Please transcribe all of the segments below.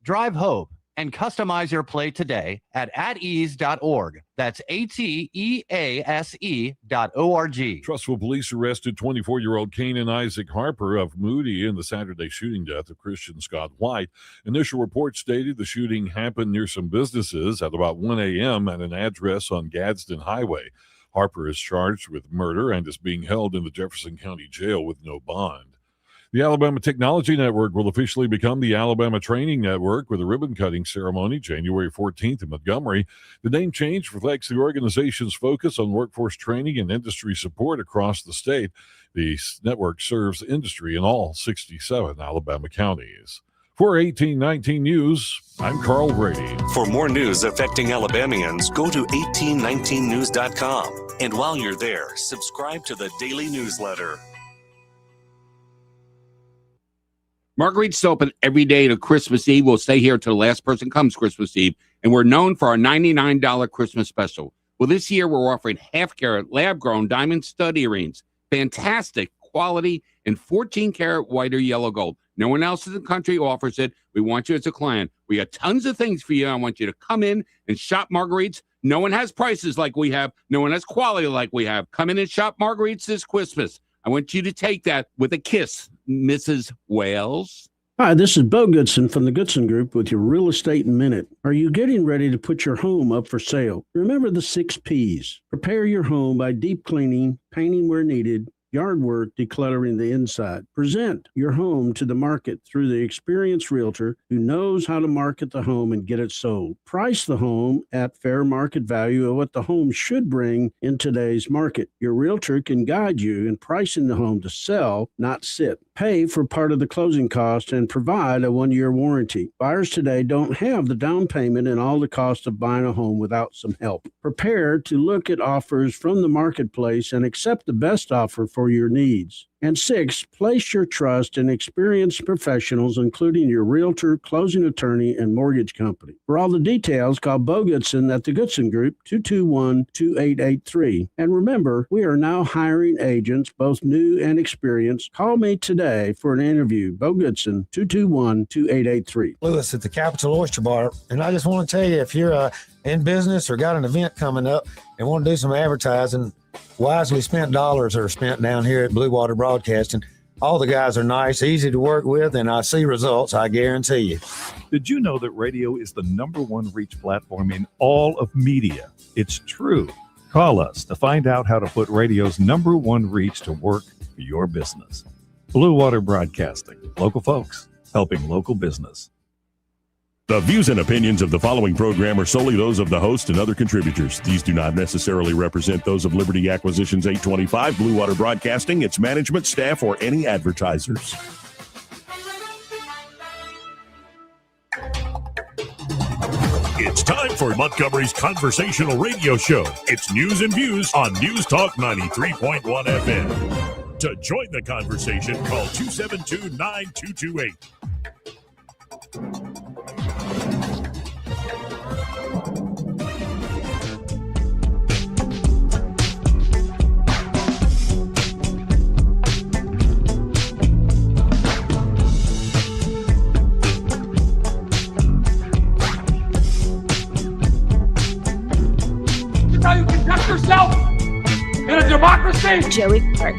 Drive hope and customize your play today at atease.org. That's ATEASE.org. Trussville police arrested 24-year-old Kanan Isaac Harper of Moody in the Saturday shooting death of Christian Scott White. Initial reports stated the shooting happened near some businesses at about 1 a.m. at an address on Gadsden Highway. Harper is charged with murder and is being held in the Jefferson County Jail with no bond. The Alabama Technology Network will officially become the Alabama Training Network with a ribbon-cutting ceremony January 14th in Montgomery. The name change reflects the organization's focus on workforce training and industry support across the state. The network serves industry in all 67 Alabama counties. For 1819 News, I'm Carl Brady. For more news affecting Alabamians, go to 1819news.com. And while you're there, subscribe to the daily newsletter. Marguerite's open every day to Christmas Eve. We'll stay here till the last person comes Christmas Eve. And we're known for our $99 Christmas special. Well, this year we're offering half-carat lab-grown diamond stud earrings. Fantastic quality and 14-karat white or yellow gold. No one else in the country offers it. We want you as a client. We got tons of things for you. I want you to come in and shop Marguerite's. No one has prices like we have. No one has quality like we have. Come in and shop Marguerite's this Christmas. I want you to take that with a kiss, Mrs. Wales. Hi, this is Bo Goodson from the Goodson Group with your Real Estate Minute. Are you getting ready to put your home up for sale? Remember the 6 Ps. Prepare your home by deep cleaning, painting where needed, yard work, decluttering the inside. Present your home to the market through the experienced realtor who knows how to market the home and get it sold. Price the home at fair market value of what the home should bring in today's market. Your realtor can guide you in pricing the home to sell, not sit. Pay for part of the closing cost and provide a 1-year warranty. Buyers today don't have the down payment and all the cost of buying a home without some help. Prepare to look at offers from the marketplace and accept the best offer for your needs. And 6, place your trust in experienced professionals, including your realtor, closing attorney, and mortgage company. For all the details, call Bo Goodson at the Goodson Group, 221-2883. And remember, we are now hiring agents, both new and experienced. Call me today for an interview. Bo Goodson, 221-2883. Lewis at the Capital Oyster Bar. And I just want to tell you, if you're in business or got an event coming up and want to do some advertising, wisely spent dollars are spent down here at Blue Water Broadcasting. All the guys are nice, easy to work with, and I see results, I guarantee you. Did you know that radio is the #1 reach platform in all of media? It's true. Call us to find out how to put radio's #1 reach to work for your business. Blue Water Broadcasting. Local folks helping local business. The views and opinions of the following program are solely those of the host and other contributors. These do not necessarily represent those of Liberty Acquisitions 825, Blue Water Broadcasting, its management, staff, or any advertisers. It's time for Montgomery's conversational radio show. It's News and Views on News Talk 93.1 FM. To join the conversation, call 272-9228. How you conduct yourself in a democracy. Joey Clark.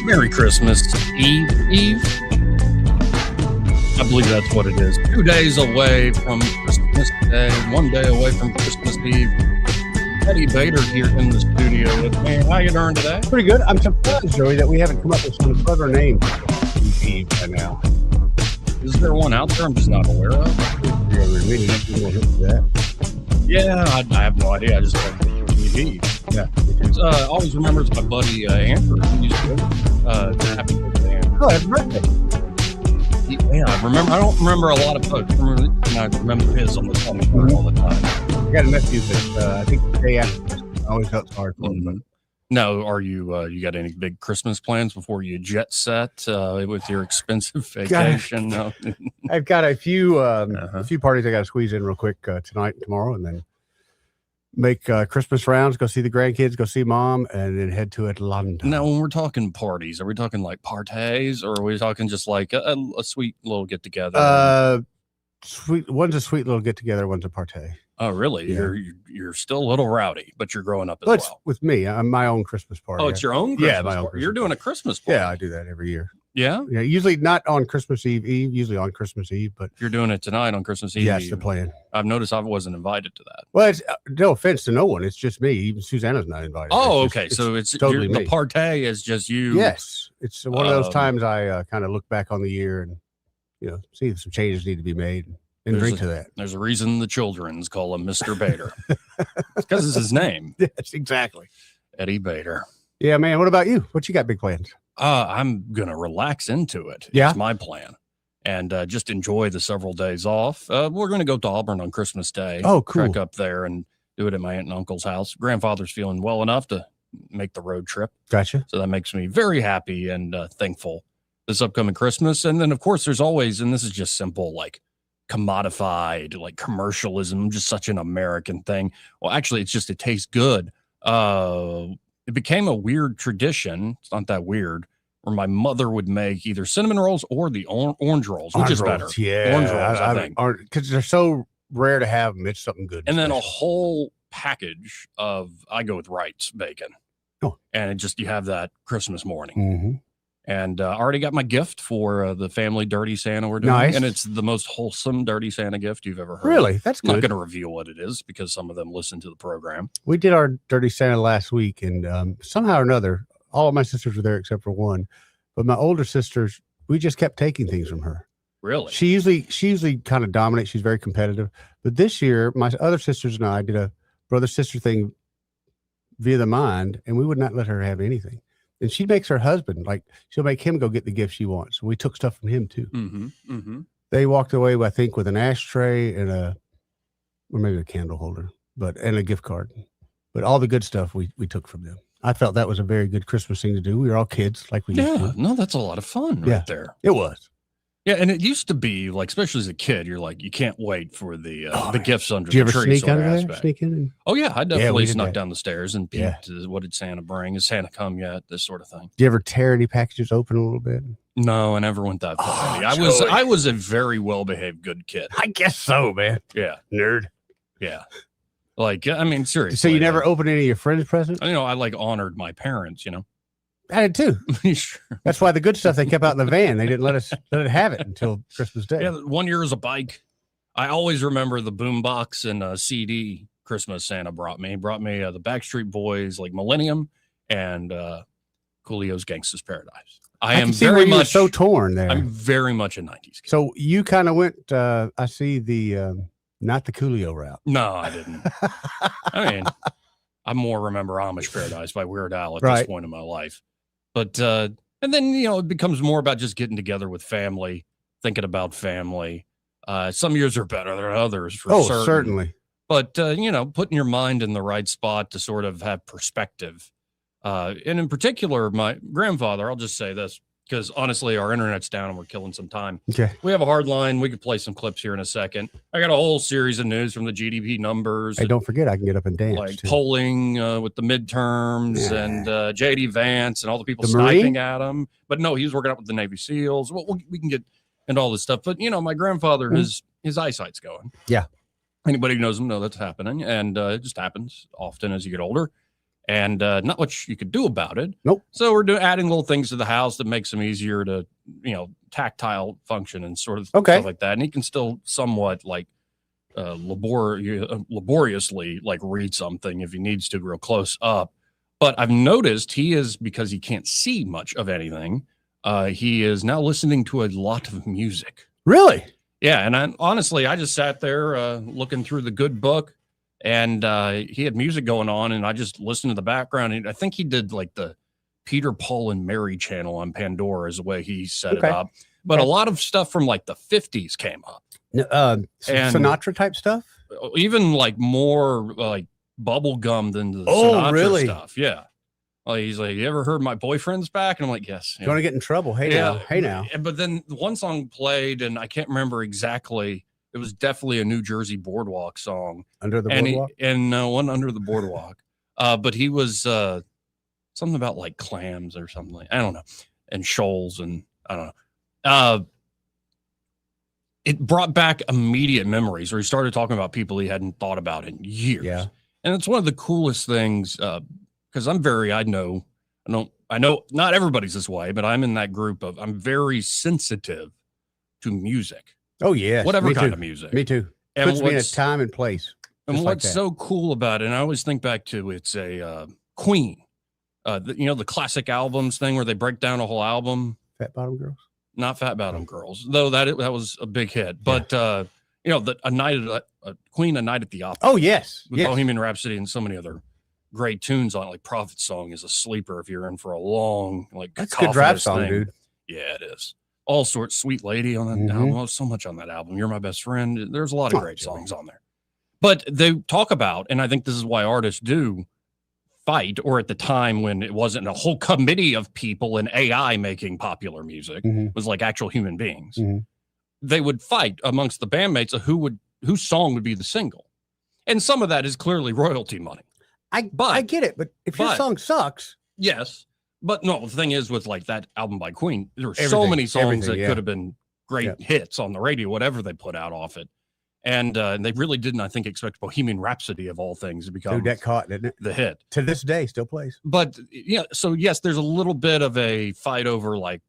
Merry Christmas Eve. I believe that's what it is. 2 days away from Christmas Day, 1 day away from Christmas Eve. Eddie Bader here in the studio with me. How you doing today? Pretty good. I'm surprised, Joey, that we haven't come up with some clever name for Eve by now. Is there one out there I'm just not aware of? Yeah, I have no idea. I just like TV. Yeah. Always remembers my buddy Andrew. He used to happy birthday, Andrew. Oh, happy birthday. Yeah, I remember. I don't remember a lot of folks. I remember his on the phone all the time. I got a nephew that I think the day after always helps hard for him. No, are you you got any big Christmas plans before you jet set with your expensive vacation? No. I've got a few parties I got to squeeze in real quick tonight and tomorrow, and then make Christmas rounds, go see the grandkids, go see mom, and then head to Atlanta. Now, when we're talking parties, are we talking like parties, or are we talking just like a sweet little get together? One's a sweet little get together, one's a partay. Oh, really? Yeah. You're still a little rowdy, but you're growing up as It's well. with me. I'm my own Christmas party. Oh, it's your own Christmas my own party. Christmas You're doing a party. Christmas party. Yeah, I do that every year. Yeah? Yeah, usually not on Christmas Eve, usually on Christmas Eve, but You're doing it tonight on Christmas Eve. yeah, it's the plan. I've noticed I wasn't invited to that. Well, it's no offense to no one. It's just me. Even Susanna's not invited. Oh, It's just- okay. So it's totally the me. partay is just you. Yes, it's one of those Um, times I kind of look back on the year and see if some changes need to be made and There's drink a- to that. There's a reason the children's call him Mr. Bader. It's because it's his name, Yes, exactly. Eddie Bader. Yeah, man. What about you? What you got? Big plans? I'm gonna relax into it. Yeah? It's my plan, and just enjoy the several days off. We're gonna go to Auburn on Christmas Day. Oh, cool. Trek up there and do it at my aunt and uncle's house. Grandfather's feeling well enough to make the road trip, Gotcha. so that makes me very happy and thankful this upcoming Christmas. And then, of course, there's always, and this is just simple, like commodified, like commercialism, just such an American thing. Well, actually, it's just it tastes good. It became a weird tradition. It's not that weird. Where my mother would make either cinnamon rolls or the orange rolls, which is better. Yeah, Orange rolls, I think. because they're so rare to have them. It's something good. And then a special. whole package of, I go with Wright's bacon. Oh. And it just, you have that Christmas morning. Mhm. And I already got my gift for the family Dirty Santa we're doing. Nice. And it's the most wholesome Dirty Santa gift you've ever heard. Really, that's I'm not good. going to reveal what it is because some of them listen to the program. We did our Dirty Santa last week, and somehow or another, all of my sisters were there except for one. But my older sisters, we just kept taking things from her. Really? She usually kind of dominates. She's very competitive. But this year, my other sisters and I did a brother-sister thing via the mind, and we would not let her have anything. And she makes her husband, like, she'll make him go get the gift she wants. We took stuff from him, too. Mm-hmm. Mm-hmm. They walked away, I think, with an ashtray and or maybe a candle holder, and a gift card. But all the good stuff we took from them. I felt that was a very good Christmas thing to do. We were all kids, like we used Yeah. to. No, that's a lot of fun right Yeah. there. It was. Yeah, and it used to be like, especially as a kid, you're like, you can't wait for the gifts under Did you the ever tree sneak sort under of there? aspect. Sneak in? And, Oh yeah, I definitely did snuck that. down the stairs and Yeah. peeked. What did Santa bring? Has Santa come yet? This sort of thing. did you ever tear any packages open a little bit? No, I never went that far. Joey. I was a very well behaved good kid. I guess so, man. Yeah, Nerd. yeah. Like, I mean, seriously. So you never opened any of your friends' presents? I like honored my parents. I did too. Sure. That's why the good stuff they kept out in the van. They didn't let it have it until Christmas Day. Yeah, one year as a bike. I always remember the boombox and CD Christmas Santa brought me. He brought me the Backstreet Boys, like Millennium, and Coolio's Gangsta's Paradise. I am can see where very you were much so torn there. I'm very much a 90s kid. So you kind of went. I see the not the Coolio route. No, I didn't. I mean, I more remember Amish Paradise by Weird Al at Right. this point in my life. But and then it becomes more about just getting together with family, thinking about family. Some years are better than others for certain. Certainly. But putting your mind in the right spot to sort of have perspective. And in particular, my grandfather, I'll just say this, because honestly, our internet's down and we're killing some time. Okay. We have a hard line. We could play some clips here in a second. I got a whole series of news from the GDP numbers. Hey, don't forget, I can get up and dance. Like too. polling with the midterms and JD Vance and all the people The sniping Marine? at him. But no, he was working out with the Navy SEALs. We can get into all this stuff. But, my grandfather, his eyesight's going. Yeah. Anybody who knows him know that's happening. And it just happens often as you get older. And not much you could do about it. Nope. So we're adding little things to the house that makes them easier to, tactile function and sort of Okay. stuff like that. And he can still somewhat like laboriously like read something if he needs to real close up. But I've noticed he is, because he can't see much of anything, he is now listening to a lot of music. Really? Yeah. And I just sat there looking through the good book. And he had music going on, and I just listened to the background. And I think he did like the Peter, Paul, and Mary channel on Pandora is the way he set it Okay. up. But a lot of stuff from like the 50s came up. And Sinatra type stuff? Even like more like bubble gum than the Oh, Sinatra really? stuff. Yeah. Like, he's like, you ever heard My Boyfriend's Back? And I'm like, yes. You want to get in trouble? Hey now. Hey now. But then one song played, and I can't remember exactly. It was definitely a New Jersey boardwalk song. Under the And boardwalk? one under the boardwalk. But he was something about like clams or something. I don't know. And shoals and I don't know. It brought back immediate memories where he started talking about people he hadn't thought about in years. Yeah. And it's one of the coolest things because I know not everybody's this way, but I'm in that group I'm very sensitive to music. Oh, yeah. Whatever kind of music. Me too. And Puts me in a time and place. And just what's like that. so cool about it, and I always think back to it's a Queen, the classic albums thing where they break down a whole album. Fat Bottom Girls? Not Fat Bottom Girls, though that was a big hit. But Queen, A Night at the Opera. Oh, yes. With Yes. Bohemian Rhapsody and so many other great tunes on it. Like Prophet Song is a sleeper if you're in for a long, That's a good drive cacophonous song, thing. dude. Yeah, it is. All sorts. Sweet Lady on that album. Oh, so much on that album. You're My Best Friend. There's a lot of great songs on there. But they talk about, and I think this is why artists do fight, or at the time when it wasn't a whole committee of people and AI making popular music, it was like actual human beings. They would fight amongst the bandmates of whose song would be the single. And some of that is clearly royalty money. I get it, but if your song sucks. Yes. But no, the thing is with like that album by Queen, there were so many songs that could have been great hits on the radio, whatever they put out off it. And they really didn't, I think, expect Bohemian Rhapsody of all things to become that caught, didn't it? The hit. To this day, still plays. But yeah, so yes, there's a little bit of a fight over like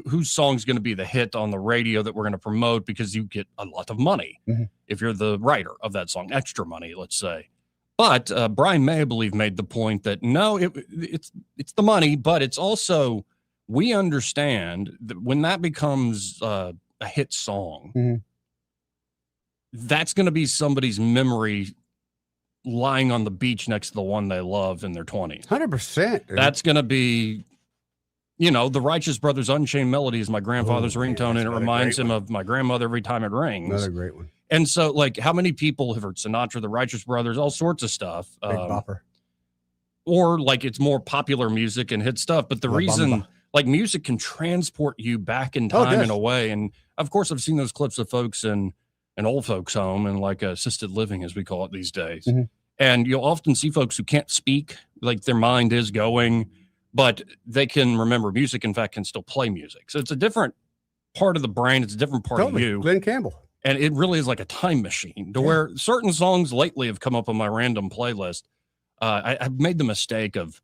whose song's going to be the hit on the radio that we're going to promote because you get a lot of money if you're the writer of that song, extra money, let's say. But Brian May, I believe, made the point that no, it's the money, but it's also we understand that when that becomes a hit song, that's going to be somebody's memory lying on the beach next to the one they love in their 20s. 100%. That's going to be, the Righteous Brothers' Unchained Melody is my grandfather's ringtone, and it reminds him of my grandmother every time it rings. Another great one. And so, like, how many people have heard Sinatra, the Righteous Brothers, all sorts of stuff? Big Bopper. Or, like, it's more popular music and hit stuff. But the reason, like, music can transport you back in time in a way. And, of course, I've seen those clips of folks in an old folks home and, like, assisted living, as we call it these days. And you'll often see folks who can't speak, like, their mind is going, but they can remember music, in fact, can still play music. So it's a different part of the brain. It's a different part of you. Glenn Campbell. And it really is like a time machine to where certain songs lately have come up on my random playlist. I've made the mistake of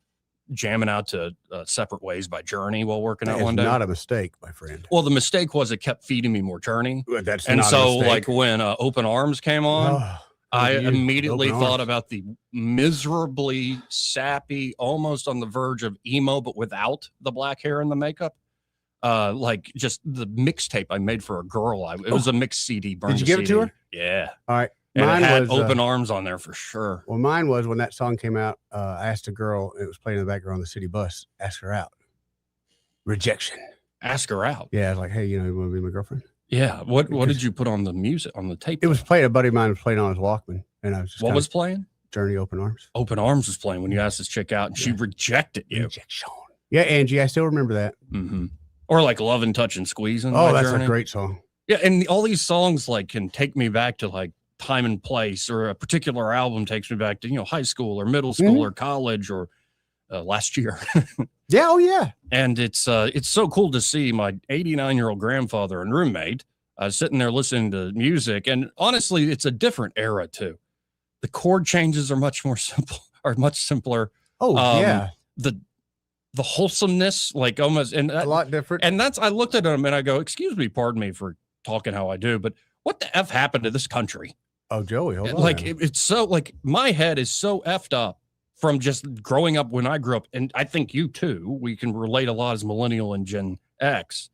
jamming out to Separate Ways by Journey while working out one day. Not a mistake, my friend. Well, the mistake was it kept feeding me more Journey. That's and not so, a mistake. like when Open Arms came on, I immediately thought about the miserably sappy, almost on the verge of emo, but without the black hair and the makeup. Like just the mixtape I made for a girl. It was a mixed CD. Did you give it to her? Yeah. All right. And Mine it had was Open Arms on there for sure. Well, mine was when that song came out. I asked a girl, it was playing in the background on the city bus. Ask her out. Rejection. Ask her out. Yeah, I was like, hey, you want to be my girlfriend? Yeah. What did you put on the music on the tape? It was playing. A buddy of mine was playing on his Walkman, and I was just what was playing? Journey, Open Arms. Open Arms was playing when you asked this chick out, and she rejected you. Rejection. Yeah, Angie, I still remember that. Or like Love and Touch and Squeezing. Oh, that's a great song. Yeah, and all these songs like can take me back to like time and place, or a particular album takes me back to high school or middle school or college or last year. Yeah, oh yeah. And it's so cool to see my 89-year-old grandfather and roommate sitting there listening to music. And honestly, it's a different era too. The chord changes are much simpler. Oh yeah. The wholesomeness, like almost, and a lot different. And I looked at him and I go, excuse me, pardon me for talking how I do, but what the F happened to this country? Oh, Joey, hold on. Like it's so like my head is so effed up from just growing up when I grew up. And I think you too, we can relate a lot as millennial and Gen X,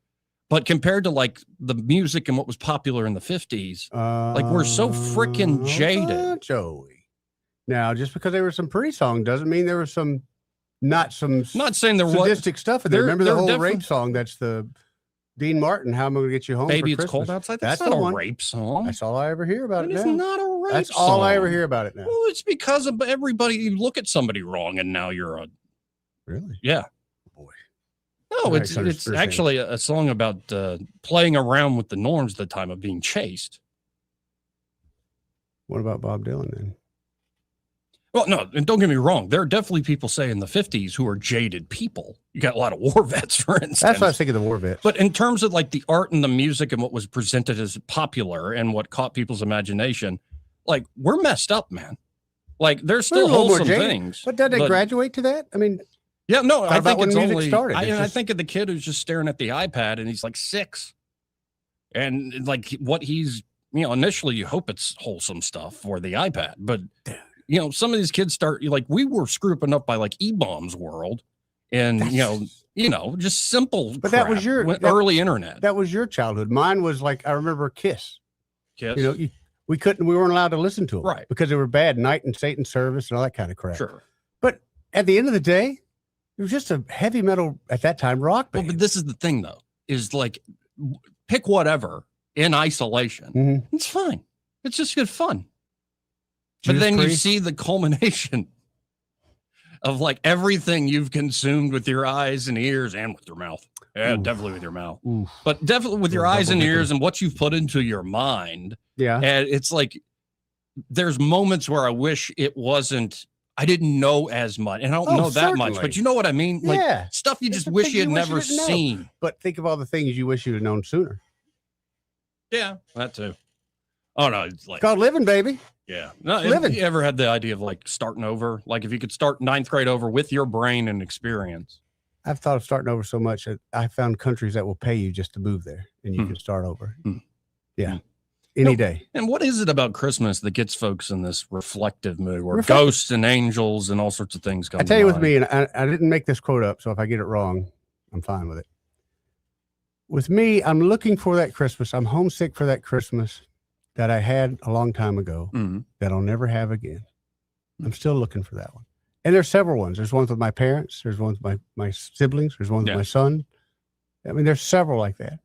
but compared to like the music and what was popular in the 50s, like we're so freaking jaded. Joey. Now, just because there were some pretty songs doesn't mean there was some not saying there was sadistic stuff in there. Remember the whole rape song? That's the Dean Martin. How am I going to get you home? Baby, for it's Christmas? cold outside. That's not a rape song. That's all I ever hear about it now. It's not a rape That's song. all I ever hear about it now. Well, it's because of everybody. You look at somebody wrong, and now you're really yeah. Boy, no, it's actually a song about playing around with the norms at the time of being chased. What about Bob Dylan then? Well, no, and don't get me wrong. There are definitely people, say, in the 50s who are jaded people. You got a lot of war vets, for instance. That's what I was thinking, the war vets. But in terms of like the art and the music and what was presented as popular and what caught people's imagination, like, we're messed up, man. Like, there's still wholesome things. But doesn't it graduate to that? I mean, yeah, no, I think it's music only started. I think of the kid who's just staring at the iPad and he's like 6. And like what he's, initially you hope it's wholesome stuff for the iPad, but some of these kids start like, we were screwing up by like E-Bombs World and just simple. But that was your early internet. That was your childhood. Mine was like, I remember Kiss. Kiss. We weren't allowed to listen to them, right? Because they were bad, Night and Satan Service and all that kind of crap. Sure. But at the end of the day, it was just a heavy metal at that time rock band. Well, but this is the thing though, is like, pick whatever in isolation. Mm-hmm. It's fine. It's just good fun. But then you see the culmination of like everything you've consumed with your eyes and ears and with your mouth. Yeah, definitely with your mouth. Oof. But definitely with your eyes and ears and what you've put into your mind. Yeah. And it's like, there's moments where I wish it wasn't, I didn't know as much. And I don't know that much, but you know what I mean? Like stuff you just wish you had never seen. But think of all the things you wish you'd have known sooner. Yeah, that too. Oh no, it's like, it's called living, baby. Yeah. No, have you ever had the idea of like starting over? Like if you could start 9th grade over with your brain and experience. I've thought of starting over so much that I found countries that will pay you just to move there and you can start over. Yeah. Any day. And what is it about Christmas that gets folks in this reflective mood where ghosts and angels and all sorts of things come? I tell you with me, and I didn't make this quote up, so if I get it wrong, I'm fine with it. With me, I'm looking for that Christmas. I'm homesick for that Christmas that I had a long time ago that I'll never have again. I'm still looking for that one. And there's several ones. There's ones with my parents. There's ones with my siblings. There's ones with my son. I mean, there's several like that.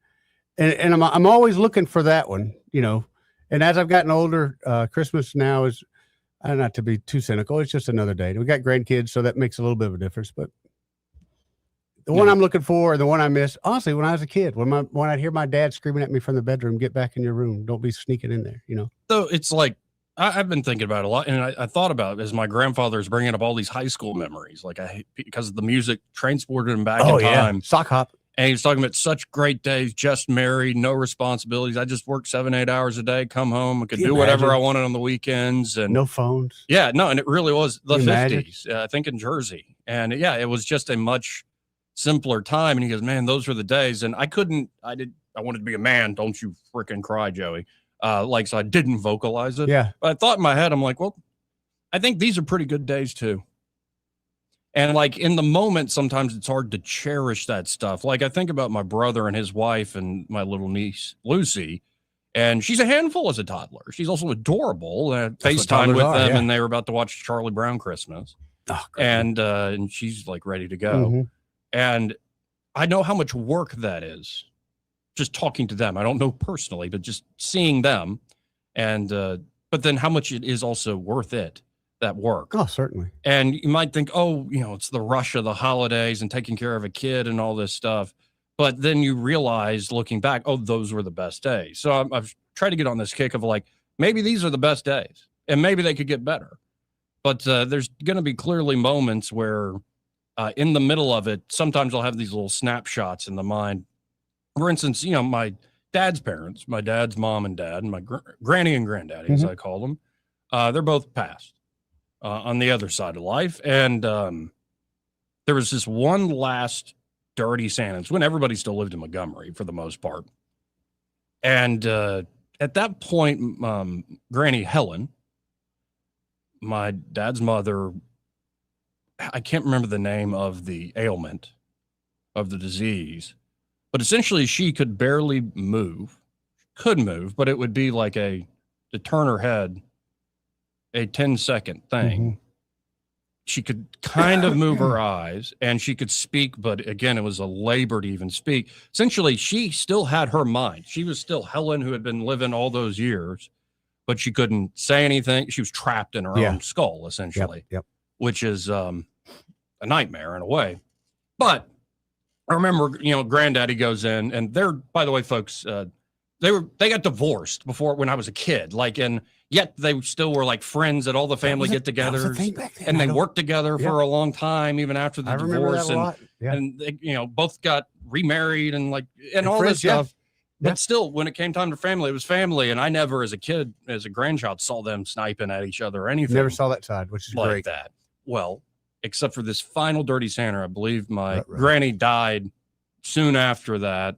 And I'm always looking for that one, And as I've gotten older, Christmas now is, not to be too cynical, it's just another day. We got grandkids, so that makes a little bit of a difference. But the one I'm looking for, the one I miss, honestly, when I was a kid, when I'd hear my dad screaming at me from the bedroom, get back in your room, don't be sneaking in there, So it's like, I've been thinking about it a lot, and I thought about it as my grandfather's bringing up all these high school memories, like because the music transported him back in time. Sock hop. And he was talking about such great days, just married, no responsibilities. I just worked 7-8 hours a day, come home, I could do whatever I wanted on the weekends. And no phones. Yeah, no, and it really was the 50s, I think in Jersey. And yeah, it was just a much simpler time. And he goes, man, those were the days. And I wanted to be a man. Don't you freaking cry, Joey. So I didn't vocalize it. Yeah. But I thought in my head, I'm like, well, I think these are pretty good days too. And like in the moment, sometimes it's hard to cherish that stuff. Like I think about my brother and his wife and my little niece, Lucy, and she's a handful as a toddler. She's also adorable. I FaceTimed with them and they were about to watch Charlie Brown Christmas. Oh, and she's like ready to go. And I know how much work that is. Just talking to them. I don't know personally, but just seeing them. And, but then how much it is also worth it. That work. Oh, certainly. And you might think, it's the rush of the holidays and taking care of a kid and all this stuff. But then you realize looking back, those were the best days. So I've tried to get on this kick of like, maybe these are the best days and maybe they could get better. But there's going to be clearly moments where in the middle of it, sometimes I'll have these little snapshots in the mind. For instance, my dad's parents, my dad's mom and dad, and my granny and granddaddy, as I call them, they're both passed. On the other side of life. And there was this one last dirty Santa. It's when everybody still lived in Montgomery for the most part. And at that point, Granny Helen, my dad's mother, I can't remember the name of the ailment of the disease, but essentially she could barely move, but it would be like to turn her head a 10-second thing. She could kind of move her eyes and she could speak, but again, it was a labor to even speak. Essentially, she still had her mind. She was still Helen who had been living all those years, but she couldn't say anything. She was trapped in her own skull, essentially, which is a nightmare in a way. But I remember, Granddaddy goes in, and they're, by the way, folks, they got divorced before when I was a kid, like, and yet they still were like friends at all the family get-togethers, and they worked together for a long time, even after the divorce. And they, both got remarried and all this stuff. But still, when it came time to family, it was family. And I never, as a kid, as a grandchild, saw them sniping at each other or anything. Never saw that side, which is like great. That. Well, except for this final Dirty Santa, I believe my granny died soon after that.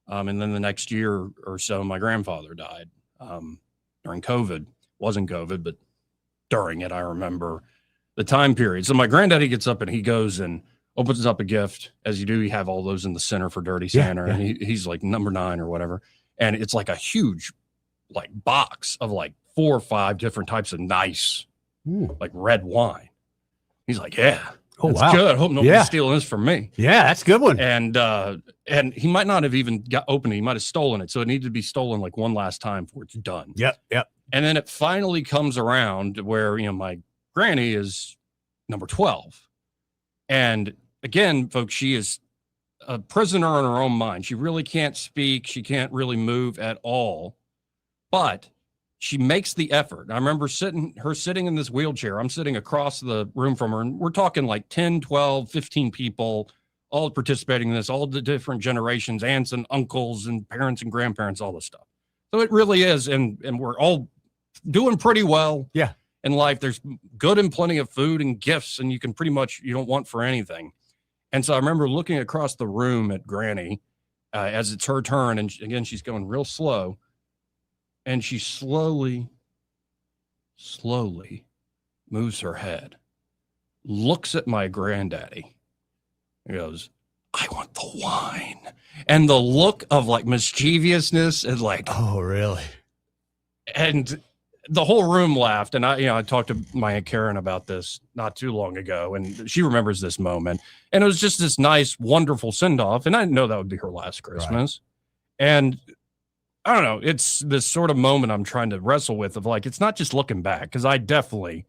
And then the next year or so, my grandfather died during COVID. Wasn't COVID, but during it, I remember the time period. So my granddaddy gets up and he goes and opens up a gift. As you do, you have all those in the center for Dirty Santa. And he's like number 9 or whatever. And it's like a huge box of 4 or 5 different types of nice, red wine. He's like, yeah. Oh, that's wow. good. I hope nobody's stealing this from me. Yeah, that's a good one. And he might not have even got opened. He might have stolen it. So it needed to be stolen one last time before it's done. Yep. And then it finally comes around where, my granny is number 12. And again, folks, she is a prisoner in her own mind. She really can't speak. She can't really move at all. But she makes the effort. I remember sitting in this wheelchair. I'm sitting across the room from her, and we're talking 10, 12, 15 people, all participating in this, all the different generations, aunts and uncles and parents and grandparents, all this stuff. So it really is. And we're all doing pretty well in life. There's good and plenty of food and gifts, and you can pretty much, you don't want for anything. And so I remember looking across the room at Granny as it's her turn. And again, she's going real slow. And she slowly moves her head, looks at my granddaddy, and goes, I want the wine. And the look of mischievousness and oh, really? And the whole room laughed. And I talked to my Aunt Karen about this not too long ago, and she remembers this moment. And it was just this nice, wonderful send-off. And I didn't know that would be her last Christmas. Right. And I don't know. It's this sort of moment I'm trying to wrestle with of it's not just looking back, because I definitely,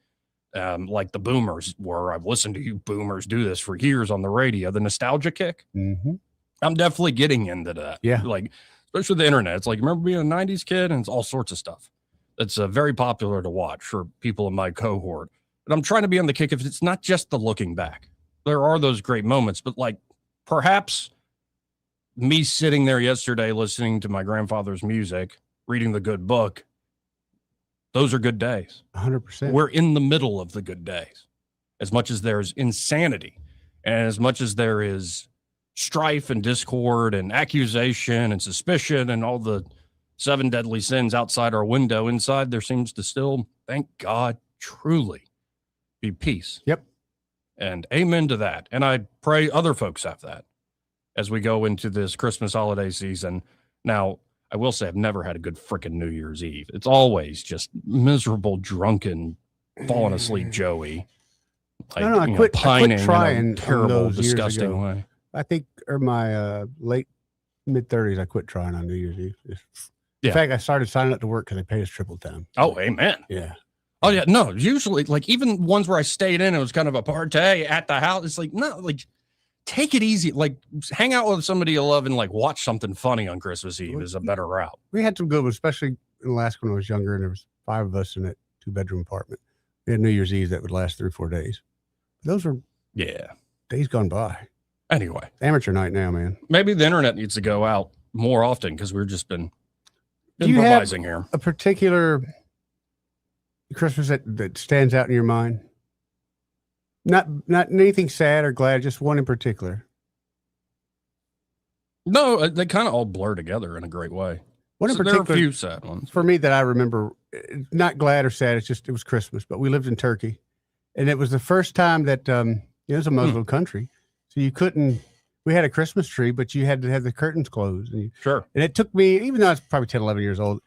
like the boomers were, I've listened to you boomers do this for years on the radio, the nostalgia kick. Mm-hmm. I'm definitely getting into that. Yeah. Especially the internet. It's remember being a 90s kid, and it's all sorts of stuff. That's very popular to watch for people in my cohort. But I'm trying to be on the kick if it's not just the looking back. There are those great moments, but perhaps me sitting there yesterday listening to my grandfather's music, reading the good book, those are good days. 100%. We're in the middle of the good days. As much as there's insanity, and as much as there is strife and discord and accusation and suspicion and all the 7 deadly sins outside our window, inside there seems to still, thank God, truly be peace. Yep. And amen to that. And I pray other folks have that as we go into this Christmas holiday season. Now, I will say I've never had a good frickin' New Year's Eve. It's always just miserable, drunken, falling asleep Joey. I quit trying in a terrible, disgusting way. I think in my late mid-30s, I quit trying on New Year's Eve. In fact, I started signing up to work because they paid us triple time. Oh, amen. Yeah. Oh, yeah. No, usually, even ones where I stayed in, it was kind of a party at the house. It's no, take it easy. Hang out with somebody you love and watch something funny on Christmas Eve is a better route. We had some good ones, especially in Alaska when I was younger, and there was 5 of us in that 2-bedroom apartment. We had New Year's Eve that would last 3 or 4 days. Those were days gone by. Anyway, amateur night now, man. Maybe the internet needs to go out more often because we've just been improvising here. A particular Christmas that stands out in your mind? Not anything sad or glad, just one in particular. No, they kind of all blur together in a great way. One in particular, there are a few sad ones for me that I remember. Not glad or sad. It was Christmas, but we lived in Turkey, and it was the first time that it was a Muslim country, so you couldn't. We had a Christmas tree, but you had to have the curtains closed. Sure. And it took me, even though I was probably 10, 11 years old,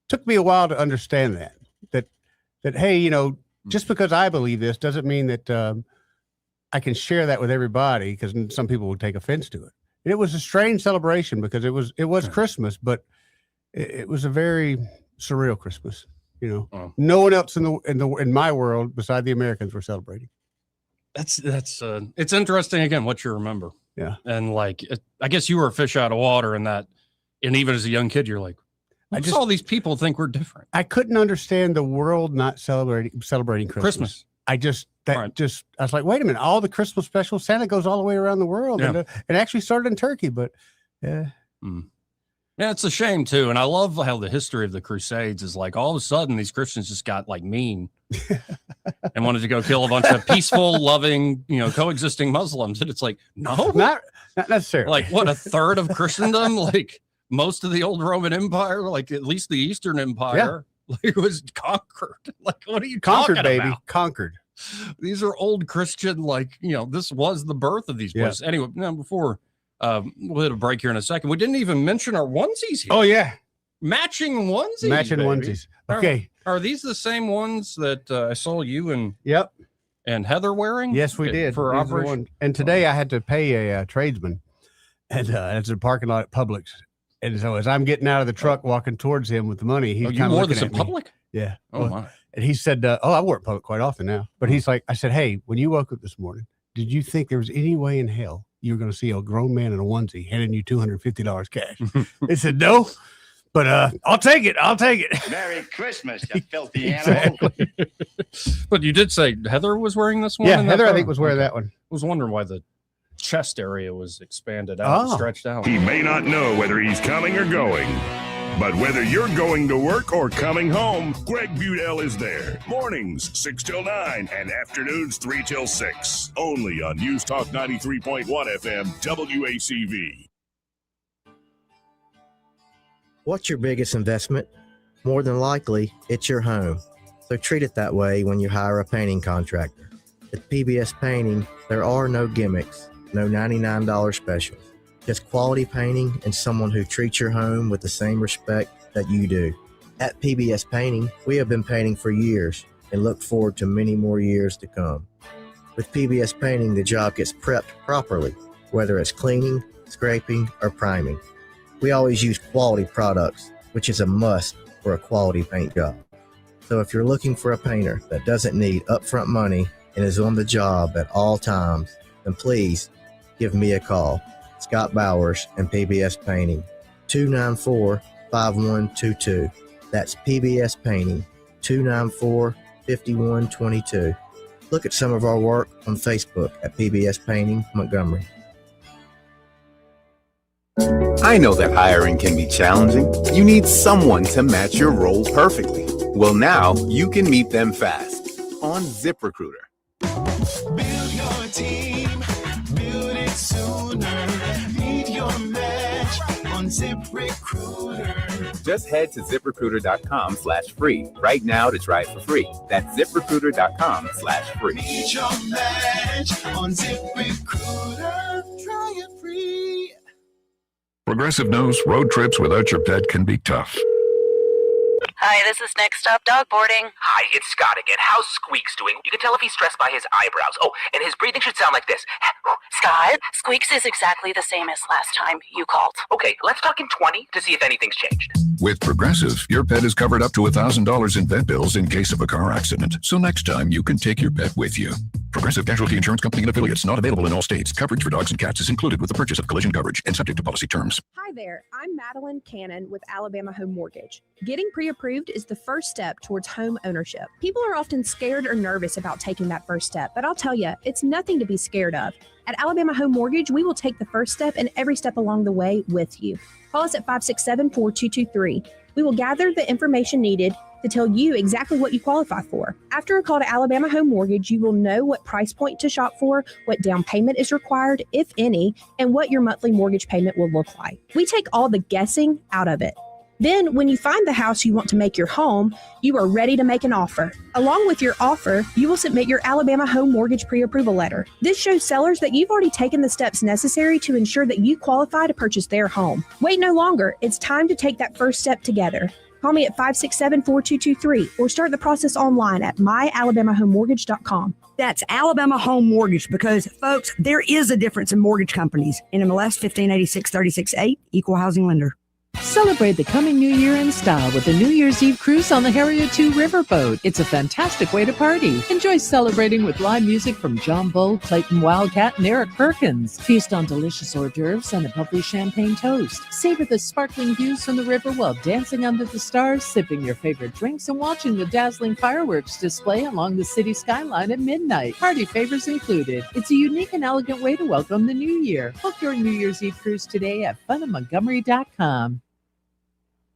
took me a while to understand that hey, just because I believe this doesn't mean that I can share that with everybody, because some people would take offense to it. And it was a strange celebration because it was Christmas, but it was a very surreal Christmas. No one else in my world beside the Americans were celebrating. That's it's interesting again what you remember. Yeah. And I guess you were a fish out of water in that, and even as a young kid, you're like, I just all these people think we're different. I couldn't understand the world not celebrating Christmas. I was like, wait a minute, all the Christmas specials, Santa goes all the way around the world, and it actually started in Turkey, but yeah. Yeah, it's a shame too. And I love how the history of the Crusades is like all of a sudden these Christians just got like mean and wanted to go kill a bunch of peaceful, loving, coexisting Muslims. And it's like, no, not necessarily. Like what, a third of Christendom? Like most of the old Roman Empire, like at least the Eastern Empire, like was conquered. Like, what are you conquered, talking baby? About? Conquered. These are old Christian, like, this was the birth of these places. Anyway, before we'll hit a break here in a second. We didn't even mention our onesies here. Oh, yeah. Matching onesies. Matching onesies. Okay. Are these the same ones that I saw you and Heather wearing? Yes, we did. For operation. And today I had to pay a tradesman and it's a parking lot at Publix. And so as I'm getting out of the truck, walking towards him with the money, he's kind of wore looking this at in me. public? Yeah. Oh, my. And he said, I wear it public quite often now. But he's like, I said, hey, when you woke up this morning, did you think there was any way in hell you were going to see a grown man in a onesie handing you $250 cash? He said, no, but I'll take it. I'll take it. Merry Christmas, you filthy animal. But you did say Heather was wearing this one? Yeah, Heather, I think, was wearing that one. I was wondering why the chest area was expanded out and stretched out. He may not know whether he's coming or going, but whether you're going to work or coming home, Greg Budell is there. Mornings 6 till 9 and afternoons 3 till 6. Only on News Talk 93.1 FM WACV. What's your biggest investment? More than likely, it's your home. So treat it that way when you hire a painting contractor. At PBS Painting, there are no gimmicks, no $99 specials. Just quality painting and someone who treats your home with the same respect that you do. At PBS Painting, we have been painting for years and look forward to many more years to come. With PBS Painting, the job gets prepped properly, whether it's cleaning, scraping, or priming. We always use quality products, which is a must for a quality paint job. So if you're looking for a painter that doesn't need upfront money and is on the job at all times, then please give me a call. Scott Bowers and PBS Painting, 294-5122. That's PBS Painting, 294-5122. Look at some of our work on Facebook at PBS Painting Montgomery. I know that hiring can be challenging. You need someone to match your role perfectly. Well, now you can meet them fast on ZipRecruiter. Build your team, build it sooner. Meet your match on ZipRecruiter. Just head to ZipRecruiter.com/free right now to try it for free. That's ZipRecruiter.com/free. Meet your match on ZipRecruiter. Try it free. Progressive knows road trips without your pet can be tough. Hi, this is Next Stop Dog Boarding. Hi, it's Scott again. How's Squeaks doing? You can tell if he's stressed by his eyebrows. Oh, and his breathing should sound like this. Scott, Squeaks is exactly the same as last time you called. Okay, let's talk in 20 to see if anything's changed. With Progressive, your pet is covered up to $1,000 in vet bills in case of a car accident. So next time, you can take your pet with you. Progressive Casualty Insurance Company and affiliates, not available in all states. Coverage for dogs and cats is included with the purchase of collision coverage and subject to policy terms. Hi there, I'm Madeline Cannon with Alabama Home Mortgage. Getting pre-approved is the first step towards home ownership. People are often scared or nervous about taking that first step, but I'll tell you, it's nothing to be scared of. At Alabama Home Mortgage, we will take the first step and every step along the way with you. Call us at 567-4223. We will gather the information needed to tell you exactly what you qualify for. After a call to Alabama Home Mortgage, you will know what price point to shop for, what down payment is required, if any, and what your monthly mortgage payment will look like. We take all the guessing out of it. Then, when you find the house you want to make your home, you are ready to make an offer. Along with your offer, you will submit your Alabama Home Mortgage pre-approval letter. This shows sellers that you've already taken the steps necessary to ensure that you qualify to purchase their home. Wait no longer. It's time to take that first step together. Call me at 567-4223 or start the process online at myalabamahomemortgage.com. That's Alabama Home Mortgage because, folks, there is a difference in mortgage companies. NMLS 1586-36-8, Equal Housing Lender. Celebrate the coming new year in style with the New Year's Eve cruise on the Harriet 2 riverboat. It's a fantastic way to party. Enjoy celebrating with live music from John Bull, Clayton Wildcat, and Eric Perkins. Feast on delicious hors d'oeuvres and a bubbly champagne toast. Savor the sparkling views from the river while dancing under the stars, sipping your favorite drinks, and watching the dazzling fireworks display along the city skyline at midnight. Party favors included. It's a unique and elegant way to welcome the new year. Book your New Year's Eve cruise today at funofmontgomery.com.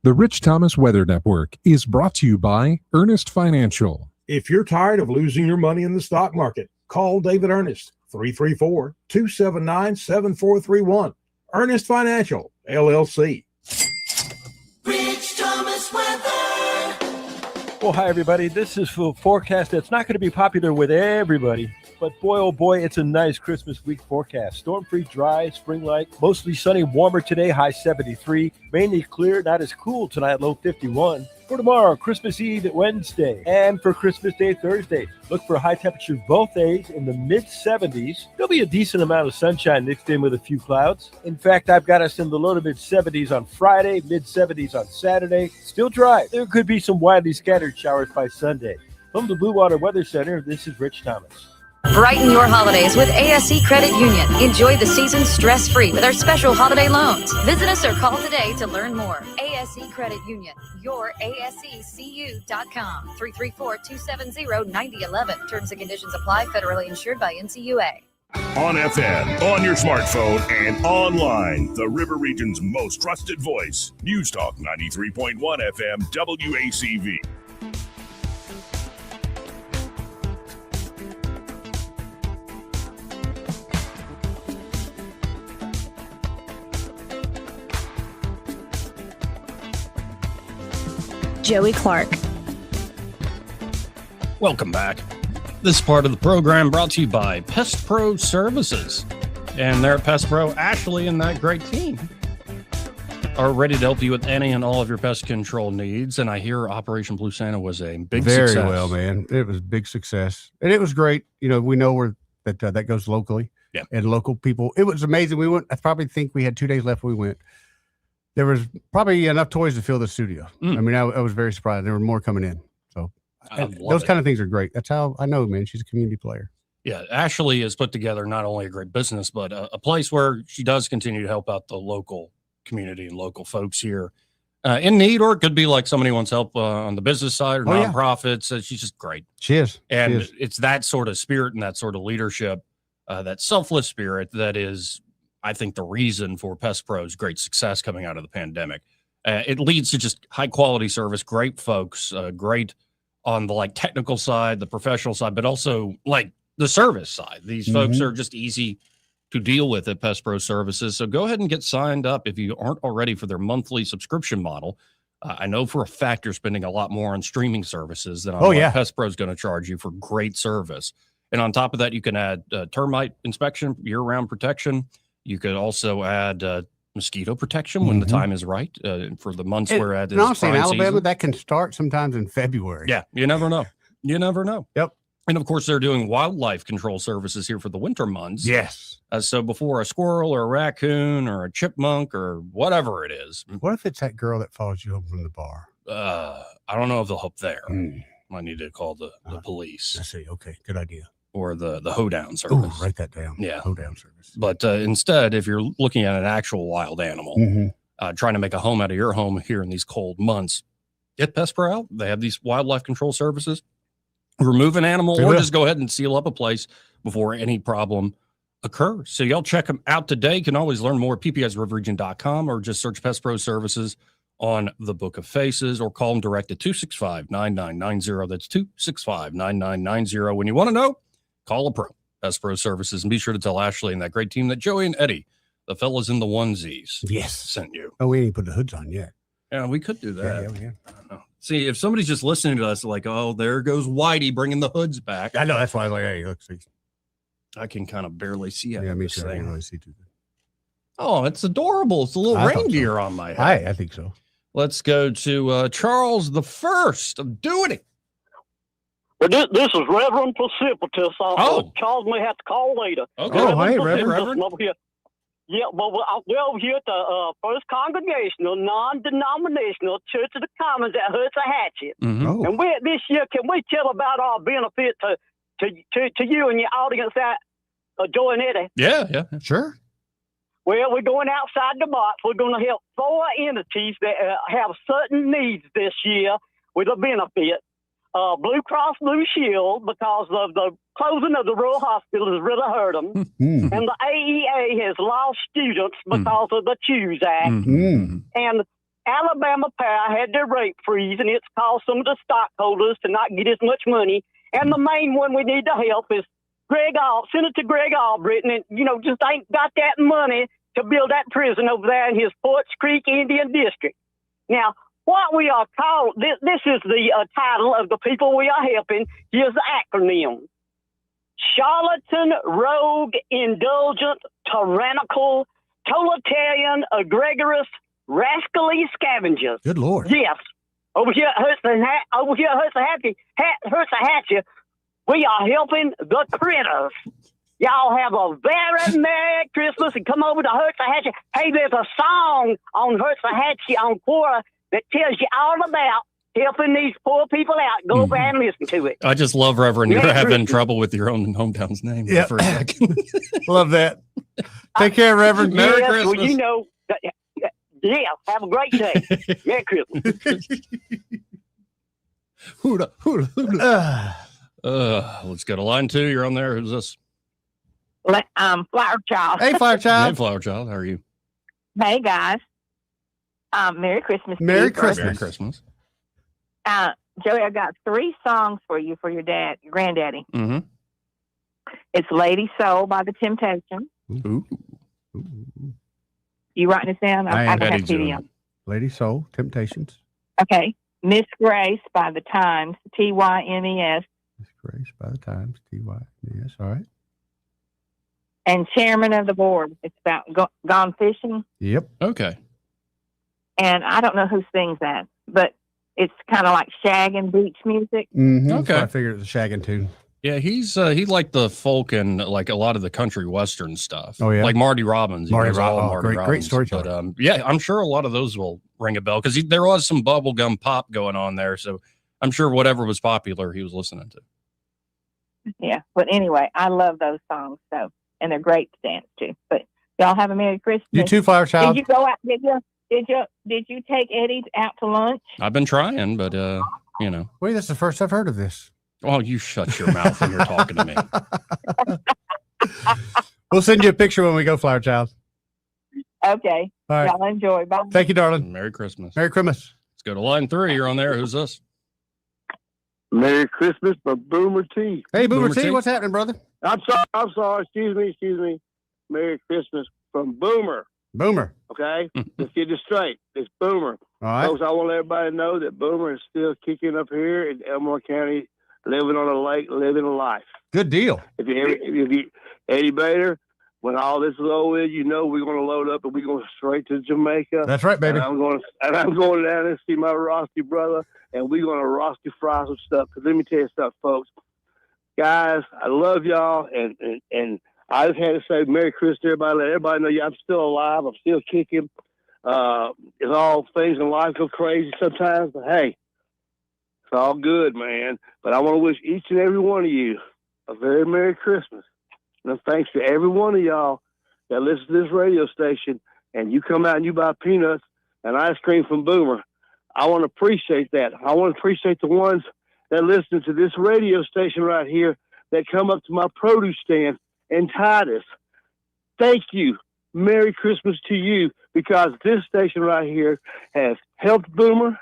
The Rich Thomas Weather Network is brought to you by Ernest Financial. If you're tired of losing your money in the stock market, call David Ernest, 334-279-7431. Ernest Financial, LLC. Rich Thomas Weather. Well, hi, everybody. This is a forecast that's not going to be popular with everybody. But boy, oh boy, it's a nice Christmas week forecast. Storm-free, dry, spring-like, mostly sunny, warmer today, high 73. Mainly clear, not as cool tonight, low 51. For tomorrow, Christmas Eve, Wednesday, and for Christmas Day, Thursday, look for high temperatures both days in the mid-70s. There'll be a decent amount of sunshine mixed in with a few clouds. In fact, I've got us in the low to mid-70s on Friday, mid-70s on Saturday. Still dry. There could be some widely scattered showers by Sunday. From the Blue Water Weather Center, this is Rich Thomas. Brighten your holidays with ASE Credit Union. Enjoy the season stress-free with our special holiday loans. Visit us or call today to learn more. ASE Credit Union, your ASECU.com, 334-270-9011. Terms and conditions apply, federally insured by NCUA. On FM, on your smartphone, and online, the River Region's most trusted voice. News Talk 93.1 FM, WACV. Joey Clark. Welcome back. This part of the program brought to you by Pest Pro Services. And there at Pest Pro, Ashley and that great team are ready to help you with any and all of your pest control needs. And I hear Operation Blue Santa was a big success. Very well, man. It was a big success. And it was great. You know, we know where that goes locally. Yeah. And local people. It was amazing. We went, I probably think we had 2 days left when we went. There was probably enough toys to fill the studio. I mean, I was very surprised. There were more coming in. So those kind of things are great. That's how I know, man. She's a community player. Yeah, Ashley has put together not only a great business, but a place where she does continue to help out the local community and local folks here in need, or it could be like somebody wants help on the business side or nonprofits. She's just great. She is. And it's that sort of spirit and that sort of leadership, that selfless spirit that is, I think, the reason for Pest Pro's great success coming out of the pandemic. It leads to just high quality service, great folks, great on the like technical side, the professional side, but also like the service side. These folks are just easy to deal with at Pest Pro Services. So go ahead and get signed up if you aren't already for their monthly subscription model. I know for a fact you're spending a lot more on streaming services than on what Pest Pro is going to charge you for great service. And on top of that, you can add termite inspection, year-round protection. You could also add mosquito protection when the time is right for the months we're at. Honestly, in Alabama, season. That can start sometimes in February. Yeah, you never know. You never know. Yep. And of course, they're doing wildlife control services here for the winter months. Yes. So before a squirrel or a raccoon or a chipmunk or whatever it is. What if it's that girl that follows you home from the bar? I don't know if they'll help there. I need to call the police. I see. Okay. Good idea. Or the hoedown service. Ooh, write that down. Yeah. Hoedown service. But instead, if you're looking at an actual wild animal, trying to make a home out of your home here in these cold months, get Pest Pro out. They have these wildlife control services. Remove an animal or just go ahead and seal up a place before any problem occurs. So y'all check them out today. You can always learn more at ppsriverregion.com or just search Pest Pro Services on the Book of Faces or call them direct at 265-9990. That's 265-9990. When you want to know, call a pro, Pest Pro Services, and be sure to tell Ashley and that great team that Joey and Eddie, the fellas in the onesies, sent you. Oh, we ain't put the hoods on yet. Yeah, we could do that. Yeah. I don't know. See, if somebody's just listening to us, like, oh, there goes Whitey bringing the hoods back. I know. That's why I was like, hey, look, see. I can kind of barely see it. Yeah, me too. I can really see too. Oh, it's adorable. It's a little reindeer on my head. I think so. Let's go to Charles the First of Doing It. Well, this is Reverend Precipitous. Charles may have to call later. Okay. Reverend. Over here. Yeah, well, we're over here at the First Congregational Non-Denominational Church of the Commons at Hudson-Hatchet. Oh. And this year, can we tell about our benefit to you and your audience at Joy and Eddie? Yeah. Sure. Well, we're going outside the box. We're going to help 4 entities that have certain needs this year with a benefit. Blue Cross Blue Shield, because of the closing of the rural hospital, has really hurt them. And the AEA has lost students because of the Choose Act. And Alabama Power had their rate freeze, and it's caused some of the stockholders to not get as much money. And the main one we need to help is Senator Greg Albritton, and, just ain't got that money to build that prison over there in his Forts Creek Indian District. Now, what we are called, this is the title of the people we are helping. Here's the acronym. Charlatan, rogue, indulgent, tyrannical, totalitarian, egregious, rascally scavengers. Good Lord. Yes. Over here at Hudson-Hatchet, we are helping the critters. Y'all have a very Merry Christmas and come over to Hudson-Hatchet. Hey, there's a song on Hudson-Hatchet on Quora that tells you all about helping these poor people out. Go over and listen to it. I just love, Reverend, you're having trouble with your own hometown's name for a second. Love that. Take care, Reverend. Merry Christmas. Christmas. Have a great day. Merry Christmas. Let's go to line 2. You're on there. Who's this? Flower Child. Hey, Flower Child. Hey, Flower Child. How are you? Hey, guys. Merry Christmas. Merry Christmas. Merry Christmas. Joey, I got 3 songs for you for your granddaddy. Mm-hmm. It's Lady Soul by The Temptations. Ooh. You writing this down? I don't have CD on. Lady Soul, Temptations. Okay. Miss Grace by The Times, TYMES. Miss Grace by The Times, TYMES. All right. And Chairman of the Board. It's about gone fishing. Yep. Okay. And I don't know who sings that, but it's kind of like shagging beach music. Mm-hmm. Okay. So I figured it was a shagging tune. Yeah, he liked the folk and like a lot of the country western stuff. Oh, yeah. Like Marty Robbins. Marty Robbins. Great storyteller. But yeah, I'm sure a lot of those will ring a bell because there was some bubblegum pop going on there. So I'm sure whatever was popular, he was listening to. Yeah. But anyway, I love those songs. And they're great to dance to. But y'all have a Merry Christmas. You too, Flower Child. Did you go out? Did you take Eddie out to lunch? I've been trying, but Wait, that's the first I've heard of this. Oh, you shut your mouth when you're talking to me. We'll send you a picture when we go, Flower Child. Okay. All right. Y'all enjoy. Bye. Thank you, darling. Merry Christmas. Merry Christmas. Let's go to line 3. You're on there. Who's this? Merry Christmas by Boomer T. Hey, Boomer T, what's happening, brother? I'm sorry. Excuse me. Merry Christmas from Boomer. Boomer. Okay? Let's get this straight. It's Boomer. All right. Folks, I want everybody to know that Boomer is still kicking up here in Elmore County, living on a lake, living a life. Good deal. If you Eddie Bader, when all this is over, we're going to load up and we're going straight to Jamaica. That's right, baby. And I'm going down and see my Rosty brother, and we're going to Rosty fry some stuff. Because let me tell you something, folks. Guys, I love y'all, and I just had to say Merry Christmas to everybody. Let everybody know I'm still alive. I'm still kicking. It's all things in life go crazy sometimes, but hey, it's all good, man. But I want to wish each and every one of you a very Merry Christmas. And thanks to every one of y'all that listens to this radio station, and you come out and you buy peanuts and ice cream from Boomer. I want to appreciate that. I want to appreciate the ones that listen to this radio station right here that come up to my produce stand in Titus. Thank you. Merry Christmas to you, because this station right here has helped Boomer,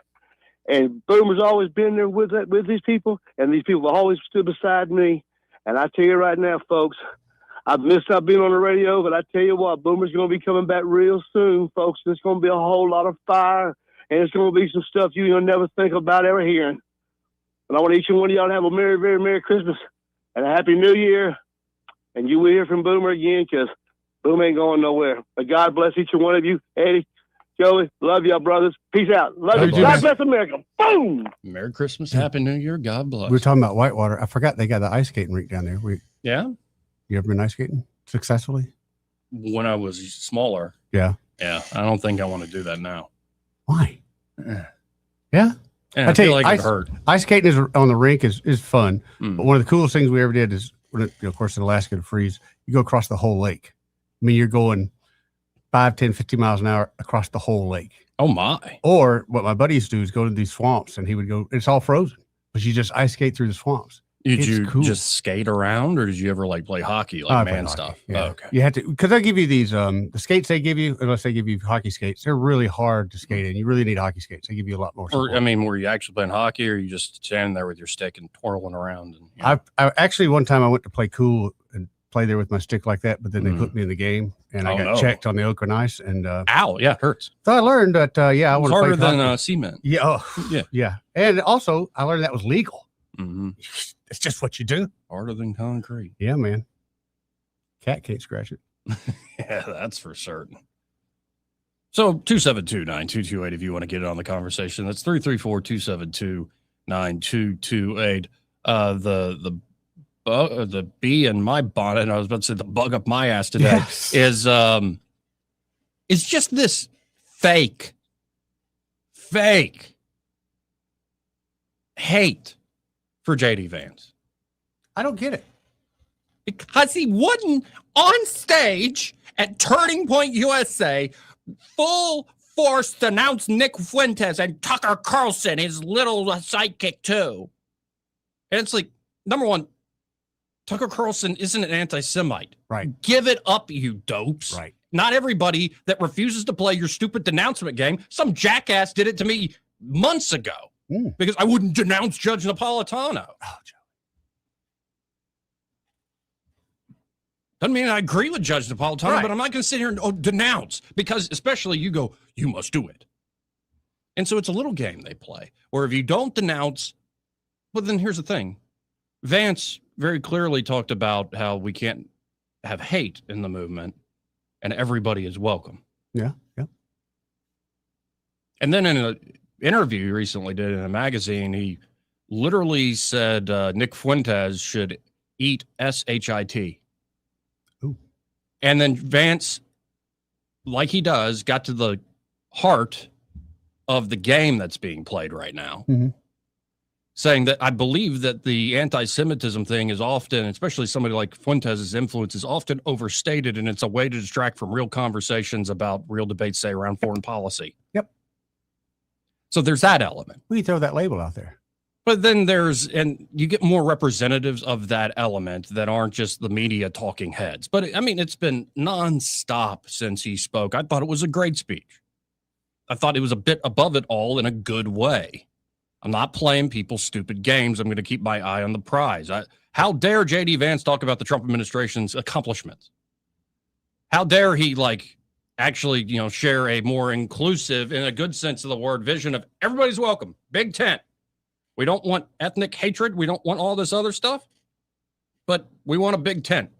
and Boomer's always been there with these people, and these people have always stood beside me. And I tell you right now, folks, I've missed out being on the radio, but I tell you what, Boomer's going to be coming back real soon, folks. There's going to be a whole lot of fire, and it's going to be some stuff you'll never think about ever hearing. And I want each and one of y'all to have a very, very Merry Christmas and a Happy New Year. And you will hear from Boomer again, because Boomer ain't going nowhere. But God bless each and one of you. Eddie, Joey, love y'all, brothers. Peace out. Love you. God bless America. Boom! Merry Christmas. Happy New Year. God bless. We were talking about Whitewater. I forgot they got the ice skating rink down there. Yeah? You ever been ice skating successfully? when I was smaller. Yeah. Yeah. I don't think I want to do that now. Why? Eh. Yeah. I tell feel you, like it hurt. Ice skating on the rink is fun. But one of the coolest things we ever did is, of course, in Alaska to freeze, you go across the whole lake. I mean, you're going 5, 10, 15 miles an hour across the whole lake. Oh, my. Or what my buddy used to do is go to these swamps, and he would go, it's all frozen, but you just ice skate through the swamps. Did It's you cool. just skate around, or did you ever like play hockey, like I played man hockey, stuff? Yeah. Oh, okay. You have to, because they give you these, the skates they give you, unless they give you hockey skates, they're really hard to skate in. You really need hockey skates. They give you a lot more support. Or, I mean, were you actually playing hockey, or you just standing there with your stick and twirling around? And, I actually, one time I went to play cool and play there with my stick like that, but then they put me in the game, and I got checked on the oak and ice, and ow, yeah, it hurts. So I learned that I It's want to harder play than cement. Yeah, Yeah. yeah, and also I learned that was legal. Mm-hmm. It's just what you do. Harder than concrete. Yeah, man. Cat can't scratch it. Yeah, that's for certain. So 272-9228 if you want to get in on the conversation. That's 334-272-9228. The bee in my bonnet, and I was about to say the bug up my ass today, is just this fake hate for JD Vance. I don't get it. Because he wouldn't on stage at Turning Point USA full force denounce Nick Fuentes and Tucker Carlson, his little sidekick too. And it's like, number one, Tucker Carlson isn't an anti-Semite. Right. Give it up, you dopes. Right. Not everybody that refuses to play your stupid denouncement game. Some jackass did it to me months ago because I wouldn't denounce Judge Napolitano. Oh, Doesn't mean I agree with Judge Napolitano, Right. but I'm not going to sit here and denounce, because especially you go, you must do it. And so it's a little game they play, where if you don't denounce, but then here's the thing. Vance very clearly talked about how we can't have hate in the movement and everybody is welcome. Yeah, yeah. And then in an interview he recently did in a magazine, he literally said Nick Fuentes should eat SHIT. And then Vance, like he does, got to the heart of the game that's being played right now, saying that I believe that the anti-Semitism thing is often, especially somebody like Fuentes' influence, is often overstated, and it's a way to distract from real conversations about real debates, say, around foreign policy. Yep. So there's that element. We throw that label out there. But then and you get more representatives of that element that aren't just the media talking heads. But I mean, it's been nonstop since he spoke. I thought it was a great speech. I thought it was a bit above it all in a good way. I'm not playing people's stupid games. I'm going to keep my eye on the prize. How dare JD Vance talk about the Trump administration's accomplishments? How dare he actually, share a more inclusive, in a good sense of the word, vision of everybody's welcome. Big tent. We don't want ethnic hatred. We don't want all this other stuff, but we want a big tent.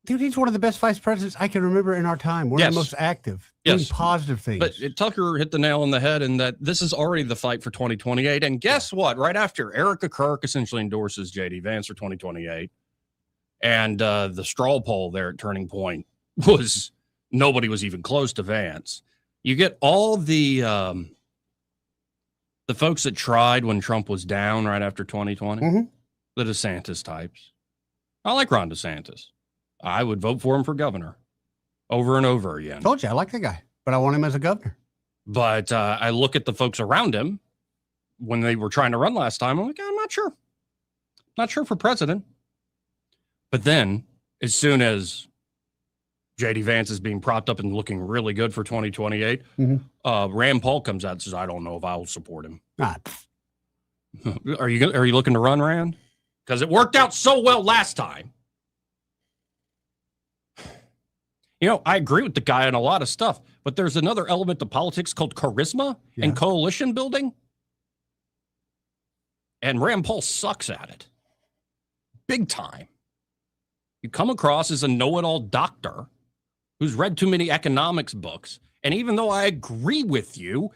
Dude, he's one of the best vice presidents I can remember in our time. One of the most active, doing positive things. But Tucker hit the nail on the head in that this is already the fight for 2028. And guess what? Right after Erica Kirk essentially endorses JD Vance for 2028, and the straw poll there at Turning Point was nobody was even close to Vance. You get all the folks that tried when Trump was down right after 2020, the DeSantis types. I like Ron DeSantis. I would vote for him for governor over and over again. Told you, I like the guy, but I want him as a governor. But I look at the folks around him when they were trying to run last time. I'm like, I'm not sure. Not sure for president. But then as soon as JD Vance is being propped up and looking really good for 2028, Rand Paul comes out and says, I don't know if I will support him. Are you looking to run, Rand? Because it worked out so well last time. I agree with the guy on a lot of stuff, but there's another element to politics called charisma and coalition building. And Rand Paul sucks at it. Big time. You come across as a know-it-all doctor who's read too many economics books. And even though I agree with you,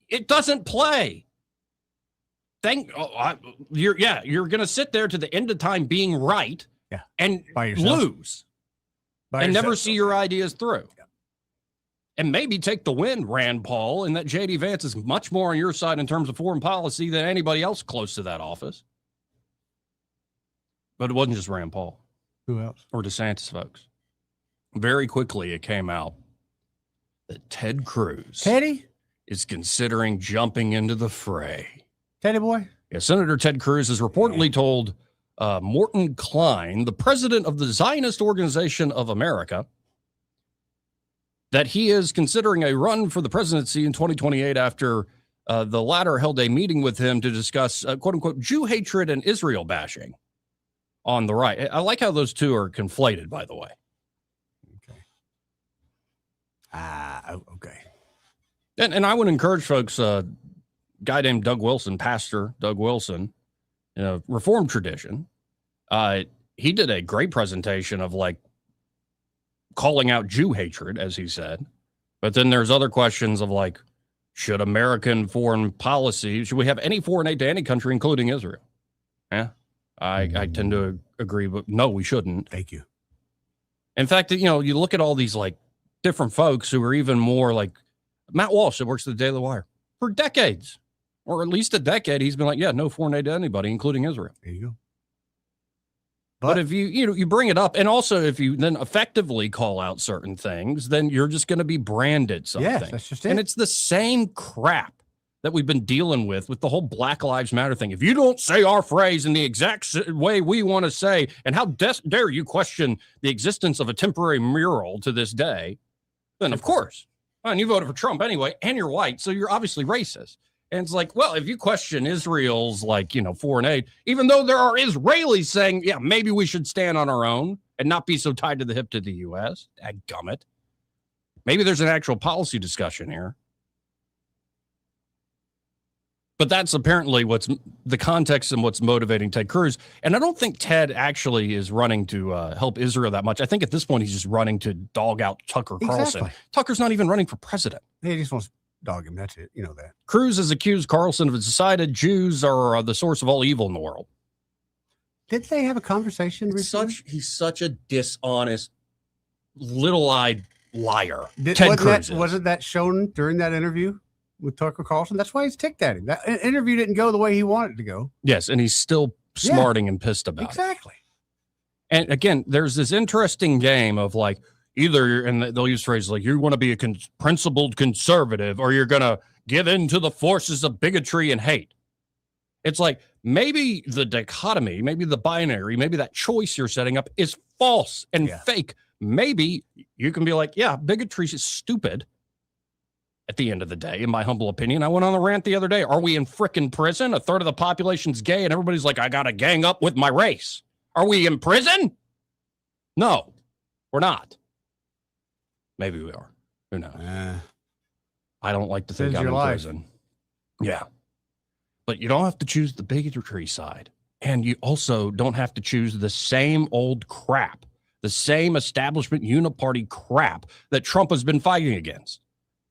it doesn't play. You're going to sit there to the end of time being right and lose. and never see your ideas through. Yeah. And maybe take the win, Rand Paul, and that J.D. Vance is much more on your side in terms of foreign policy than anybody else close to that office. But it wasn't just Rand Paul. Who else? Or DeSantis, folks. Very quickly, it came out that Ted Cruz is considering jumping into the fray. Teddy boy? Yeah, Senator Ted Cruz has reportedly told Morton Klein, the president of the Zionist Organization of America, that he is considering a run for the presidency in 2028 after the latter held a meeting with him to discuss, quote-unquote, Jew hatred and Israel bashing on the right. I like how those two are conflated, by the way. Okay. And I would encourage folks, a guy named Doug Wilson, Pastor Doug Wilson, Reformed tradition, he did a great presentation of like calling out Jew hatred, as he said. But then there's other questions of like, should American foreign policy, should we have any foreign aid to any country, including Israel? Yeah, I tend to agree, but no, we shouldn't. Thank you. In fact, you look at all these like different folks who are even more like Matt Walsh that works at the Daily Wire for decades, or at least a decade. He's been like, yeah, no foreign aid to anybody, including Israel. There you go. But if you bring it up, and also if you then effectively call out certain things, then you're just going to be branded something. Yes, that's just it. And it's the same crap that we've been dealing with the whole Black Lives Matter thing. If you don't say our phrase in the exact way we want to say, and how dare you question the existence of a temporary mural to this day, then of course, and you voted for Trump anyway, and you're white, so you're obviously racist. And it's like, well, if you question Israel's foreign aid, even though there are Israelis saying, yeah, maybe we should stand on our own and not be so tied to the hip to the U.S., dadgummit. Maybe there's an actual policy discussion here. But that's apparently what's the context and what's motivating Ted Cruz. And I don't think Ted actually is running to help Israel that much. I think at this point, he's just running to dog out Tucker Carlson. Exactly. Tucker's not even running for president. He just wants to dog him. That's it. You know that. Cruz has accused Carlson of decided Jews are the source of all evil in the world. Did they have a conversation recently? He's such a dishonest, little-eyed liar. Ted Cruz wasn't that shown during that interview with Tucker Carlson? That's why he's ticked at him. That interview didn't go the way he wanted it to go. Yes, and he's still smarting and pissed about it. Exactly. And again, there's this interesting game of like, either, and they'll use phrases like, you want to be a principled conservative, or you're going to give in to the forces of bigotry and hate. It's like, maybe the dichotomy, maybe the binary, maybe that choice you're setting up is false and fake. Maybe you can be like, yeah, bigotry is stupid. At the end of the day, in my humble opinion, I went on a rant the other day. Are we in frickin' prison? A third of the population's gay, and everybody's like, I got to gang up with my race. Are we in prison? No, we're not. Maybe we are. Who knows? I don't like to think I'm in prison. Yeah. But you don't have to choose the bigotry side. And you also don't have to choose the same old crap, the same establishment uniparty crap that Trump has been fighting against.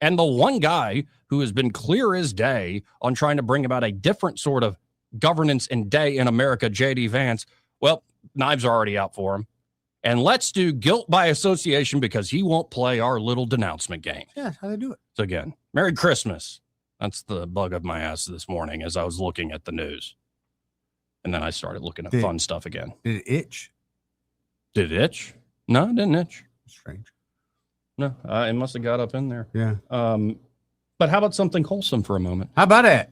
And the one guy who has been clear as day on trying to bring about a different sort of governance and day in America, J.D. Vance, well, knives are already out for him. And let's do guilt by association because he won't play our little denouncement game. Yeah, that's how they do it. So again, Merry Christmas. That's the bug of my ass this morning as I was looking at the news. And then I started looking at fun stuff again. Did it itch? Did it itch? No, it didn't itch. Strange. No, it must have got up in there. Yeah. But how about something wholesome for a moment? How about that?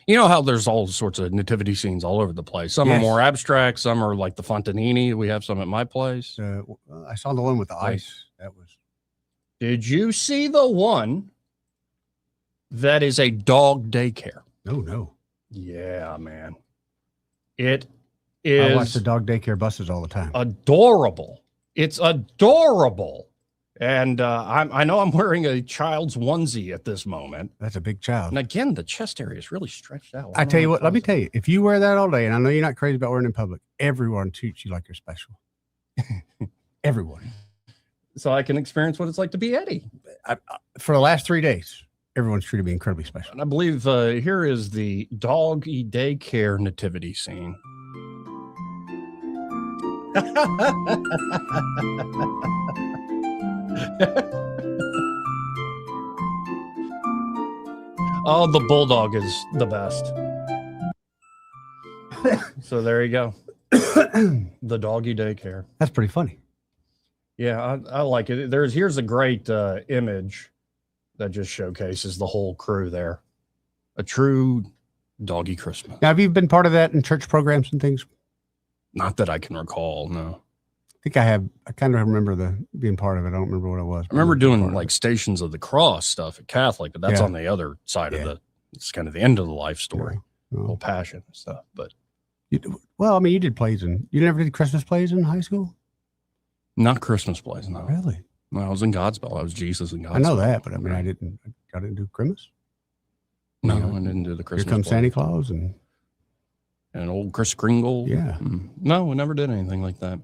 You know how there's all sorts of nativity scenes all over the place. Some are more abstract. Some are like the Fontanini. We have some at my place. I saw the one with the ice. That was. Did you see the one that is a dog daycare? No. Yeah, man. It is. I watch the dog daycare buses all the time. Adorable. It's adorable. And I know I'm wearing a child's onesie at this moment. That's a big child. And again, the chest area is really stretched out. I tell you what, let me tell you, if you wear that all day, and I know you're not crazy about wearing it in public, everyone treats you like you're special. Everyone. So I can experience what it's like to be Eddie. For the last 3 days, everyone's treated me incredibly special. And I believe here is the doggy daycare nativity scene. Oh, the bulldog is the best. So there you go. The doggy daycare. That's pretty funny. Yeah, I like it. Here's a great image that just showcases the whole crew there. A true doggy Christmas. Now, have you been part of that in church programs and things? Not that I can recall, no. I think I have. I kind of remember being part of it. I don't remember what it was. I remember doing like Stations of the Cross stuff at Catholic, but that's on the other side of it's kind of the end of the life story. Whole passion and stuff. But well, I mean, you did plays you never did Christmas plays in high school? Not Christmas plays, no. Really? No, I was in Godspell. I was Jesus in Godspell. I know that, but I mean, I didn't do Christmas. No, I didn't do the Christmas. Here Comes Santa Claus and old Kris Kringle. Yeah. No, we never did anything like that.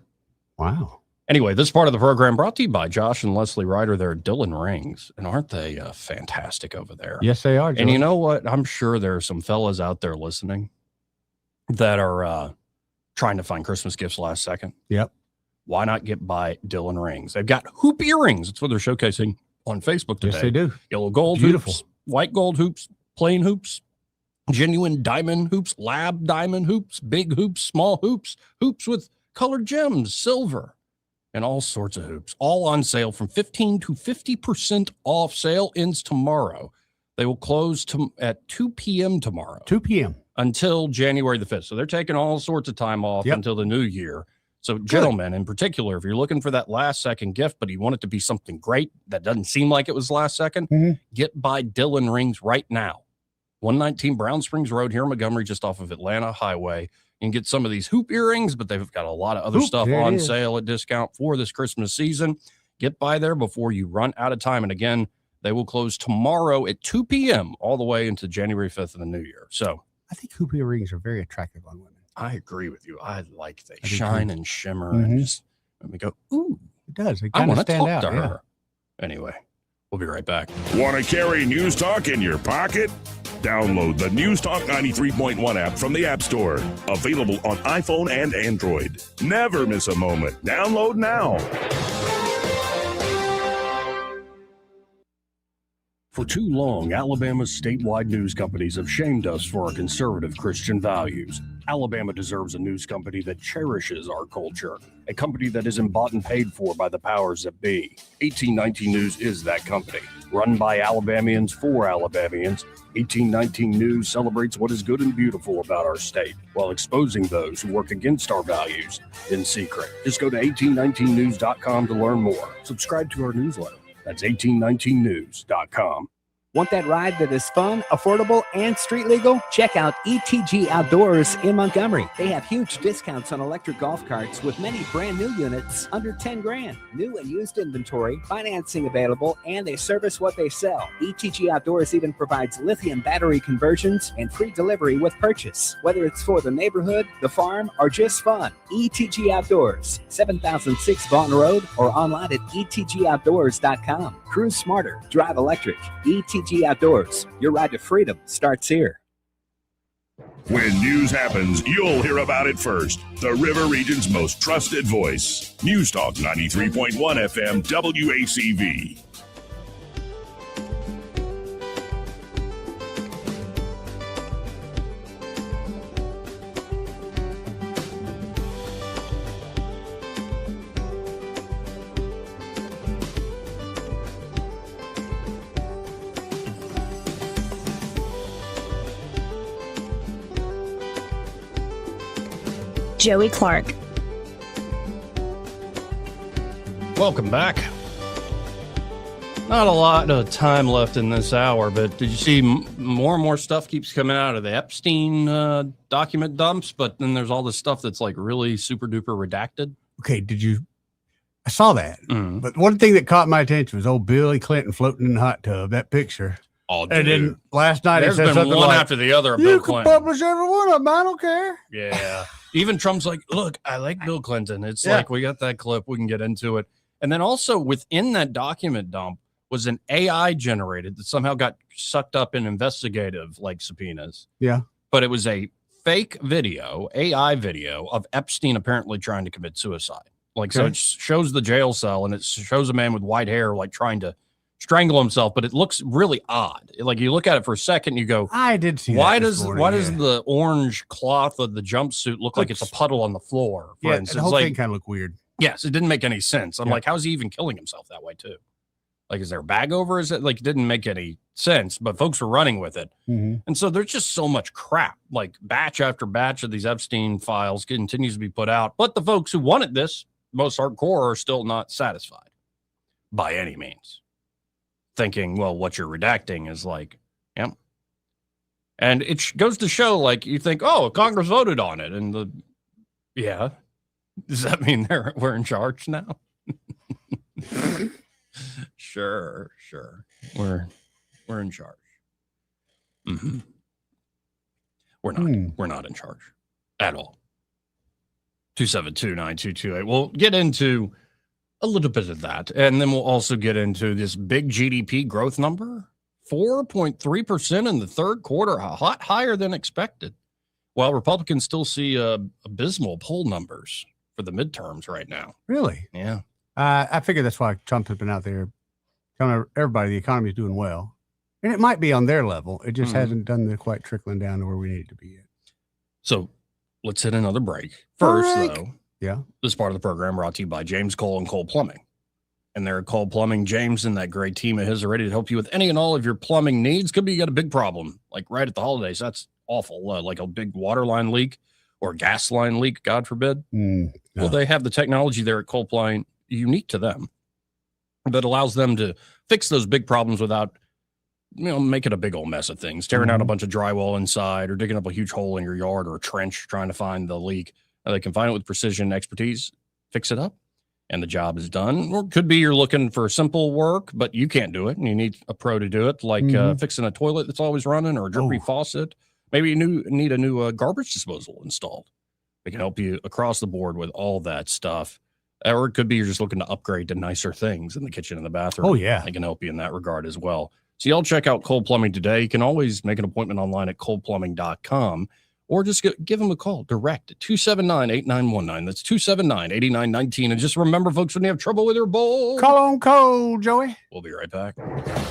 Wow. Anyway, this part of the program brought to you by Josh and Leslie Ryder. They're at Dillon Rings, and aren't they fantastic over there? Yes, they are. And you know what? I'm sure there are some fellas out there listening that are trying to find Christmas gifts last second. Yep. Why not get by Dillon Rings? They've got hoop earrings. That's what they're showcasing on Facebook today. Yes, they do. Yellow gold Beautiful. hoops, white gold hoops, plain hoops, genuine diamond hoops, lab diamond hoops, big hoops, small hoops, hoops with colored gems, silver, and all sorts of hoops. All on sale from 15 to 50% off. Sale ends tomorrow. They will close at 2 p.m. tomorrow. 2 p.m. Until January the 5th. So they're taking all sorts of time off until the new year. So gentlemen, in particular, if you're looking for that last second gift, but you want it to be something great that doesn't seem like it was last second, get by Dillon Rings right now. 119 Brown Springs Road here in Montgomery, just off of Atlanta Highway. You can get some of these hoop earrings, but they've got a lot of other stuff on sale at discount for this Christmas season. Get by there before you run out of time. And again, they will close tomorrow at 2 p.m. all the way into January 5th of the new year. So I think hoop earrings are very attractive on women. I agree with you. I like they shine and shimmer and just let me go, ooh. It does. It I kind of want to stand talk out. to Yeah. her. Anyway, we'll be right back. Want to carry News Talk in your pocket? Download the News Talk 93.1 app from the App Store. Available on iPhone and Android. Never miss a moment. Download now. For too long, Alabama's statewide news companies have shamed us for our conservative Christian values. Alabama deserves a news company that cherishes our culture, a company that isn't bought and paid for by the powers that be. 1819 News is that company. Run by Alabamians for Alabamians, 1819 News celebrates what is good and beautiful about our state, while exposing those who work against our values in secret. Just go to 1819news.com to learn more. Subscribe to our newsletter. That's 1819news.com. Want that ride that is fun, affordable, and street legal? Check out ETG Outdoors in Montgomery. They have huge discounts on electric golf carts with many brand new units under 10 grand. New and used inventory, financing available, and they service what they sell. ETG Outdoors even provides lithium battery conversions and free delivery with purchase. Whether it's for the neighborhood, the farm, or just fun, ETG Outdoors, 7006 Vaughn Road, or online at etgoutdoors.com. Cruise smarter, drive electric. ETG Outdoors. Your ride to freedom starts here. When news happens, you'll hear about it first. The River Region's most trusted voice. News Talk 93.1 FM WACV. Joey Clark. Welcome back. Not a lot of time left in this hour, but did you see more and more stuff keeps coming out of the Epstein document dumps, but then there's all this stuff that's like really super duper redacted? Okay, I saw that. But one thing that caught my attention was old Billy Clinton floating in the hot tub, that picture. Oh, and then last night there's it said been something one like, after the other of you Bill can Clinton. publish every one of them, I don't care. Yeah. Even Trump's like, look, I like Bill Clinton. It's Yeah. like, we got that clip. We can get into it. And then also within that document dump was an AI generated that somehow got sucked up in investigative like subpoenas. Yeah. But it was a fake video, AI video of Epstein apparently trying to commit suicide. Like, so it shows the jail cell and it shows a man with white hair, like trying to strangle himself, but it looks really odd. Like, you look at it for a second, you go, I did see why that does this morning, why does the orange cloth of the jumpsuit look like it's a puddle on the floor? For instance, the whole like, thing kind of looked weird. yes, it didn't make any sense. I'm like, how's he even killing himself that way too? Like, is there a bag over? Is it like, it didn't make any sense, but folks were running with it. And so there's just so much crap, like batch after batch of these Epstein files continues to be put out. But the folks who wanted this, most hardcore, are still not satisfied by any means. Thinking, well, what you're redacting is like, yeah. And it goes to show, like, you think, oh, Congress voted on it. And yeah. Does that mean we're in charge now? Sure. We're in charge. We're not in charge at all. 272-9228. We'll get into a little bit of that, and then we'll also get into this big GDP growth number, 4.3% in the third quarter, a lot higher than expected. While Republicans still see abysmal poll numbers for the midterms right now. Really? Yeah. I figure that's why Trump has been out there telling everybody the economy is doing well. And it might be on their level. It just hasn't done the quite trickling down to where we need it to be yet. So let's hit another break. First, though, yeah, this part of the program brought to you by James Cole and Cole Plumbing. And they're at Cole Plumbing. James and that great team of his are ready to help you with any and all of your plumbing needs. Could be you got a big problem, like right at the holidays. That's awful, like a big water line leak or gas line leak, God forbid. Well, they have the technology there at Cole Plumbing, unique to them, that allows them to fix those big problems without, making a big old mess of things, tearing out a bunch of drywall inside or digging up a huge hole in your yard or a trench trying to find the leak. They can find it with precision expertise, fix it up, and the job is done. Or it could be you're looking for simple work, but you can't do it, and you need a pro to do it, like fixing a toilet that's always running or a drippy faucet. Maybe you need a new garbage disposal installed. They can help you across the board with all that stuff. Or it could be you're just looking to upgrade to nicer things in the kitchen and the bathroom. Oh, yeah. They can help you in that regard as well. So y'all check out Cole Plumbing today. You can always make an appointment online at coleplumbing.com or just give them a call direct at 279-8919. That's 279-8919. And just remember, folks, when you have trouble with your bowl, call on Cole, Joey. We'll be right back.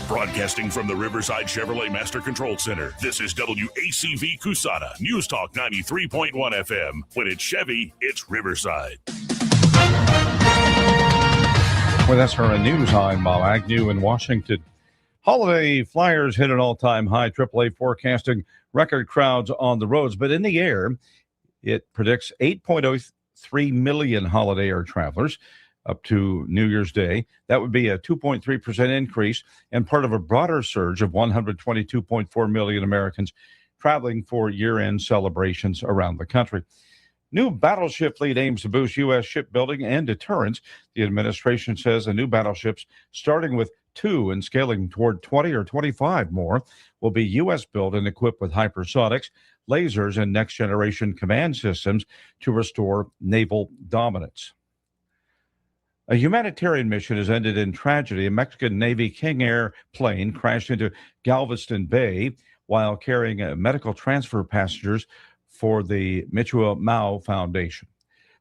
Broadcasting from the Riverside Chevrolet Master Control Center, this is WACV Cusana, News Talk 93.1 FM. When it's Chevy, it's Riverside. With SRN News, I'm Bob Agnew in Washington. Holiday flyers hit an all-time high. AAA forecasting record crowds on the roads, but in the air, it predicts 8.03 million holiday air travelers up to New Year's Day. That would be a 2.3% increase and part of a broader surge of 122.4 million Americans traveling for year-end celebrations around the country. New battleship fleet aims to boost U.S. shipbuilding and deterrence. The administration says the new battleships, starting with 2 and scaling toward 20 or 25 more, will be U.S. built and equipped with hypersonics, lasers, and next-generation command systems to restore naval dominance. A humanitarian mission has ended in tragedy. A Mexican Navy King Air plane crashed into Galveston Bay while carrying medical transfer passengers for the Michua Mao Foundation.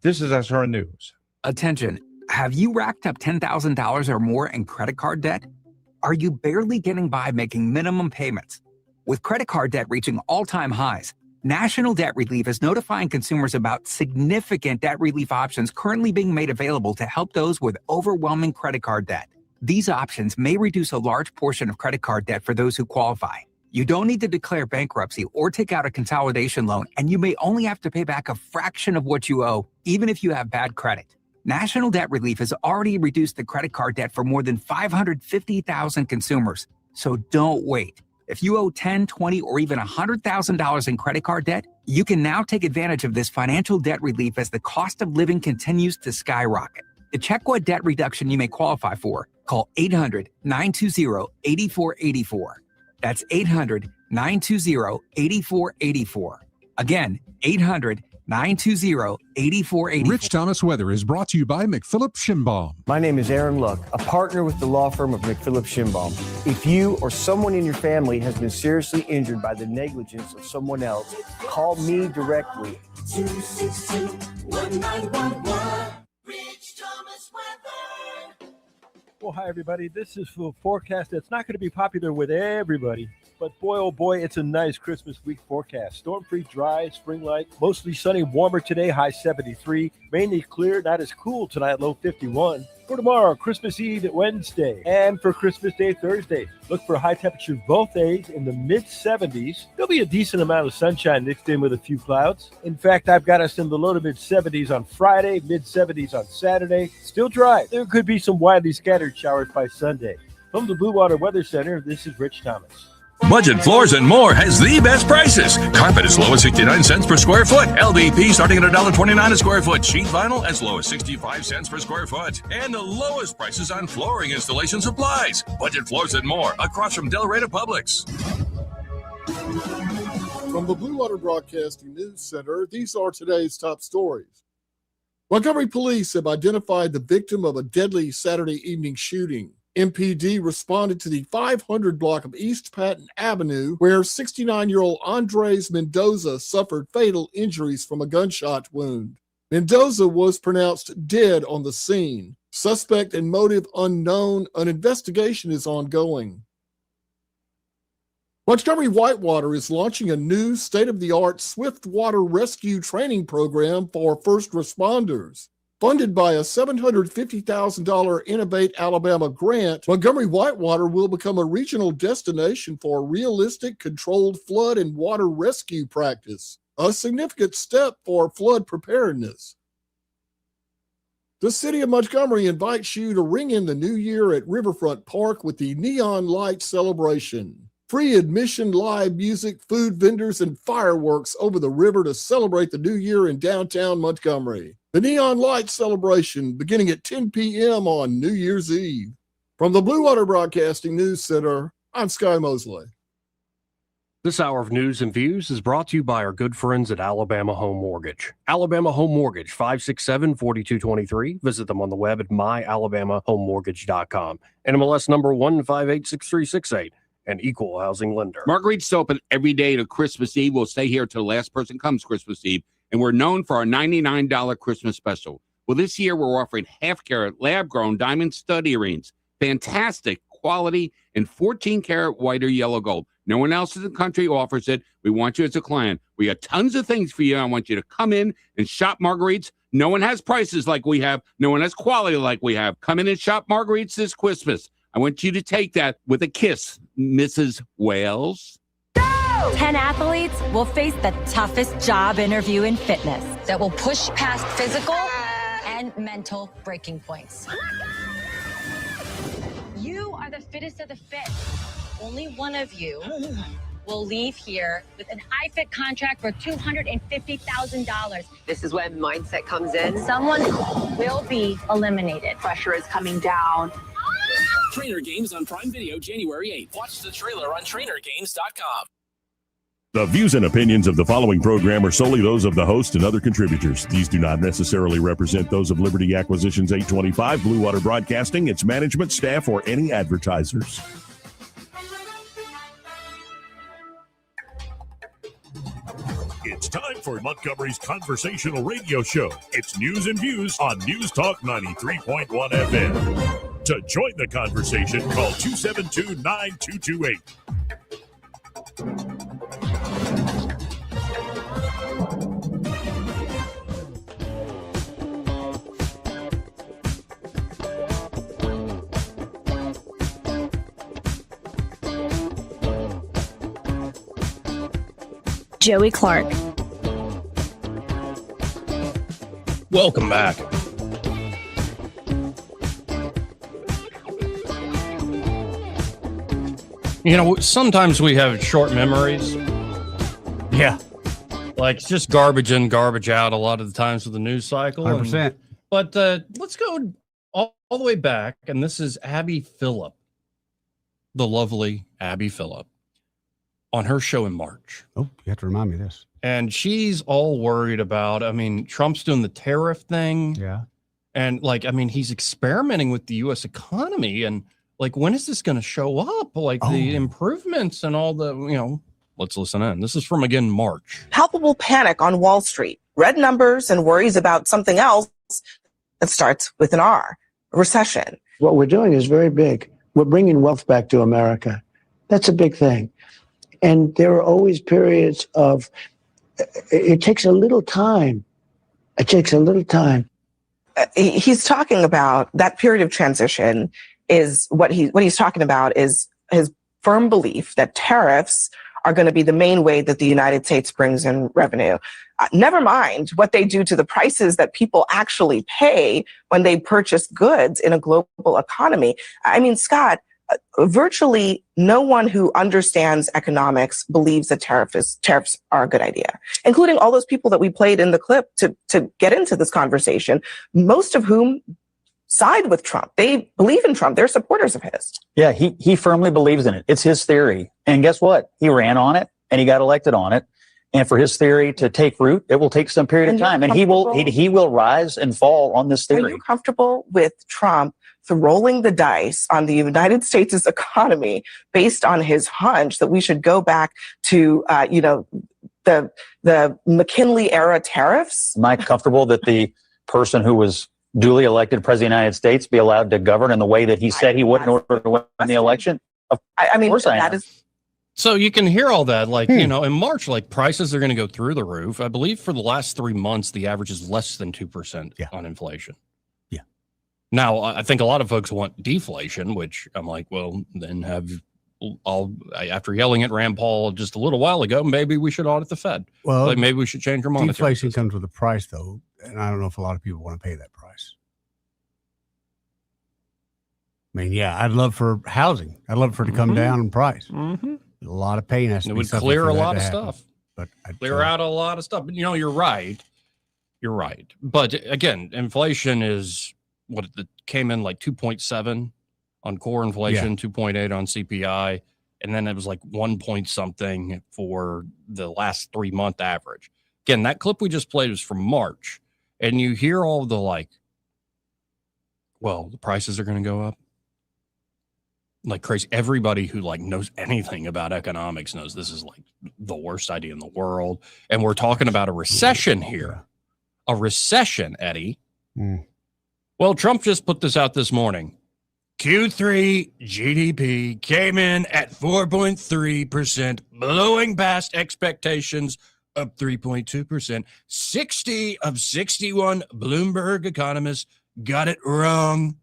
This is SRN News. Attention. Have you racked up $10,000 or more in credit card debt? Are you barely getting by making minimum payments? With credit card debt reaching all-time highs, National Debt Relief is notifying consumers about significant debt relief options currently being made available to help those with overwhelming credit card debt. These options may reduce a large portion of credit card debt for those who qualify. You don't need to declare bankruptcy or take out a consolidation loan, and you may only have to pay back a fraction of what you owe, even if you have bad credit. National Debt Relief has already reduced the credit card debt for more than 550,000 consumers. So don't wait. If you owe $10,000, $20,000, or even $100,000 in credit card debt, you can now take advantage of this financial debt relief as the cost of living continues to skyrocket. To check what debt reduction you may qualify for, call 800-920-8484. That's 800-920-8484. Again, 920-8484. Rich Thomas Weather is brought to you by McPhillips Schimbaum. My name is Aaron Luck, a partner with the law firm of McPhillips Schimbaum. If you or someone in your family has been seriously injured by the negligence of someone else, call me directly. 262-1911. Rich Thomas Weather. Well, hi, everybody. This is a forecast that's not going to be popular with everybody. But boy, oh boy, it's a nice Christmas week forecast. Storm-free, dry, spring-like, mostly sunny, warmer today, high 73. Mainly clear, not as cool tonight, low 51. For tomorrow, Christmas Eve at Wednesday. And for Christmas Day, Thursday, look for high temperatures both days in the mid-70s. There'll be a decent amount of sunshine mixed in with a few clouds. In fact, I've got us in the low to mid-70s on Friday, mid-70s on Saturday. Still dry. There could be some widely scattered showers by Sunday. From the Blue Water Weather Center, this is Rich Thomas. Budget Floors and More has the best prices. Carpet as low as 69 cents per square foot. LVP starting at $1.29 a square foot. Sheet vinyl as low as 65 cents per square foot. And the lowest prices on flooring installation supplies. Budget Floors and More across from Delray Publix. From the Blue Water Broadcasting News Center, these are today's top stories. Montgomery police have identified the victim of a deadly Saturday evening shooting. MPD responded to the 500 block of East Patton Avenue, where 69-year-old Andres Mendoza suffered fatal injuries from a gunshot wound. Mendoza was pronounced dead on the scene. Suspect and motive unknown. An investigation is ongoing. Montgomery Whitewater is launching a new state-of-the-art swift water rescue training program for first responders. Funded by a $750,000 Innovate Alabama grant, Montgomery Whitewater will become a regional destination for realistic, controlled flood and water rescue practice, a significant step for flood preparedness. The City of Montgomery invites you to ring in the new year at Riverfront Park with the Neon Light Celebration. Free admission, live music, food vendors, and fireworks over the river to celebrate the new year in downtown Montgomery. The Neon Light Celebration beginning at 10 p.m. on New Year's Eve. From the Blue Water Broadcasting News Center, I'm Sky Mosley. This hour of news and views is brought to you by our good friends at Alabama Home Mortgage. Alabama Home Mortgage, 567-4223. Visit them on the web at myalabamahomemortgage.com. NMLS number 1586368. An equal housing lender. Marguerite's open every day to Christmas Eve. We'll stay here till the last person comes Christmas Eve. And we're known for our $99 Christmas special. Well, this year we're offering half-carat lab-grown diamond stud earrings. Fantastic quality and 14-karat white or yellow gold. No one else in the country offers it. We want you as a client. We got tons of things for you. I want you to come in and shop Marguerite's. No one has prices like we have. No one has quality like we have. Come in and shop Marguerite's this Christmas. I want you to take that with a kiss, Mrs. Wales. 10 athletes will face the toughest job interview in fitness that will push past physical and mental breaking points. You are the fittest of the fit. Only one of you will leave here with an iFit contract for $250,000. This is when mindset comes in. Someone will be eliminated. Pressure is coming down. Trainer Games on Prime Video January 8th. Watch the trailer on trainergames.com. The views and opinions of the following program are solely those of the host and other contributors. These do not necessarily represent those of Liberty Acquisitions 825, Blue Water Broadcasting, its management, staff, or any advertisers. It's time for Montgomery's conversational radio show. It's news and views on News Talk 93.1 FM. To join the conversation, call 272-9228. Joey Clark. Welcome back. You know, sometimes we have short memories. Yeah. Like, it's just garbage in, garbage out a lot of the times with the news cycle. 100%. But let's go all the way back, and this is Abby Phillip, the lovely Abby Phillip, on her show in March. Oh, you have to remind me of this. And she's all worried about, I mean, Trump's doing the tariff thing. Yeah. And like, I mean, he's experimenting with the U.S. economy. And like, when is this going to show up? Like the improvements and all the, let's listen in. This is from, again, March. Palpable panic on Wall Street, red numbers and worries about something else that starts with an R, recession. What we're doing is very big. We're bringing wealth back to America. That's a big thing. And there are always periods of, it takes a little time. It takes a little time. He's talking about that period of transition is what he's talking about is his firm belief that tariffs are going to be the main way that the United States brings in revenue. Never mind what they do to the prices that people actually pay when they purchase goods in a global economy. I mean, Scott, virtually no one who understands economics believes that tariffs are a good idea, including all those people that we played in the clip to get into this conversation, most of whom side with Trump. They believe in Trump. They're supporters of his. Yeah, he firmly believes in it. It's his theory. And guess what? He ran on it and he got elected on it. And for his theory to take root, it will take some period of time. And he will rise and fall on this theory. Are you comfortable with Trump rolling the dice on the United States' economy based on his hunch that we should go back to, the McKinley era tariffs? Am I comfortable that the person who was duly elected president of the United States be allowed to govern in the way that he said he would in order to win the election? I mean, that is. So you can hear all that, like, in March, like prices are going to go through the roof. I believe for the last 3 months, the average is less than 2% on inflation. Yeah. Now, I think a lot of folks want deflation, which I'm like, well, then after yelling at Rand Paul just a little while ago, maybe we should audit the Fed. Well, like maybe we should change our monetary deflation comes with a price, though, and I don't know if a lot of people want to pay that price. I mean, yeah, I'd love for housing. I'd love for it to come down in price. Mm-hmm. A lot of pain has to it be would suffered clear for a that lot to of happen. stuff. But Clear out a lot of stuff. But you're right. You're right. But again, inflation is what it came in like 2.7 on core inflation, 2.8 on CPI, and then it was like 1 point something for the last 3 month average. Again, that clip we just played was from March, and you hear all the like, well, the prices are going to go up. Like crazy. Everybody who like knows anything about economics knows this is like the worst idea in the world. And we're talking about a recession here. A recession, Eddie. Well, Trump just put this out this morning. Q3 GDP came in at 4.3%, blowing past expectations, up 3.2%. 60 of 61 Bloomberg economists got it wrong.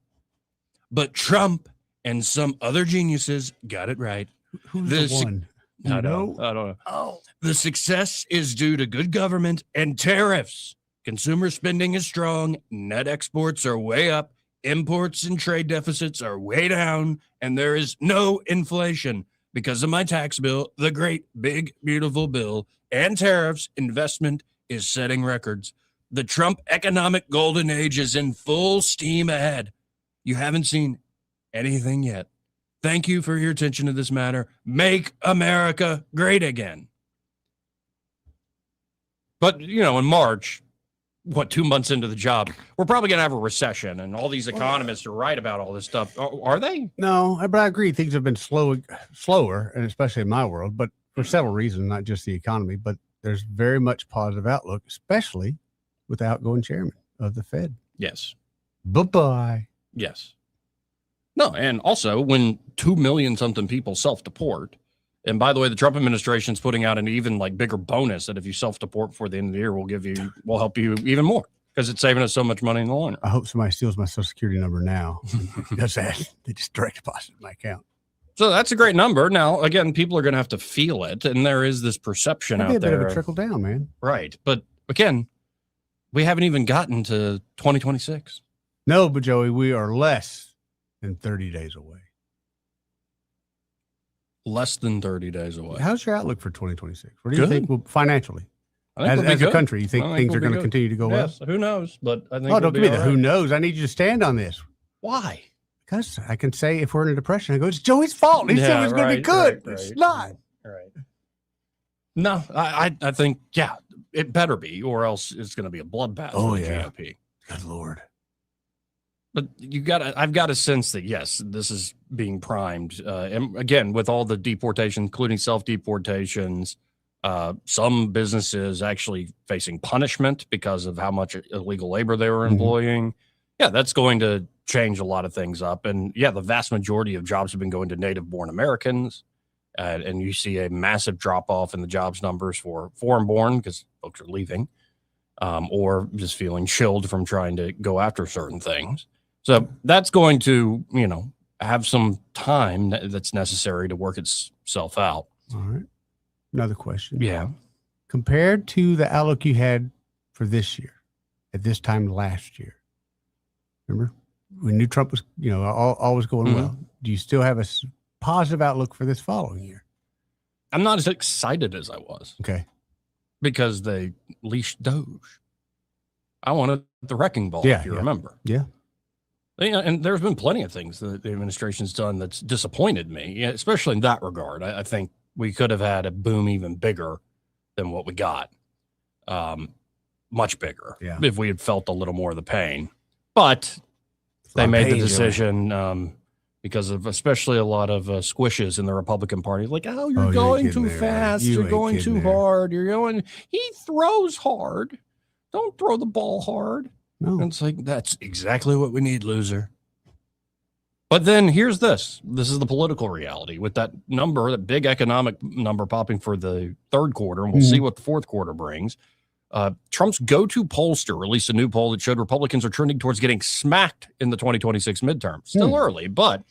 But Trump and some other geniuses got it right. Who's the one? I don't know. Oh. The success is due to good government and tariffs. Consumer spending is strong. Net exports are way up. Imports and trade deficits are way down. And there is no inflation. Because of my tax bill, the great, big, beautiful bill, and tariffs, investment is setting records. The Trump economic golden age is in full steam ahead. You haven't seen anything yet. Thank you for your attention to this matter. Make America great again. But, in March, 2 months into the job, we're probably going to have a recession, and all these economists are right about all this stuff. Are they? No, but I agree. Things have been slower, and especially in my world, but for several reasons, not just the economy, but there's very much positive outlook, especially with the outgoing chairman of the Fed. Yes. Bye-bye. Yes. No, and also when 2 million something people self-deport, and by the way, the Trump administration is putting out an even like bigger bonus that if you self-deport before the end of the year, we'll help you even more because it's saving us so much money in the long run. I hope somebody steals my Social Security number now. Does that? They just direct deposit my account. So that's a great number. Now, again, people are going to have to feel it, and there is this perception out there. A bit of a trickle down, man. Right, but again, we haven't even gotten to 2026. No, but Joey, we are less than 30 days away. Less than 30 days away. How's your outlook for 2026? What do you think financially? I think as a country, you think things are going to continue to go up? Who knows? But I think don't give me the who knows. I need you to stand on this. Why? Because I can say if we're in a depression, I go, it's Joey's fault. He said it was going to be good. It's not. Right. No, I think, yeah, it better be, or else it's going to be a bloodbath for the GOP. Good Lord. But I've got a sense that, yes, this is being primed. And again, with all the deportation, including self-deportations, some businesses actually facing punishment because of how much illegal labor they were employing. Yeah, that's going to change a lot of things up. And yeah, the vast majority of jobs have been going to native-born Americans. And you see a massive drop-off in the jobs numbers for foreign-born because folks are leaving, or just feeling chilled from trying to go after certain things. So that's going to, have some time that's necessary to work itself out. All right. Another question. Yeah. Compared to the outlook you had for this year, at this time last year, remember when new Trump was, all was going well. Do you still have a positive outlook for this following year? I'm not as excited as I was. Okay. Because they leashed Doge. I wanted the wrecking ball, if you remember. Yeah. And there's been plenty of things that the administration's done that's disappointed me, especially in that regard. I think we could have had a boom even bigger than what we got. Much bigger if we had felt a little more of the pain. But they made the decision because of especially a lot of squishes in the Republican Party. Like, you're going too fast. You're going too hard. He throws hard. Don't throw the ball hard. No. And it's like, that's exactly what we need, loser. But then here's this. This is the political reality with that number, that big economic number popping for the third quarter, and we'll see what the fourth quarter brings. Trump's go-to pollster released a new poll that showed Republicans are trending towards getting smacked in the 2026 midterms. Still early, but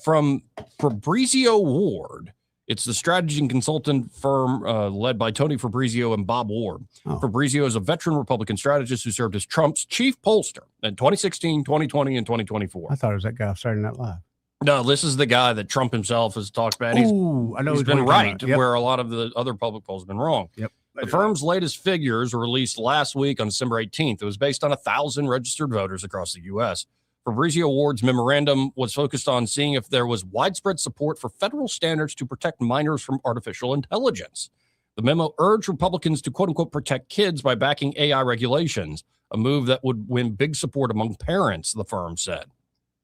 from Fabrizio Ward, it's the strategy and consultant firm led by Tony Fabrizio and Bob Ward. Fabrizio is a veteran Republican strategist who served as Trump's chief pollster in 2016, 2020, and 2024. I thought it was that guy off Saturday Night Live. No, this is the guy that Trump himself has talked about. I know he's been right where a lot of the other public polls have been wrong. Yep. The firm's latest figures were released last week on December 18th. It was based on 1,000 registered voters across the U.S. Fabrizio Ward's memorandum was focused on seeing if there was widespread support for federal standards to protect minors from artificial intelligence. The memo urged Republicans to, quote unquote, protect kids by backing AI regulations, a move that would win big support among parents, the firm said.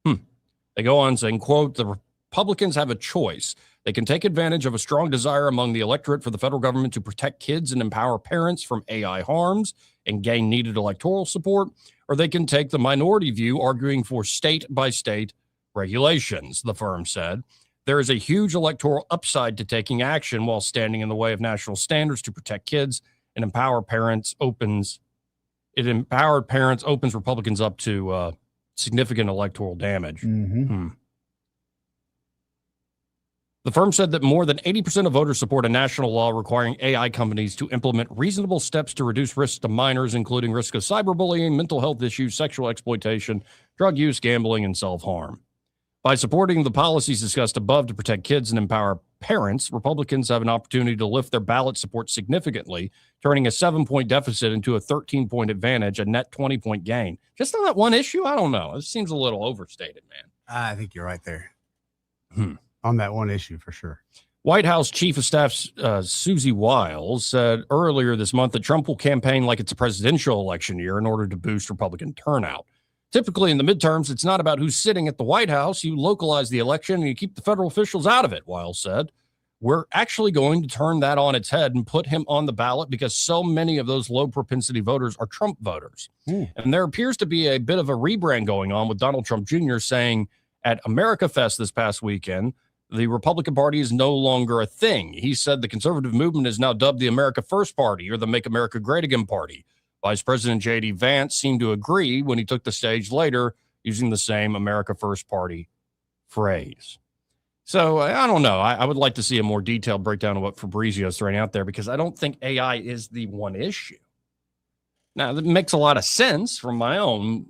They go on saying, quote, the Republicans have a choice. They can take advantage of a strong desire among the electorate for the federal government to protect kids and empower parents from AI harms and gain needed electoral support, or they can take the minority view, arguing for state-by-state regulations, the firm said. There is a huge electoral upside to taking action while standing in the way of national standards to protect kids and empowered parents opens Republicans up to significant electoral damage. The firm said that more than 80% of voters support a national law requiring AI companies to implement reasonable steps to reduce risks to minors, including risk of cyberbullying, mental health issues, sexual exploitation, drug use, gambling, and self-harm. By supporting the policies discussed above to protect kids and empower parents, Republicans have an opportunity to lift their ballot support significantly, turning a 7-point deficit into a 13-point advantage, a net 20-point gain. Just on that one issue? I don't know. It seems a little overstated, man. I think you're right there. On that one issue, for sure. White House Chief of Staff Susie Wiles said earlier this month that Trump will campaign like it's a presidential election year in order to boost Republican turnout. Typically in the midterms, it's not about who's sitting at the White House. You localize the election and you keep the federal officials out of it, Wiles said. We're actually going to turn that on its head and put him on the ballot because so many of those low propensity voters are Trump voters. And there appears to be a bit of a rebrand going on with Donald Trump Jr. saying at America Fest this past weekend, the Republican Party is no longer a thing. He said the conservative movement is now dubbed the America First Party or the Make America Great Again Party. Vice President J.D. Vance seemed to agree when he took the stage later using the same America First Party phrase. So I don't know. I would like to see a more detailed breakdown of what Fabrizio is throwing out there because I don't think AI is the one issue. Now, that makes a lot of sense from my own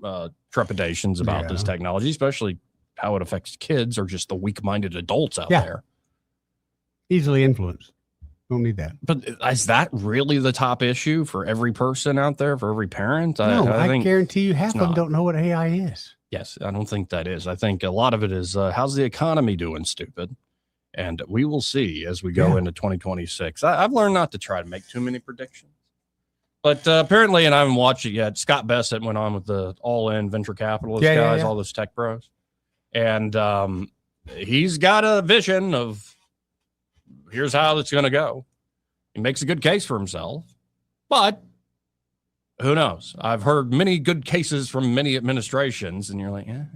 trepidations about this technology, especially how it affects kids or just the weak-minded adults out there. Easily influenced. Don't need that. But is that really the top issue for every person out there, for every parent? No, I think guarantee you half of them don't know what AI is. Yes, I don't think that is. I think a lot of it is how's the economy doing, stupid? And we will see as we go into 2026. I've learned not to try to make too many predictions. But apparently, and I haven't watched it yet, Scott Bessett went on with the all-in venture capitalist guys, all those tech bros. And he's got a vision of here's how it's going to go. He makes a good case for himself. But who knows? I've heard many good cases from many administrations, and you're like, yeah.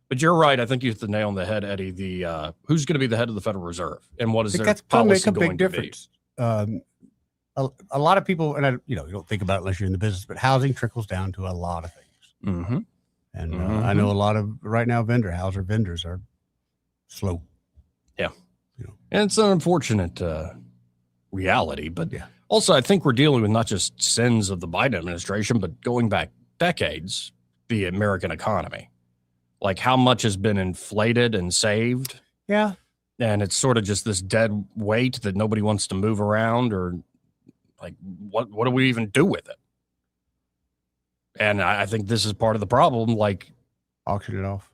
But you're right. I think you hit the nail on the head, Eddie. The who's going to be the head of the Federal Reserve, and what is their policy going to be? A lot of people, and you don't think about it unless you're in the business, but housing trickles down to a lot of things. Mm-hmm. And I know a lot of right now vendors are slow. Yeah, and it's an unfortunate reality, but also I think we're dealing with not just sins of the Biden administration, but going back decades, the American economy. Like how much has been inflated and saved. Yeah. And it's sort of just this dead weight that nobody wants to move around or like, what do we even do with it? And I think this is part of the problem. Like auction it off.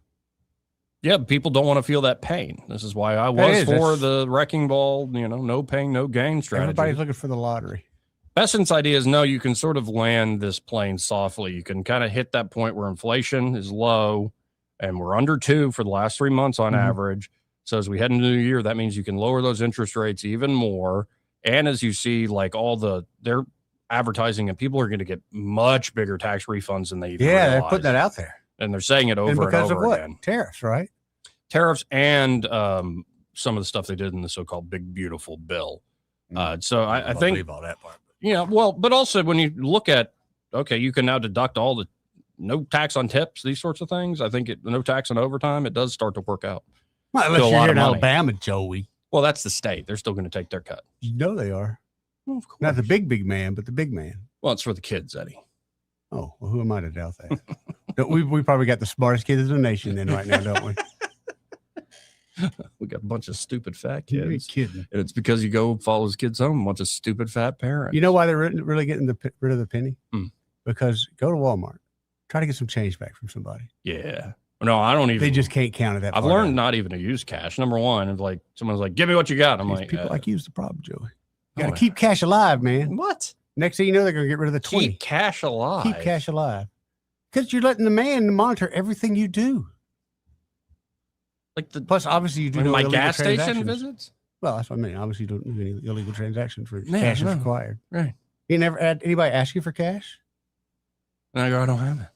Yeah. People don't want to feel that pain. This is why I was for the wrecking ball, no pain, no gain strategy. Everybody's looking for the lottery. Bessent's idea is no, you can sort of land this plane softly. You can kind of hit that point where inflation is low. And we're under 2 for the last 3 months on average. So as we head into the new year, that means you can lower those interest rates even more. And as you see, like they're advertising and people are going to get much bigger tax refunds than they even realize. They're putting that out there. And they're saying it over and over because of what? again. Tariffs, right? Tariffs and some of the stuff they did in the so-called Big Beautiful Bill. So I think believe all that part. But also when you look at, okay, you can now deduct all the no tax on tips, these sorts of things. I think no tax on overtime, it does start to work out. Well, unless you're here in Alabama, Joey. Well, that's the state. They're still going to take their cut. They are. Well, of course. Not the big man, but the big man. Well, it's for the kids, Eddie. Oh, well, who am I to doubt that? we probably got the smartest kids in the nation then right now, don't we? We got a bunch of stupid fat kids. You're kidding. And it's because you go follow his kids home, a bunch of stupid fat parents. You know why they're really getting rid of the penny? Because go to Walmart. Try to get some change back from somebody. Yeah. No, I don't even. They just can't count it that I've learned not even to use cash. Number one, and like someone's like, give me what you got. I'm like, people like you's the problem, Joey. You got to keep cash alive, man. What? Next thing you know, they're going to get rid of the 20. Keep cash alive. Keep cash alive. Because you're letting the man monitor everything you do. Plus, obviously, you do my gas station visits. Well, that's what I mean. Obviously, you don't do any illegal transactions for cash is required. Right. You never had anybody ask you for cash? And I go, I don't have it.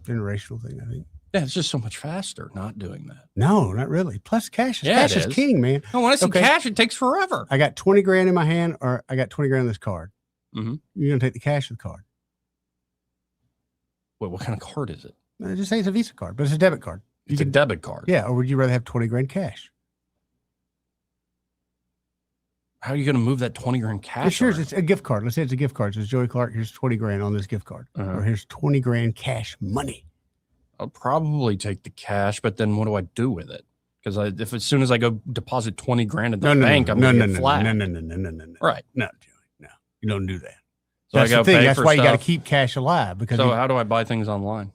Generational thing, I think. Yeah, it's just so much faster not doing that. No, not really. Plus, cash is king, man. No, when I see cash, it takes forever. I got 20 grand in my hand, or I got 20 grand on this card. Mm-hmm. You're gonna take the cash of the card. Wait, what kind of card is it? Just say it's a Visa card, but it's a debit card. It's a debit card. Yeah, or would you rather have 20 grand cash? How are you going to move that 20 grand cash? Sure, it's a gift card. Let's say it's a gift card. It says, Joey Clark, here's 20 grand on this gift card. Or here's 20 grand cash money. I'll probably take the cash, but then what do I do with it? Because if as soon as I go deposit 20 grand in the bank, I'm going to get flat. No. Right. No, Joey, no. You don't do that. So that's I the thing. That's why you got to stuff. keep cash alive. Because so how do I buy things online?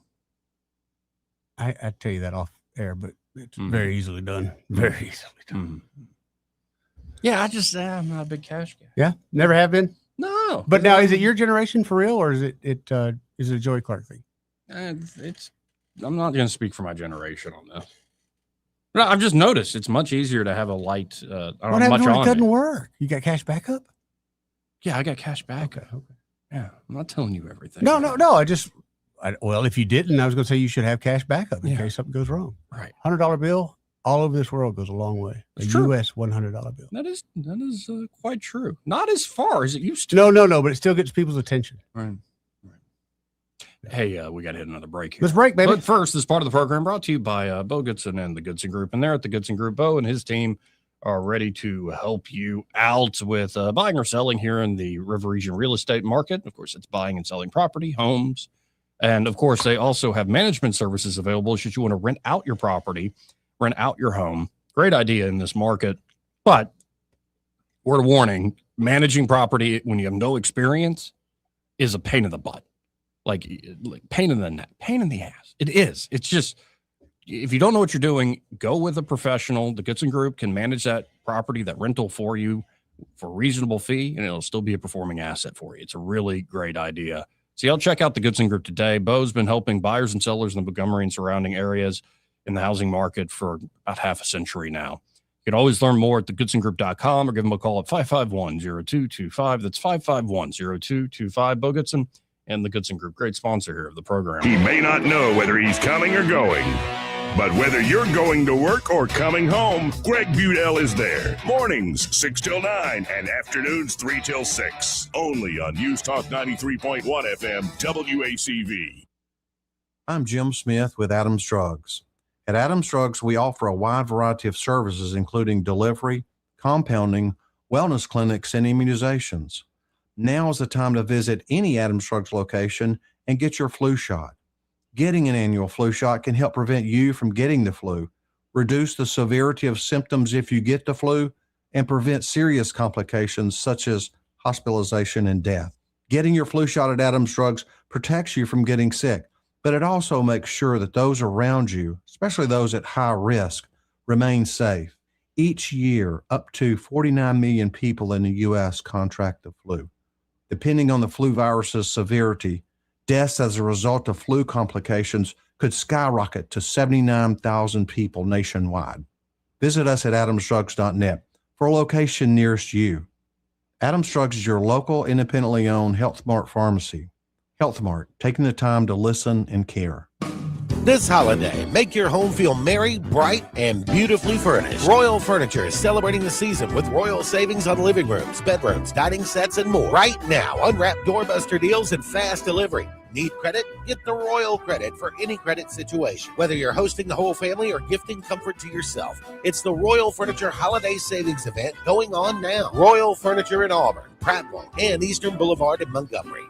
I tell you that off air, but it's very easily done. Very easily done. Yeah, I'm not a big cash guy. Yeah, never have been. No, but now is it your generation for real, or is it is it a Joey Clark thing? I'm not going to speak for my generation on this. No, I've just noticed it's much easier to have a light. I don't know much on it doesn't work. You got cash backup? Yeah, I got cash backup. Okay. Yeah, I'm not telling you everything. No. Well, if you didn't, I was going to say you should have cash backup in case something goes wrong. Right. $100 bill all over this world goes a long way. A U.S. $100 bill. That is quite true. Not as far as it used to. No, but it still gets people's attention. Right. Hey, we got to hit another break here. Let's break, baby. But first, this part of the program brought to you by Bo Goodson and the Goodson Group. And there at the Goodson Group, Bo and his team are ready to help you out with buying or selling here in the River Region real estate market. Of course, it's buying and selling property, homes. And of course, they also have management services available should you want to rent out your property, rent out your home. Great idea in this market. But word of warning, managing property when you have no experience is a pain in the butt. Like pain in the neck, pain in the ass. It is. It's just if you don't know what you're doing, go with a professional. The Goodson Group can manage that property, that rental for you for a reasonable fee, and it'll still be a performing asset for you. It's a really great idea. So y'all check out the Goodson Group today. Bo's been helping buyers and sellers in the Montgomery and surrounding areas in the housing market for about half a century now. You can always learn more at thegoodsongroup.com or give them a call at 551-0225. That's 551-0225. Bo Goodson and the Goodson Group, great sponsor here of the program. He may not know whether he's coming or going, but whether you're going to work or coming home, Greg Budell is there. Mornings, 6 till 9, and afternoons, 3 till 6. Only on News Talk 93.1 FM, WACV. I'm Jim Smith with Adams Drugs. At Adams Drugs, we offer a wide variety of services, including delivery, compounding, wellness clinics, and immunizations. Now is the time to visit any Adams Drugs location and get your flu shot. Getting an annual flu shot can help prevent you from getting the flu, reduce the severity of symptoms if you get the flu, and prevent serious complications such as hospitalization and death. Getting your flu shot at Adams Drugs protects you from getting sick, but it also makes sure that those around you, especially those at high risk, remain safe. Each year, up to 49 million people in the U.S. contract the flu. Depending on the flu virus's severity, deaths as a result of flu complications could skyrocket to 79,000 people nationwide. Visit us at adamsdrugs.net for a location nearest you. Adams Drugs is your local, independently owned Health Mart pharmacy. Health Mart, taking the time to listen and care. This holiday, make your home feel merry, bright, and beautifully furnished. Royal Furniture is celebrating the season with royal savings on living rooms, bedrooms, dining sets, and more. Right now, unwrap doorbuster deals and fast delivery. Need credit? Get the Royal Credit for any credit situation. Whether you're hosting the whole family or gifting comfort to yourself, it's the Royal Furniture Holiday Savings Event going on now. Royal Furniture in Auburn, Prattville, and Eastern Boulevard in Montgomery.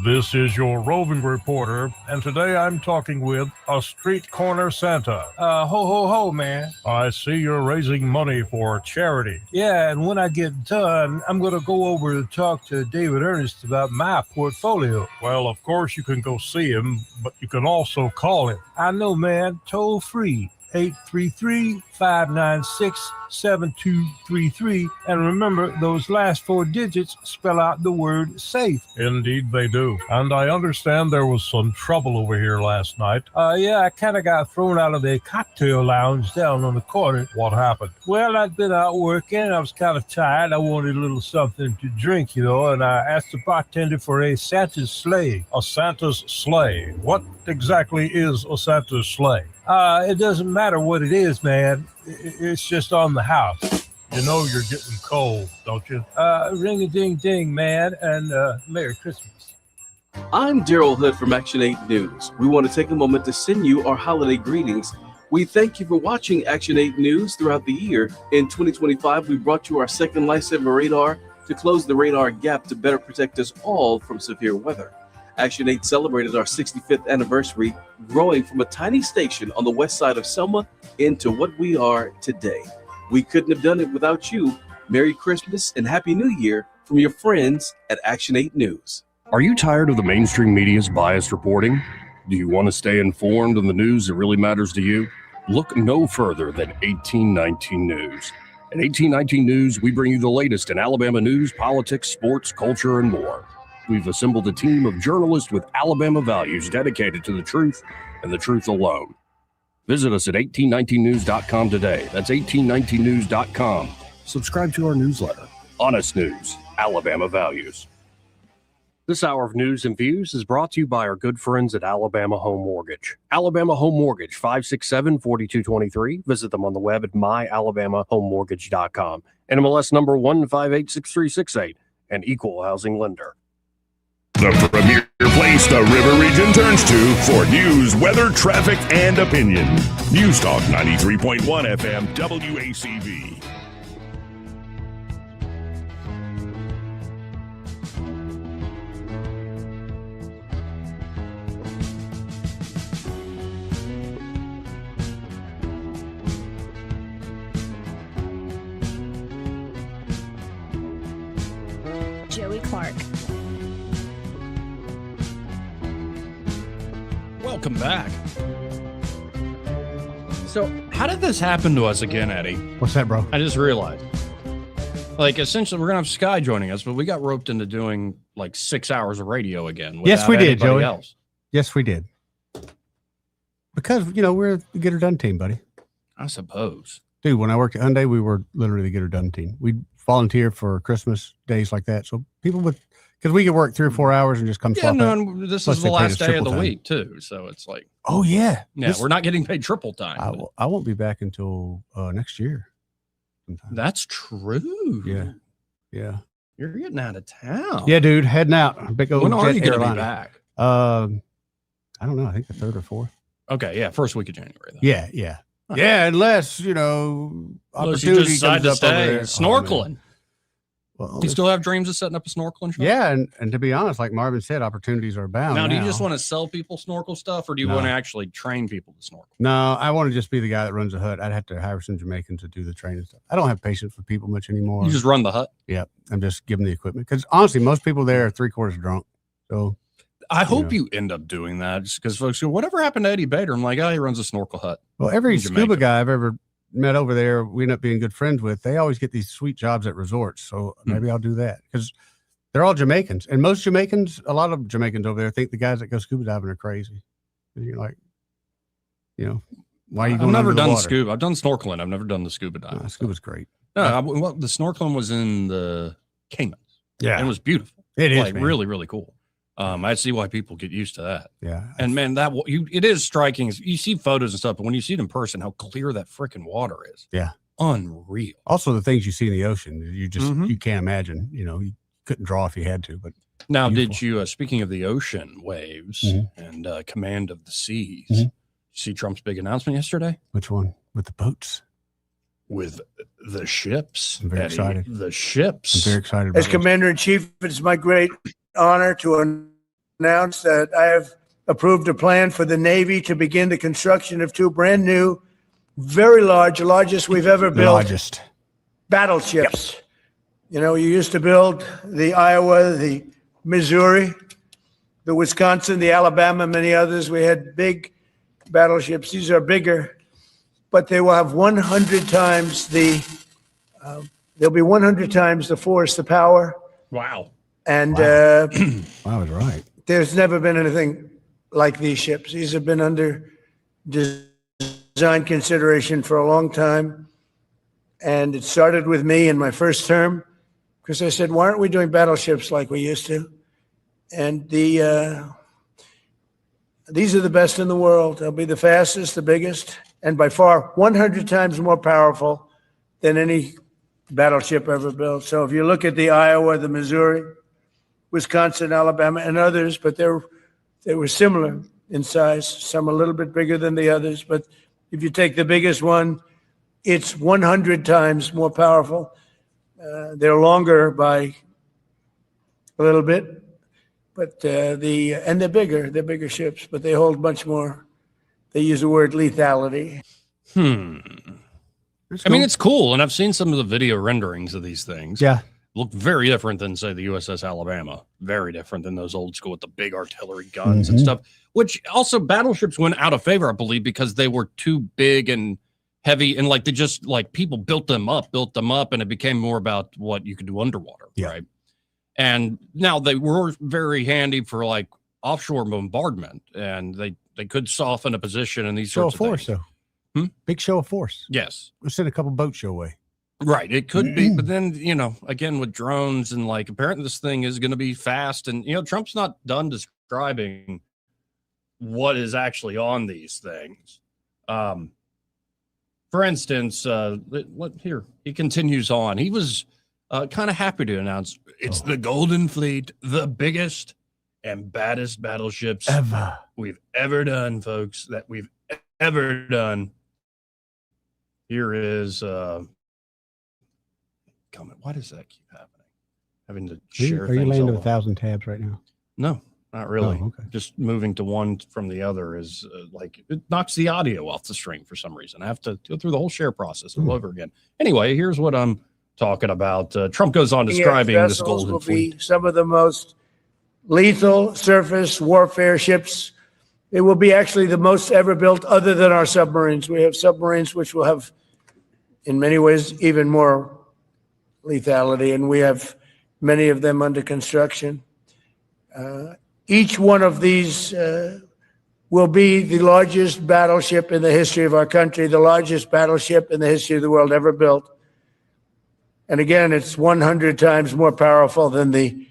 This is your roving reporter, and today I'm talking with a street corner Santa. Ho, ho, ho, man. I see you're raising money for charity. Yeah, and when I get done, I'm going to go over to talk to David Ernest about my portfolio. Well, of course you can go see him, but you can also call him. I know, man. Toll free. 833-596-7233. And remember, those last 4 digits spell out the word safe. Indeed they do. And I understand there was some trouble over here last night. Yeah, I kind of got thrown out of the cocktail lounge down on the corner. What happened? Well, I'd been out working. I was kind of tired. I wanted a little something to drink, you know, and I asked the bartender for a Santa's sleigh. A Santa's sleigh? What exactly is a Santa's sleigh? It doesn't matter what it is, man. It's just on the house. You know you're getting cold, don't you? Ring-a-ding-ding, man, and Merry Christmas. I'm Daryl Hood from Action 8 News. We want to take a moment to send you our holiday greetings. We thank you for watching Action 8 News throughout the year. In 2025, we brought you our second Lifesaver radar to close the radar gap to better protect us all from severe weather. Action 8 celebrated our 65th anniversary, growing from a tiny station on the west side of Selma into what we are today. We couldn't have done it without you. Merry Christmas and Happy New Year from your friends at Action 8 News. Are you tired of the mainstream media's biased reporting? Do you want to stay informed on the news that really matters to you? Look no further than 1819 News. At 1819 News, we bring you the latest in Alabama news, politics, sports, culture, and more. We've assembled a team of journalists with Alabama values dedicated to the truth and the truth alone. Visit us at 1819news.com today. That's 1819news.com. Subscribe to our newsletter. Honest News, Alabama Values. This hour of news and views is brought to you by our good friends at Alabama Home Mortgage. Alabama Home Mortgage, 567-4223. Visit them on the web at myalabamahomemortgage.com. NMLS number 1586368, an equal housing lender. The premier place the river region turns to for news, weather, traffic, and opinion. News Talk 93.1 FM, WACV. Joey Clark. welcome back. So, how did this happen to us again, Eddie? What's that, bro? I just realized. Like, essentially, we're going to have Sky joining us, but we got roped into doing like 6 hours of radio again. Yes, we did, anybody Joey. Else. Yes, we did. Because, we're the Get Her Done team, buddy. I suppose. Dude, when I worked at Hyundai, we were literally the Get Her Done team. We'd volunteer for Christmas days like that. So people would, because we could work 3 or 4 hours and just come swap out. And this Plus is they the paid last us day of triple the time. week, too. So it's like, Oh, yeah. yeah, we're not getting paid triple time. I won't be back until next year. That's true. Yeah. Yeah. You're getting out of town. Yeah, dude. Heading out. Big old When are jet you going to be airliner. back? I don't know. I think the 3rd or 4th. Okay, yeah, first week of January. Then. Yeah, yeah. Yeah, unless, Unless you opportunity just decide comes to up over stay there. snorkeling. Well, You still have dreams of setting up a snorkeling shop? yeah, and to be honest, like Marvin said, opportunities are abound. Now, do you just want to sell people snorkel stuff, or do you No. want to actually train people to snorkel? No, I want to just be the guy that runs the hut. I'd have to hire some Jamaicans to do the training stuff. I don't have patience with people much anymore. You just run the hut? Yeah, I'm just giving the equipment. Because honestly, most people there are 3/4 drunk. So I hope you end up doing that, just because folks go, whatever happened to Eddie Bader? I'm like, oh, he runs a snorkel hut. well, every in scuba Jamaica. guy I've ever met over there, we end up being good friends with. They always get these sweet jobs at resorts. So maybe I'll do that because they're all Jamaicans. And most Jamaicans, a lot of Jamaicans over there think the guys that go scuba diving are crazy. And you're like, why are you I've going never under the done water? scuba. I've done snorkeling. I've never done the scuba diving. Scuba's great. No, well, the snorkeling was in the Caymans. Yeah. And it was beautiful. It is, like man. really, really cool. I see why people get used to that. Yeah. And man, it is striking. You see photos and stuff, but when you see it in person, how clear that freaking water is. Yeah. Unreal. Also, the things you see in the ocean, you just you can't imagine. You couldn't draw if you had to. But Now, beautiful. did you, speaking of the ocean waves and command of the seas, see Trump's big announcement yesterday? Which one? With the boats? With the ships. I'm very Eddie, excited. The ships. I'm very excited. As About Commander in Chief, it's my great honor to announce that I have approved a plan for the Navy to begin the construction of 2 brand new, very large, the largest we've ever built. Largest. Battleships. You used to build the Iowa, the Missouri, the Wisconsin, the Alabama, many others. We had big battleships. These are bigger, but they will have 100 times they'll be 100 times the force, the power. Wow. And I was right. There's never been anything like these ships. These have been under design consideration for a long time. And it started with me in my first term, because I said, why aren't we doing battleships like we used to? And these are the best in the world. They'll be the fastest, the biggest, and by far 100 times more powerful than any battleship ever built. So if you look at the Iowa, the Missouri, Wisconsin, Alabama, and others, but they were similar in size, some a little bit bigger than the others. But if you take the biggest one, it's 100 times more powerful. They're longer by a little bit, but and they're bigger ships, but they hold much more. They use the word lethality. I mean, it's cool, and I've seen some of the video renderings of these things. Yeah. Look very different than, say, the USS Alabama. Very different than those old school with the big artillery guns and stuff, which also battleships went out of favor, I believe, because they were too big and heavy, and like they just like people built them up, and it became more about what you could do underwater, right? And now they were very handy for like offshore bombardment, and they could soften a position and these show sorts of of force, things. though. Big show of force. Yes. We'll send a couple boats your way. Right. It could be, but then, again, with drones and like apparently this thing is going to be fast, and Trump's not done describing what is actually on these things. For instance, here he continues on. He was kind of happy to announce it's the Golden Fleet, the biggest and baddest battleships we've ever done, folks, that we've ever done. Here is comment. Why does that keep happening? Having to share. Are you things laying to all 1,000 tabs right now? No, not really. Oh, okay. Just moving to one from the other is like it knocks the audio off the stream for some reason. I have to go through the whole share process all over again. Anyway, here's what I'm talking about. Trump goes on describing this vessels Golden will Fleet. be some of the most lethal surface warfare ships It will be actually the most ever built other than our submarines. We have submarines which will have, in many ways, even more lethality, and we have many of them under construction. Each one of these will be the largest battleship in the history of our country, the largest battleship in the history of the world ever built. And again, it's 100 times more powerful than the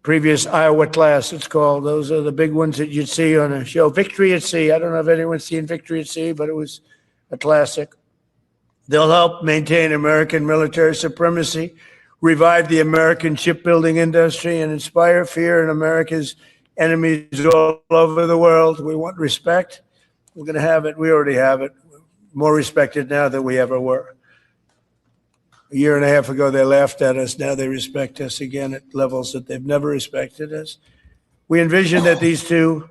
previous Iowa class, it's called. Those are the big ones that you'd see on a show. Victory at Sea. I don't know if anyone's seen Victory at Sea, but it was a classic. They'll help maintain American military supremacy, revive the American shipbuilding industry, and inspire fear in America's enemies all over the world. We want respect. We're going to have it. We already have it. More respected now than we ever were. A year and a half ago, they laughed at us. Now they respect us again at levels that they've never respected us. We envision that these two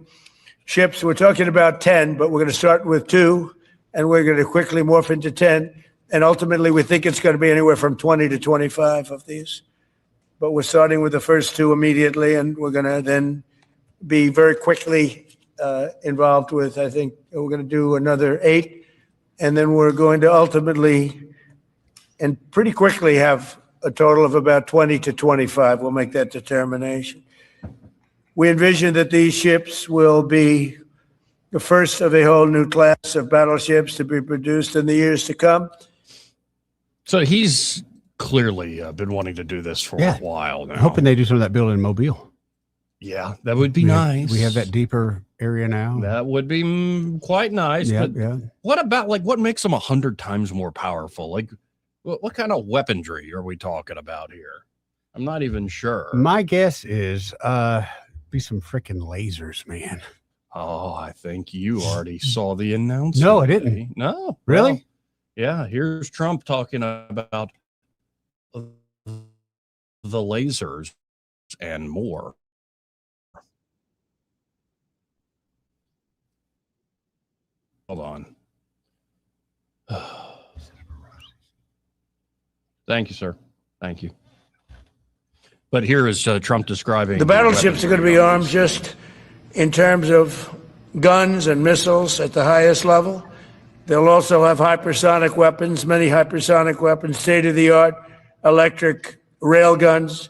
ships, we're talking about 10, but we're going to start with 2, and we're going to quickly morph into 10. And ultimately, we think it's going to be anywhere from 20 to 25 of these. But we're starting with the first 2 immediately, and we're going to then be very quickly involved with, I think, we're going to do another 8. And then we're going to ultimately and pretty quickly have a total of about 20 to 25. We'll make that determination. We envision that these ships will be the first of a whole new class of battleships to be produced in the years to come. So he's clearly been wanting to do this for a while now. I'm hoping they do some of that building in Mobile. Yeah, that would be nice. We have that deeper area now. That would be quite nice. Yeah, but what about, like, what makes them 100 times more powerful? Like, what kind of weaponry are we talking about here? I'm not even sure. My guess is be some freaking lasers, man. Oh, I think you already saw the announcement. No, I didn't. No. Really? Well, yeah, here's Trump talking about the lasers and more. Hold on. Thank you, sir. Thank you. But here is Trump describing the battleships are going to be armed just in terms of guns and missiles at the highest level. They'll also have hypersonic weapons, many hypersonic weapons, state-of-the-art electric rail guns,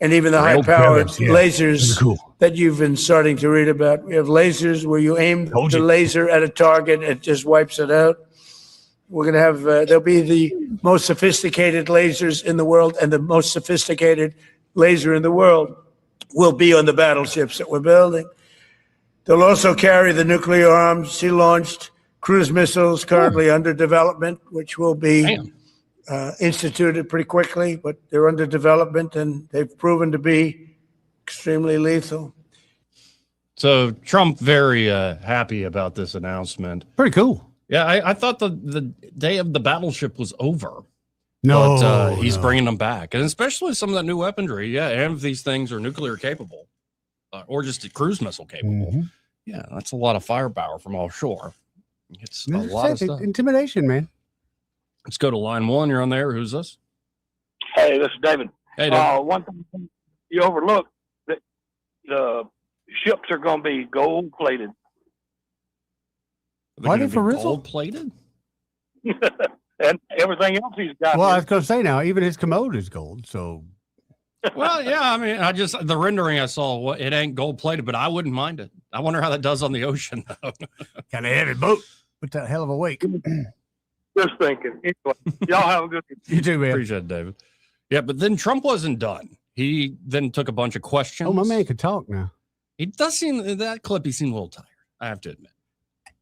and even the high-powered lasers that you've been starting to read about. We have lasers where you aim the laser at a target, it just wipes it out. We're going to have, there'll be the most sophisticated lasers in the world, and the most sophisticated laser in the world will be on the battleships that we're building. They'll also carry the nuclear arms, sea-launched cruise missiles currently under development, which will be instituted pretty quickly, but they're under development, and they've proven to be extremely lethal. So Trump very happy about this announcement. Pretty cool. Yeah, I thought the day of the battleship was over. No, but he's bringing them back, and especially some of that new weaponry. Yeah, and if these things are nuclear capable, or just a cruise missile capable. Yeah, that's a lot of firepower from offshore. It's a lot of stuff. Intimidation, man. Let's go to line 1. You're on there. Who's this? Hey, this is David. Hey, David. One thing you overlook, that the ships are going to be gold plated. Are they for real? Gold plated? And everything else he's got. Well, I was going to say now, even his commode is gold. So, well, yeah. I mean, the rendering I saw, it ain't gold plated, but I wouldn't mind it. I wonder how that does on the ocean, though. Kind of heavy boat. Put that hell of a wake. Just thinking. Anyway, y'all have a good day. You too, man. Appreciate it, David. Yeah, but then Trump wasn't done. He then took a bunch of questions. Oh, my man could talk now. He does seem, that clip, he seemed a little tired, I have to admit.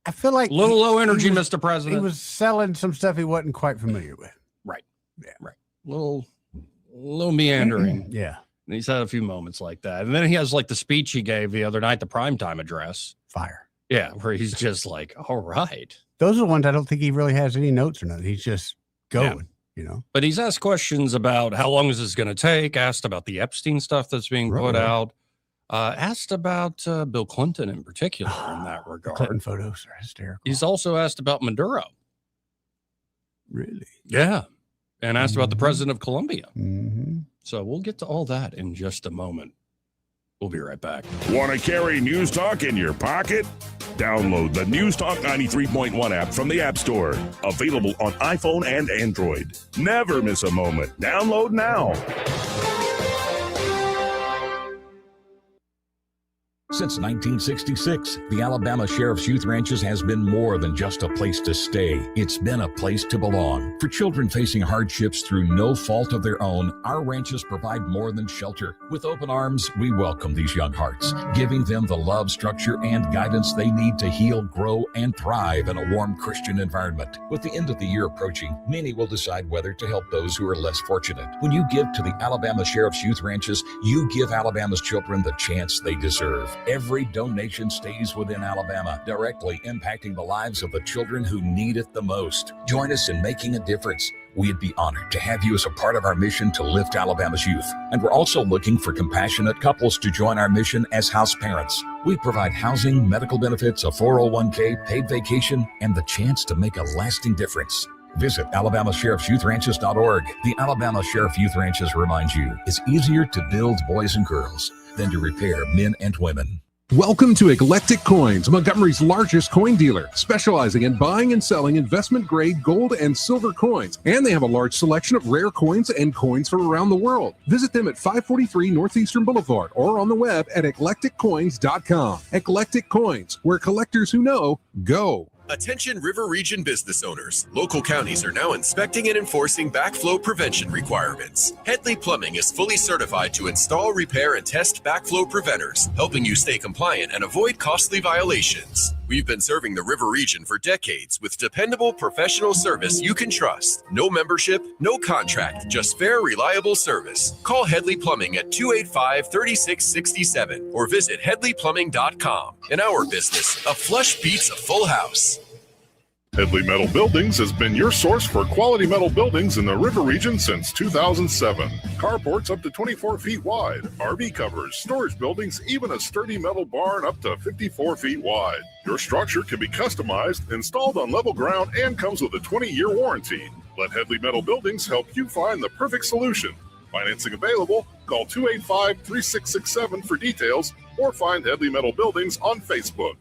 I feel like a little low energy, Mr. President. He was selling some stuff he wasn't quite familiar with. Right. Yeah. Right. Little meandering. Yeah. And he's had a few moments like that. And then he has like the speech he gave the other night, the primetime address. Fire. Yeah. Where he's just like, all right. Those are the ones I don't think he really has any notes or nothing. He's just going, you know. But he's asked questions about how long is this going to take, asked about the Epstein stuff that's being put out. Asked about Bill Clinton in particular in that regard. Clinton photos are hysterical. He's also asked about Maduro. Really? Yeah. And asked about the president of Colombia. Mm-hmm. So we'll get to all that in just a moment. We'll be right back. Want to carry News Talk in your pocket? Download the News Talk 93.1 app from the App Store. Available on iPhone and Android. Never miss a moment. Download now. Since 1966, the Alabama Sheriff's Youth Ranches has been more than just a place to stay. It's been a place to belong. For children facing hardships through no fault of their own, our ranches provide more than shelter. With open arms, we welcome these young hearts, giving them the love, structure, and guidance they need to heal, grow, and thrive in a warm Christian environment. With the end of the year approaching, many will decide whether to help those who are less fortunate. When you give to the Alabama Sheriff's Youth Ranches, you give Alabama's children the chance they deserve. Every donation stays within Alabama, directly impacting the lives of the children who need it the most. Join us in making a difference. We'd be honored to have you as a part of our mission to lift Alabama's youth. And we're also looking for compassionate couples to join our mission as house parents. We provide housing, medical benefits, a 401k, paid vacation, and the chance to make a lasting difference. Visit AlabamaSheriff'sYouthRanches.org. The Alabama Sheriff Youth Ranches reminds you it's easier to build boys and girls than to repair men and women. Welcome to Eclectic Coins, Montgomery's largest coin dealer, specializing in buying and selling investment-grade gold and silver coins. And they have a large selection of rare coins and coins from around the world. Visit them at 543 Northeastern Boulevard or on the web at eclecticcoins.com. Eclectic Coins, where collectors who know go. Attention River Region business owners. Local counties are now inspecting and enforcing backflow prevention requirements. Headley Plumbing is fully certified to install, repair, and test backflow preventers, helping you stay compliant and avoid costly violations. We've been serving the River Region for decades with dependable professional service you can trust. No membership, no contract, just fair, reliable service. Call Headley Plumbing at 285-3667 or visit headleyplumbing.com. In our business, a flush beats a full house. Headley Metal Buildings has been your source for quality metal buildings in the River Region since 2007. Carports up to 24 feet wide, RV covers, storage buildings, even a sturdy metal barn up to 54 feet wide. Your structure can be customized, installed on level ground, and comes with a 20-year warranty. Let Headley Metal Buildings help you find the perfect solution. Financing available. Call 285-3667 for details or find Headley Metal Buildings on Facebook.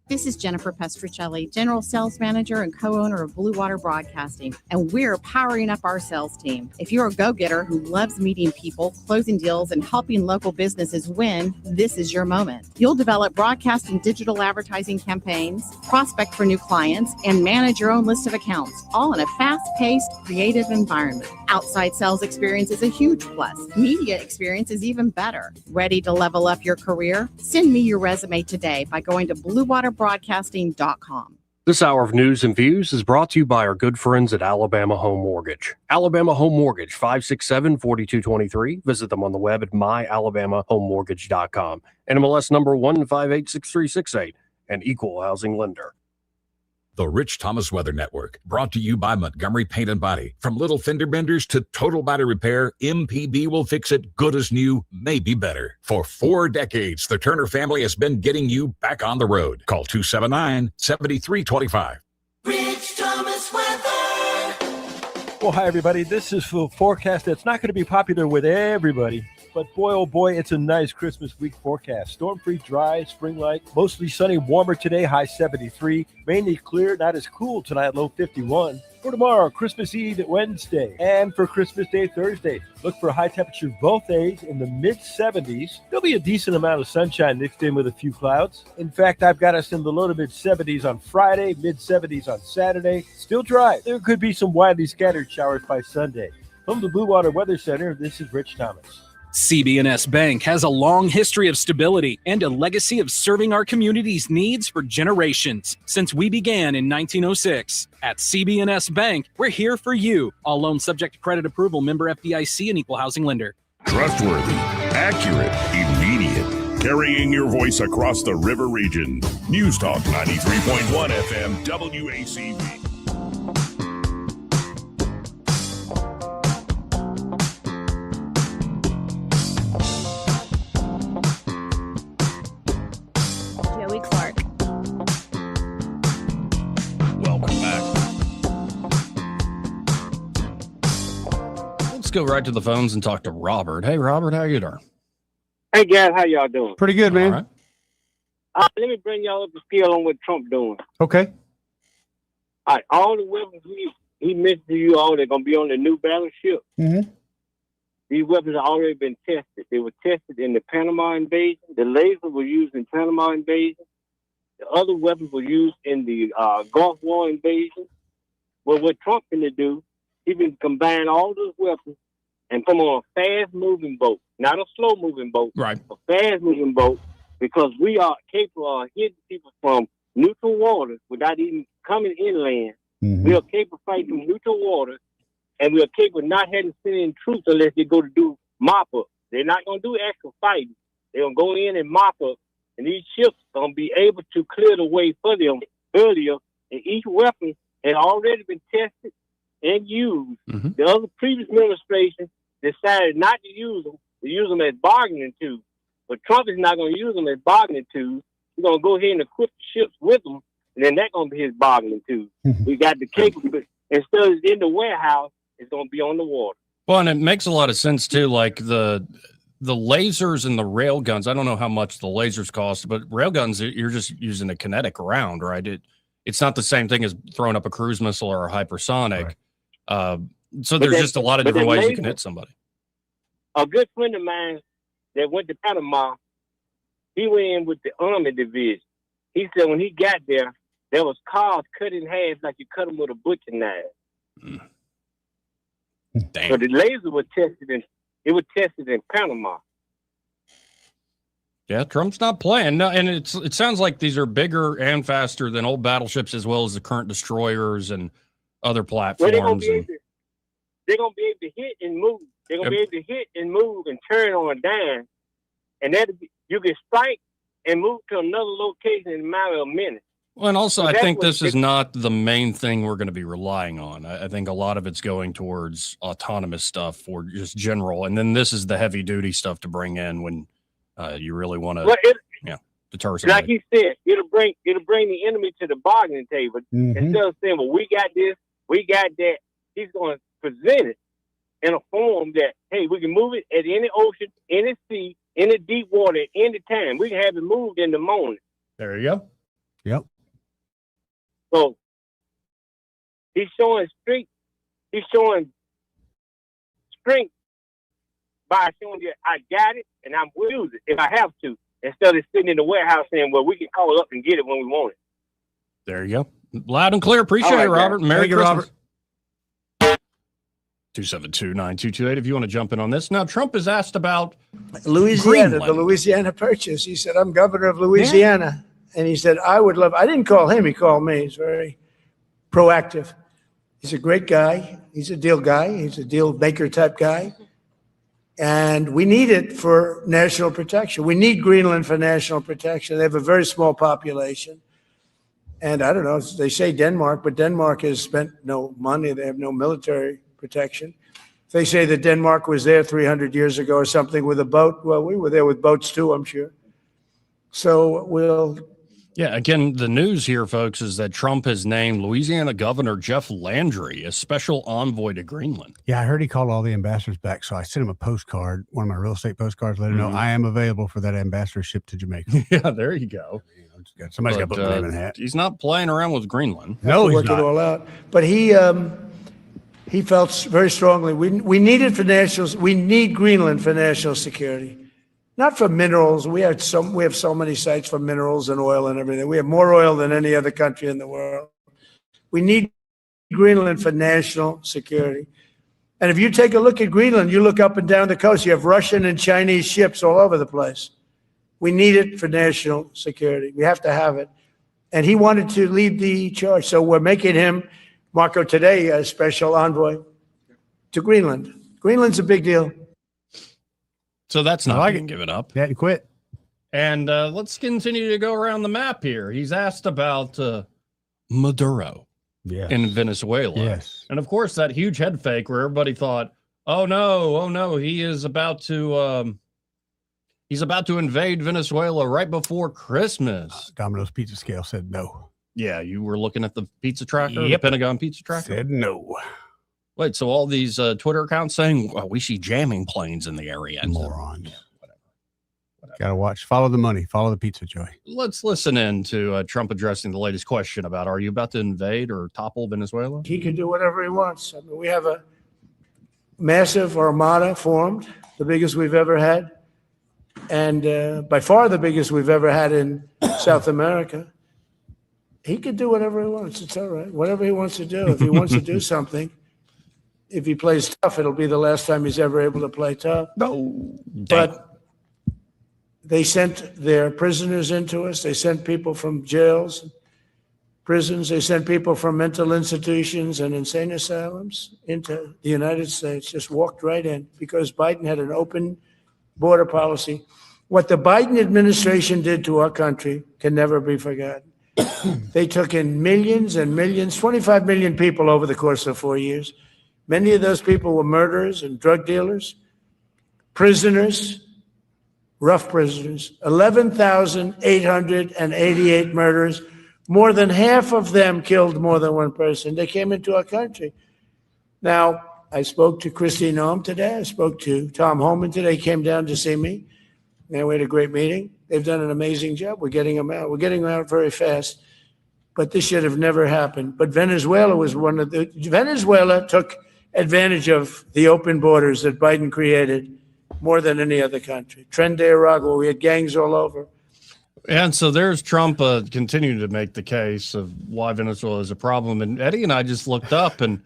This is Jennifer Pestricelli, General Sales Manager and co-owner of Blue Water Broadcasting, and we're powering up our sales team. If you're a go-getter who loves meeting people, closing deals, and helping local businesses win, this is your moment. You'll develop broadcast and digital advertising campaigns, prospect for new clients, and manage your own list of accounts, all in a fast-paced, creative environment. Outside sales experience is a huge plus. Media experience is even better. Ready to level up your career? Send me your resume today by going to bluewaterbroadcasting.com. This hour of news and views is brought to you by our good friends at Alabama Home Mortgage. Alabama Home Mortgage, 567-4223. Visit them on the web at myalabamahomemortgage.com. NMLS number 1586368, an equal housing lender. The Rich Thomas Weather Network, brought to you by Montgomery Paint and Body. From little fender benders to total body repair, MPB will fix it good as new, maybe better. For 4 decades, the Turner family has been getting you back on the road. Call 279-7325. Rich Thomas Weather. Well, hi, everybody. This is a forecast that's not going to be popular with everybody. But boy, oh boy, it's a nice Christmas week forecast. Storm-free, dry, spring-like, mostly sunny, warmer today, high 73. Mainly clear, not as cool tonight, low 51. For tomorrow, Christmas Eve, Wednesday, and for Christmas Day, Thursday. Look for high temperatures both days in the mid-70s. There'll be a decent amount of sunshine mixed in with a few clouds. In fact, I've got us in the low to mid-70s on Friday, mid-70s on Saturday. Still dry. There could be some widely scattered showers by Sunday. From the Blue Water Weather Center, this is Rich Thomas. CB&S Bank has a long history of stability and a legacy of serving our community's needs for generations since we began in 1906. At CB&S Bank, we're here for you. All loans subject to credit approval, member FDIC, and equal housing lender. Trustworthy, accurate, immediate. Carrying your voice across the River Region. News Talk 93.1 FM WACV. Go right to the phones and talk to Robert. Hey, Robert, how you doing? Hey guys, how y'all doing? Pretty good, man. All right. Let me bring y'all up to scale on what Trump doing. Okay. All right, all the weapons he mentioned to you all, they're gonna be on the new battleship. Mm-hmm. These weapons have already been tested. They were tested in the Panama invasion. The laser was used in Panama invasion. The other weapons were used in the Gulf War invasion. Well, what Trump going to do, he can combine all those weapons and put them on a fast-moving boat, not a slow-moving boat, right? A fast-moving boat, because we are capable of hitting people from neutral waters without even coming inland. Mm-hmm. We are capable of fighting from neutral waters, and we are capable of not having to send in troops unless they go to do mop-up. They're not going to do actual fighting. They're going to go in and mop up, and these ships are going to be able to clear the way for them earlier, and each weapon had already been tested and used. Mm-hmm. The other previous administration decided not to use them as bargaining tools. But Trump is not going to use them as bargaining tools. He's going to go ahead and equip the ships with them, and then that's going to be his bargaining tool. We got the capability. Instead of in the warehouse, it's going to be on the water. Well, and it makes a lot of sense too. Like the lasers and the rail guns. I don't know how much the lasers cost, but rail guns, you're just using a kinetic round, right? It's not the same thing as throwing up a cruise missile or a hypersonic. Right. So there's just a lot of different ways you can hit somebody. A good friend of mine that went to Panama, he went in with the Army Division. He said when he got there was cars cut in half like you cut them with a butcher knife. Damn. So the laser was tested in Panama. Yeah, Trump's not playing. No, and it sounds like these are bigger and faster than old battleships as well as the current destroyers and other platforms. Well, they're gonna be able to hit and move. They're gonna be able to hit and move and turn on a dime, and you can strike and move to another location in a matter of minutes. Well, and also, I think this is not the main thing we're going to be relying on. I think a lot of it's going towards autonomous stuff or just general, and then this is the heavy duty stuff to bring in when you really want to, deter somebody. Like he said, it'll bring the enemy to the bargaining table. Mm-hmm. Instead of saying, "Well, we got this, we got that," he's going to present it in a form that, hey, we can move it at any ocean, any sea, any deep water, at any time. We can have it moved in the morning. There you go. Yep. So he's showing strength. He's showing strength by showing you I got it and I'm will use it if I have to, instead of sitting in the warehouse saying, "Well, we can call up and get it when we want it." There you go. Loud and clear. Appreciate it, Robert. Guys. Merry Thank you, Christmas. Robert. 272-9228 if you want to jump in on this. Now, Trump is asked about Louisiana, Greenland. the Louisiana Purchase. He said, "I'm governor of Louisiana." And he said, "I would love," I didn't call him, he called me. He's very proactive. He's a great guy. He's a deal guy. He's a deal maker type guy. And we need it for national protection. We need Greenland for national protection. They have a very small population. And I don't know, they say Denmark, but Denmark has spent no money. They have no military protection. They say that Denmark was there 300 years ago or something with a boat. Well, we were there with boats too, I'm sure. So we'll... Yeah, again, the news here, folks, is that Trump has named Louisiana Governor Jeff Landry as special envoy to Greenland. Yeah, I heard he called all the ambassadors back, so I sent him a postcard, one of my real estate postcards, let him know I am available for that ambassadorship to Jamaica. Yeah, there you go. Somebody's got to put my name in the hat. He's not playing around with Greenland. No, he's work not. it all out. But he felt very strongly we need it for we need Greenland for national security. Not for minerals. We have so many sites for minerals and oil and everything. We have more oil than any other country in the world. We need Greenland for national security. And if you take a look at Greenland, you look up and down the coast, you have Russian and Chinese ships all over the place. We need it for national security. We have to have it. And he wanted to lead the charge. So we're making him, Marco, today, a special envoy to Greenland. Greenland's a big deal. So that's not being given up. That quit. And let's continue to go around the map here. He's asked about Maduro in Venezuela. Yes. And of course, that huge head fake where everybody thought, oh no, he is about to invade Venezuela right before Christmas. Domino's Pizza Scale said no. Yeah, you were looking at the pizza tracker, the Yep. Pentagon pizza tracker? Said no. Wait, so all these Twitter accounts saying, well, we see jamming planes in the area. Morons. Got to watch. Follow the money. Follow the pizza, Joey. Let's listen in to Trump addressing the latest question about, are you about to invade or topple Venezuela? He can do whatever he wants. I mean, we have a massive armada formed, the biggest we've ever had, and by far the biggest we've ever had in South America. He can do whatever he wants. It's all right. Whatever he wants to do. If he wants to do something, if he plays tough, it'll be the last time he's ever able to play tough. No. But they sent their prisoners into us. They sent people from jails, prisons. They sent people from mental institutions and insane asylums into the United States, just walked right in because Biden had an open border policy. What the Biden administration did to our country can never be forgotten. They took in millions and millions, 25 million people over the course of 4 years. Many of those people were murderers and drug dealers, prisoners, rough prisoners, 11,888 murders. More than half of them killed more than one person. They came into our country. Now, I spoke to Christine Noem today. I spoke to Tom Homan today. He came down to see me. And we had a great meeting. They've done an amazing job. We're getting them out. We're getting them out very fast. But this should have never happened. But Venezuela was Venezuela took advantage of the open borders that Biden created more than any other country. Tren de Aragua, we had gangs all over. And so there's Trump continuing to make the case of why Venezuela is a problem. And Eddie and I just looked up, and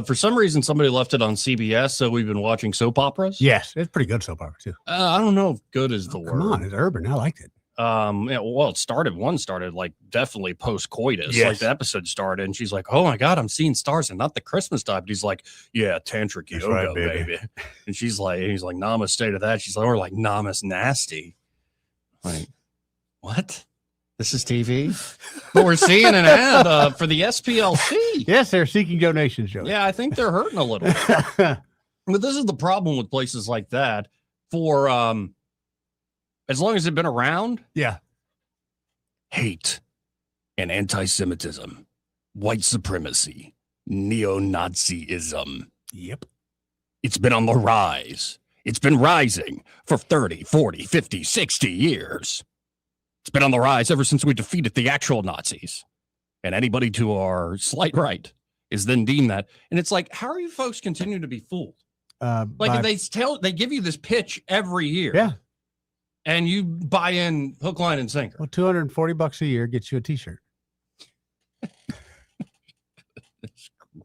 for some reason, somebody left it on CBS, so we've been watching soap operas. Yes, it's pretty good soap opera, too. I don't know if good is the word. Come on, it's urban. I liked it. Yeah, well, it started like definitely post-coitus. Yes. Like the episode started, and she's like, oh my God, I'm seeing stars and not the Christmas type. He's like, yeah, tantric That's yoga, right, baby. And he's like, namaste to that. She's like, or like namas nasty. Like, what? This is TV? But we're seeing an ad for the SPLC. Yes, they're seeking donations, Joe. Yeah, I think they're hurting a little. But this is the problem with places like that. For as long as they've been around, yeah, hate and anti-Semitism, white supremacy, neo-Nazism. Yep. It's been on the rise. It's been rising for 30, 40, 50, 60 years. It's been on the rise ever since we defeated the actual Nazis. And anybody to our slight right is then deemed that. And it's like, how are you folks continuing to be fooled? Like they give you this pitch every year. Yeah. And you buy in hook, line, and sinker. Well, $240 a year gets you a T-shirt. That's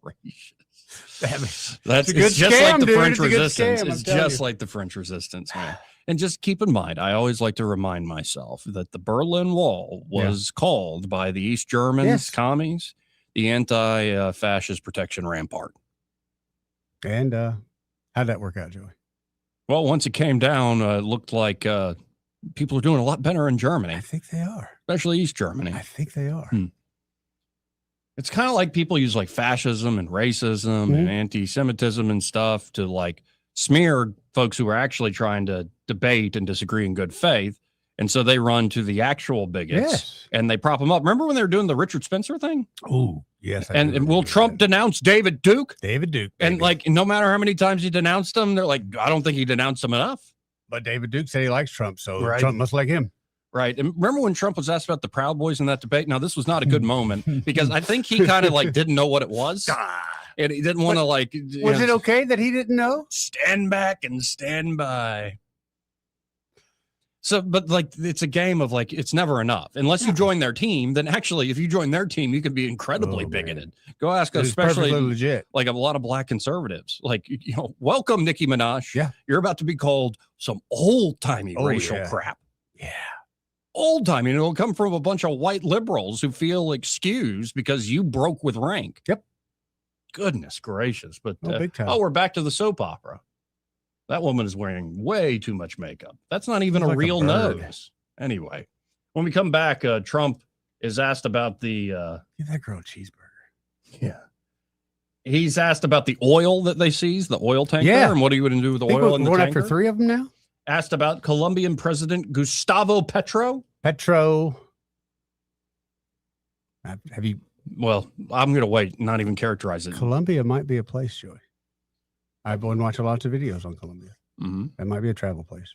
gracious. That's a good just scam, like the dude. French It's a good resistance. scam, It's just like the French resistance, man. And just keep in mind, I always like to remind myself that the Berlin Wall was called by the East Germans, commies, the anti-fascist protection rampart. And how'd that work out, Joey? Well, once it came down, it looked like people are doing a lot better in Germany. I think they are. Especially East Germany. I think they are. It's kind of like people use like fascism and racism and anti-Semitism and stuff to like smear folks who are actually trying to debate and disagree in good faith. And so they run to the actual bigots and they prop them up. Remember when they were doing the Richard Spencer thing? Oh, yes. And will Trump denounce David Duke? David Duke. And like, no matter how many times he denounced him, they're like, I don't think he denounced him enough. But David Duke said he likes Trump, so Trump must like him. Right. And remember when Trump was asked about the Proud Boys in that debate? Now, this was not a good moment because I think he kind of like didn't know what it was. And he didn't want to like. Was it okay that he didn't know? Stand back and stand by. So, but like, it's a game of like, it's never enough. Unless you join their team, then actually, if you join their team, you can be incredibly bigoted. Go ask, especially legit. Like a lot of black conservatives. Like, welcome, Nicki Minaj. Yeah. You're about to be called some old-timey racial crap. Yeah. Old-timey. And it'll come from a bunch of white liberals who feel excused because you broke with rank. Yep. Goodness gracious. But, big time. we're back to the soap opera. That woman is wearing way too much makeup. That's not even a real nose. Anyway, when we come back, Trump is asked about the... Give that girl a cheeseburger. Yeah. He's asked about the oil that they seized, the oil tanker, and what are you going to do with the oil in the tanker? tanker? After 3 of them now? Asked about Colombian President Gustavo Petro. Have you... Well, I'm going to wait, not even characterize it. Colombia might be a place, Joey. I've been watching lots of videos on Colombia. Mm-hmm. That might be a travel place.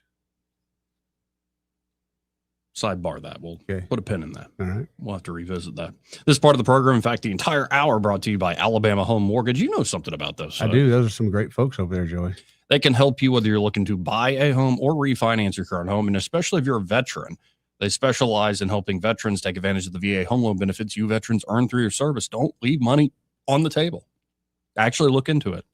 sidebar that. We'll put a pin in that. All right. We'll have to revisit that. This part of the program, in fact, the entire hour brought to you by Alabama Home Mortgage. You know something about those. I do. Those are some great folks over there, Joey. They can help you whether you're looking to buy a home or refinance your current home. And especially if you're a veteran, they specialize in helping veterans take advantage of the VA home loan benefits you veterans earn through your service. Don't leave money on the table. Actually look into it.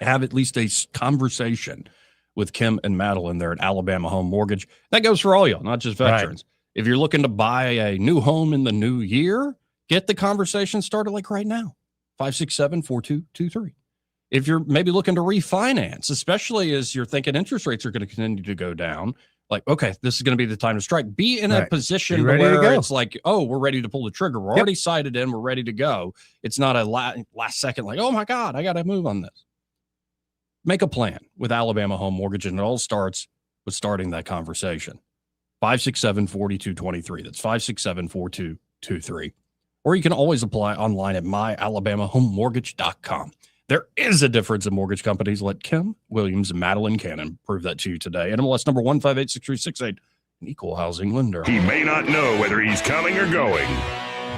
Have at least a conversation with Kim and Madeline there at Alabama Home Mortgage. That goes for all y'all, not just veterans. Right. If you're looking to buy a new home in the new year, get the conversation started like right now. 567-4223. If you're maybe looking to refinance, especially as you're thinking interest rates are going to continue to go down, like, okay, this is going to be the time to strike. Be in a position where it's like, oh, we're ready to pull the trigger. We're already sighted in. We're ready to go. It's not a last second like, oh, my God, I got to move on this. Make a plan with Alabama Home Mortgage, and it all starts with starting that conversation. 567-4223. That's 567-4223. Or you can always apply online at myalabamahomemortgage.com. There is a difference in mortgage companies. Let Kim Williams and Madeline Cannon prove that to you today. NMLS number 1586368, an equal housing lender. He may not know whether he's coming or going,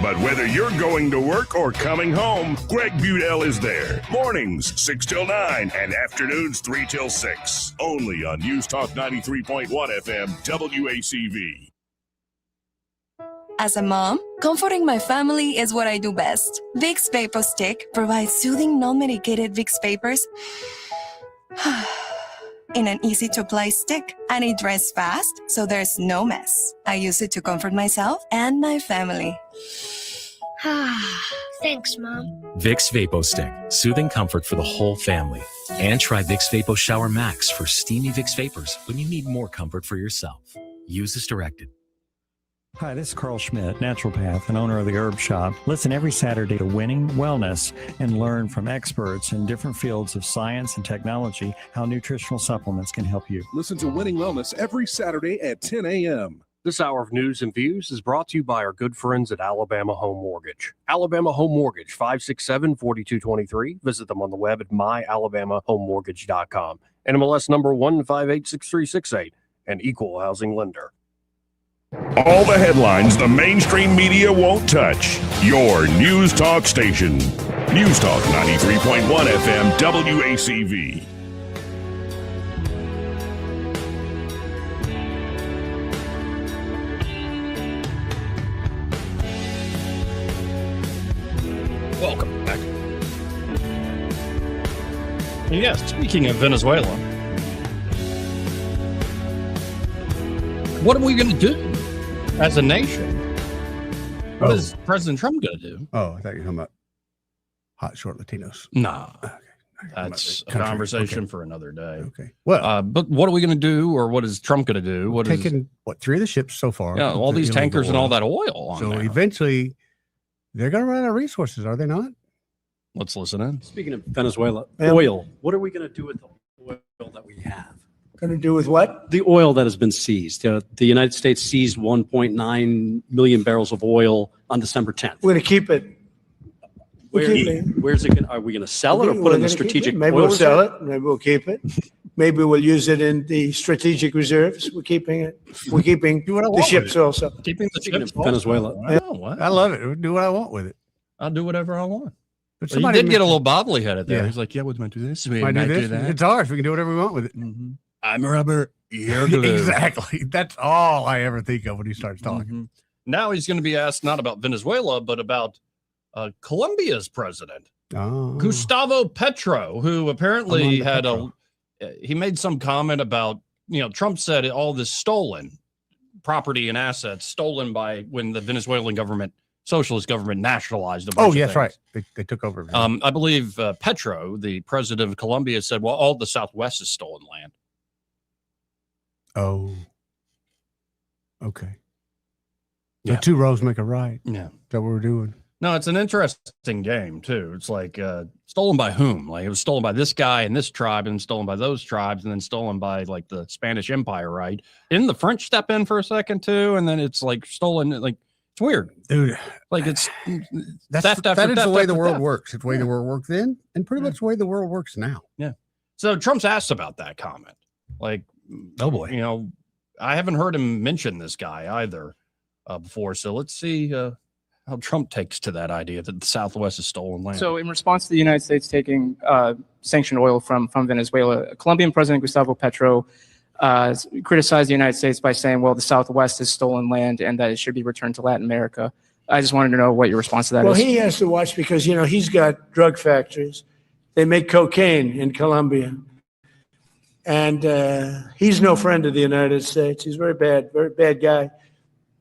but whether you're going to work or coming home, Greg Budell is there. Mornings, 6 till 9, and afternoons, 3 till 6. Only on News Talk 93.1 FM, WACV. As a mom, comforting my family is what I do best. Vicks Vapor Stick provides soothing, non-medicated Vicks vapors in an easy-to-apply stick, and it dries fast, so there's no mess. I use it to comfort myself and my family. Thanks, Mom. Vicks Vapo Stick, soothing comfort for the whole family. And try Vicks Vapo Shower Max for steamy Vicks Vapors when you need more comfort for yourself. Use as directed. Hi, this is Carl Schmidt, naturopath and owner of the Herb Shop. Listen every Saturday to Winning Wellness and learn from experts in different fields of science and technology how nutritional supplements can help you. Listen to Winning Wellness every Saturday at 10 a.m. This hour of news and views is brought to you by our good friends at Alabama Home Mortgage. Alabama Home Mortgage, 567-4223. Visit them on the web at myalabamahomemortgage.com. NMLS number 1586368, an equal housing lender. All the headlines the mainstream media won't touch. Your News Talk station. News Talk 93.1 FM WACV. Welcome back. Yes, speaking of Venezuela, what are we going to do as a nation? What is President Trump going to do? Oh, I thought you were talking about hot short Latinos. Nah, that's a conversation for another day. Okay. Well, but what are we going to do, or what is Trump going to do? What is taking 3 of the ships so far? Yeah, all these tankers and all that oil on so there. Eventually, they're going to run out of resources, are they not? Let's listen in. Speaking of Venezuela, oil. What are we going to do with the oil that we have? Going to do with what? The oil that has been seized. The United States seized 1.9 million barrels of oil on December 10th. We're going to keep it. Where's it going? Are we going to sell it or put it in the strategic? Maybe we'll sell it. Maybe we'll keep it. Maybe we'll use it in the strategic reserves. We're keeping it. We're keeping the ships also. Keeping the ships. Venezuela. I love it. Do what I want with it. I'll do whatever I want. But he did get a little bobbly headed there. Yeah. He's like, yeah, we might do this. We Might might do do this. that. It's ours. We can do whatever we want with it. Mm-hmm. I'm rubber. You're glue. Exactly. That's all I ever think of when he starts talking. Mm-hmm. Now he's going to be asked not about Venezuela, but about Colombia's president, Gustavo Petro, who apparently had he made some comment about, Trump said all this stolen property and assets stolen by when the Venezuelan government, socialist government, nationalized a bunch of yes, things. right. They took over. I believe Petro, the president of Colombia, said, well, all the Southwest is stolen land. Oh, okay. Yeah. The 2 rows make a right. Yeah. Is that what we're doing? No, it's an interesting game, too. It's like stolen by whom? Like it was stolen by this guy and this tribe and stolen by those tribes and then stolen by like the Spanish Empire, right? Didn't the French step in for a second, too? And then it's like stolen, like it's weird. Dude. Like it's that is the way the world works. It's the way the world worked then and pretty much the way the world works now. Yeah. So Trump's asked about that comment. Like, oh boy. I haven't heard him mention this guy either before. So let's see how Trump takes to that idea that the Southwest is stolen land. So in response to the United States taking sanctioned oil from Venezuela, Colombian President Gustavo Petro criticized the United States by saying, well, the Southwest is stolen land and that it should be returned to Latin America. I just wanted to know what your response to that is. Well, he has to watch because, he's got drug factories. They make cocaine in Colombia. And he's no friend of the United States. He's very bad guy.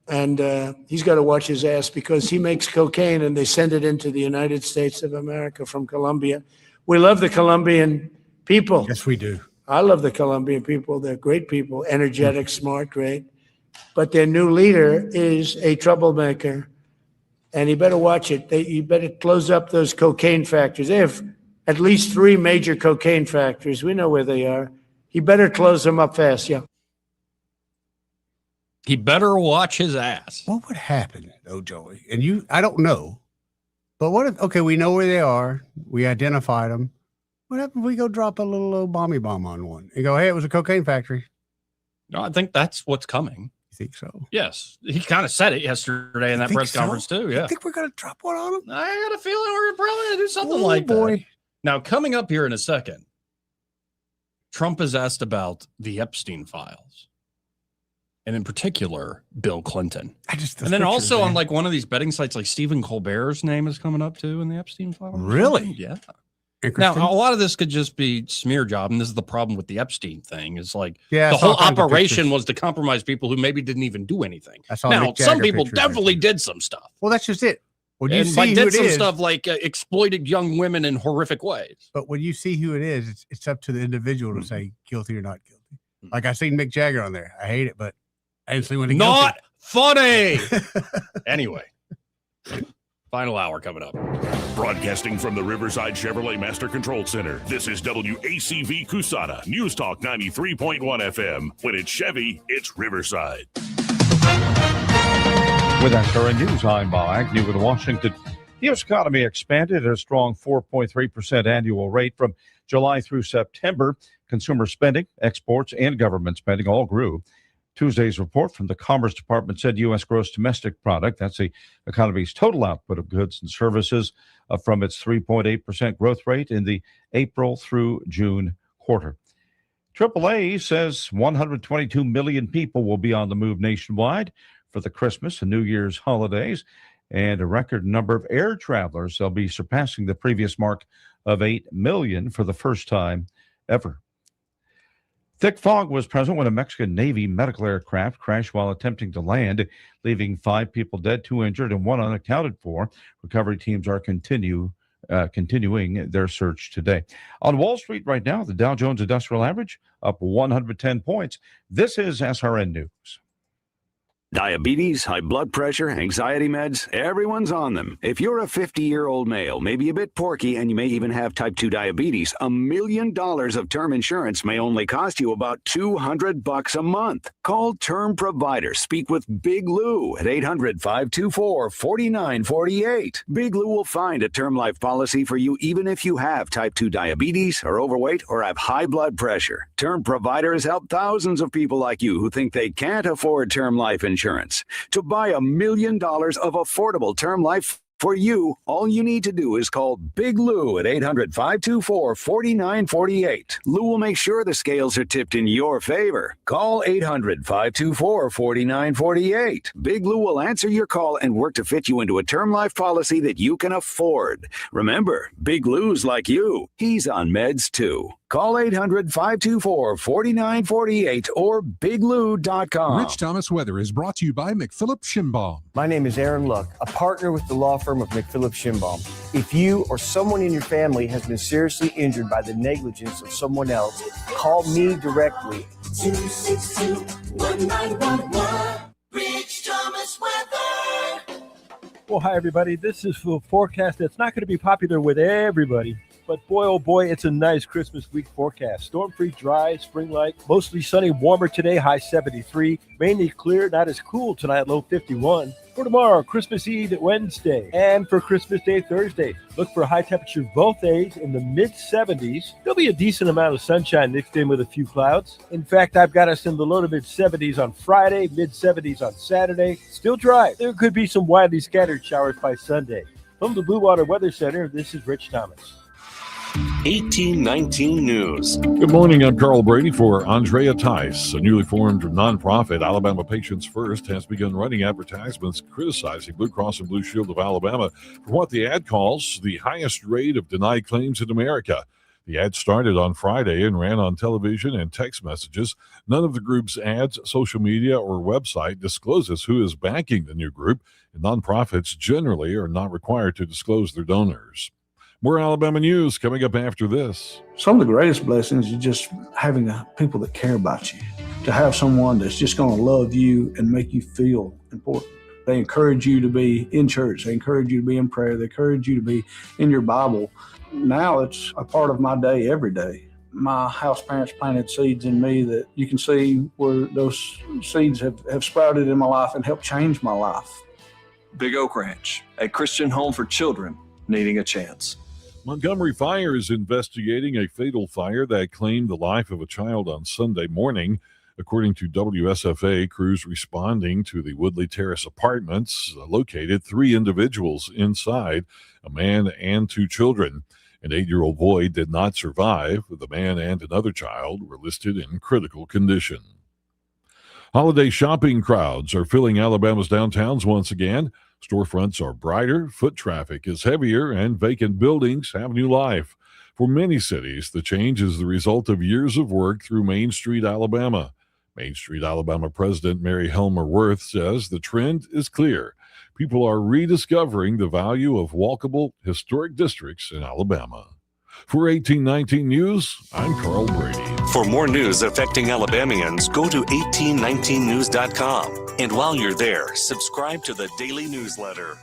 And he's got to watch his ass because he makes cocaine and they send it into the United States of America from Colombia. We love the Colombian people. Yes, we do. I love the Colombian people. They're great people, energetic, smart, great. But their new leader is a troublemaker. And you better watch it. You better close up those cocaine factories. They have at least 3 major cocaine factories. We know where they are. He better close them up fast, yeah. He better watch his ass. What would happen, though, Joey? And I don't know. But what if, okay, we know where they are. We identified them. What happens if we go drop a little old bomb on one and go, hey, it was a cocaine factory? No, I think that's what's coming. You think so? Yes. He kind of said it yesterday in that press conference, too. Yeah. I think we're going to drop one on them? I got a feeling we're probably going to do something like that. Now, coming up here in a second, Trump has asked about the Epstein files, and in particular, Bill Clinton. And then also on like one of these betting sites, like Stephen Colbert's name is coming up too in the Epstein files. Really? Yeah. Now, a lot of this could just be smear job, and this is the problem with the Epstein thing. Is like the whole operation was to compromise people who maybe didn't even do anything. Now, some people definitely did some stuff. Well, that's just it. When you and see like who did it some is, stuff like exploited young women in horrific ways. but when you see who it is, it's up to the individual to say guilty or not guilty. Like I seen Mick Jagger on there. I hate it, but I didn't see when he Not funny. Anyway, final hour coming up. Broadcasting from the Riverside Chevrolet Master Control Center, this is WACV Cusana, News Talk 93.1 FM. When it's Chevy, it's Riverside. With our current news, I'm Bob Agnew with Washington. The U.S. economy expanded at a strong 4.3% annual rate from July through September. Consumer spending, exports, and government spending all grew. Tuesday's report from the Commerce Department said U.S. gross domestic product, that's the economy's total output of goods and services, from its 3.8% growth rate in the April through June quarter. AAA says 122 million people will be on the move nationwide for the Christmas and New Year's holidays, and a record number of air travelers. They'll be surpassing the previous mark of 8 million for the first time ever. Thick fog was present when a Mexican Navy medical aircraft crashed while attempting to land, leaving 5 people dead, 2 injured, and 1 unaccounted for. Recovery teams are continuing their search today. On Wall Street right now, the Dow Jones Industrial Average up 110 points. This is SRN News. Diabetes, high blood pressure, anxiety meds, everyone's on them. If you're a 50-year-old male, maybe a bit porky, and you may even have type 2 diabetes, $1 million of term insurance may only cost you about $200 a month. Call Term Provider. Speak with Big Lou at 800-524-4948. Big Lou will find a term life policy for you even if you have type 2 diabetes, are overweight, or have high blood pressure. Term Provider has helped thousands of people like you who think they can't afford term life insurance. To buy $1 million of affordable term life for you, all you need to do is call Big Lou at 800-524-4948. Lou will make sure the scales are tipped in your favor. Call 800-524-4948. Big Lou will answer your call and work to fit you into a term life policy that you can afford. Remember, Big Lou's like you. He's on meds too. Call 800-524-4948 or biglou.com. Rich Thomas Weather is brought to you by McPhillips Schimbaum. My name is Aaron Luck, a partner with the law firm of McPhillips Schimbaum. If you or someone in your family has been seriously injured by the negligence of someone else, call me directly. 262-1911. Rich Thomas Weather. Well, hi, everybody. This is a forecast that's not going to be popular with everybody. But boy, oh boy, it's a nice Christmas week forecast. Storm-free, dry, spring-like, mostly sunny, warmer today, high 73. Mainly clear, not as cool tonight, low 51. For tomorrow, Christmas Eve Wednesday, and for Christmas Day Thursday, look for high temperatures both days in the mid-70s. There'll be a decent amount of sunshine mixed in with a few clouds. In fact, I've got us in the low to mid-70s on Friday, mid-70s on Saturday. Still dry. There could be some widely scattered showers by Sunday. From the Blue Water Weather Center, this is Rich Thomas. 1819 News. Good morning. I'm Carl Brady for Andrea Tice. A newly formed nonprofit, Alabama Patients First, has begun running advertisements criticizing Blue Cross and Blue Shield of Alabama for what the ad calls the highest rate of denied claims in America. The ad started on Friday and ran on television and text messages. None of the group's ads, social media, or website discloses who is backing the new group, and nonprofits generally are not required to disclose their donors. More Alabama news coming up after this. Some of the greatest blessings is just having people that care about you, to have someone that's just going to love you and make you feel important. They encourage you to be in church. They encourage you to be in prayer. They encourage you to be in your Bible. Now it's a part of my day every day. My house parents planted seeds in me that you can see where those seeds have sprouted in my life and helped change my life. Big Oak Ranch, a Christian home for children needing a chance. Montgomery Fire is investigating a fatal fire that claimed the life of a child on Sunday morning. According to WSFA, crews responding to the Woodley Terrace apartments located 3 individuals inside, a man and 2 children. An 8-year-old boy did not survive. The man and another child were listed in critical condition. Holiday shopping crowds are filling Alabama's downtowns once again. Storefronts are brighter, foot traffic is heavier, and vacant buildings have new life. For many cities, the change is the result of years of work through Main Street, Alabama. Main Street, Alabama President Mary Helmer Worth says the trend is clear. People are rediscovering the value of walkable, historic districts in Alabama. For 1819 News, I'm Carl Brady. For more news affecting Alabamians, go to 1819news.com. And while you're there, subscribe to the daily newsletter.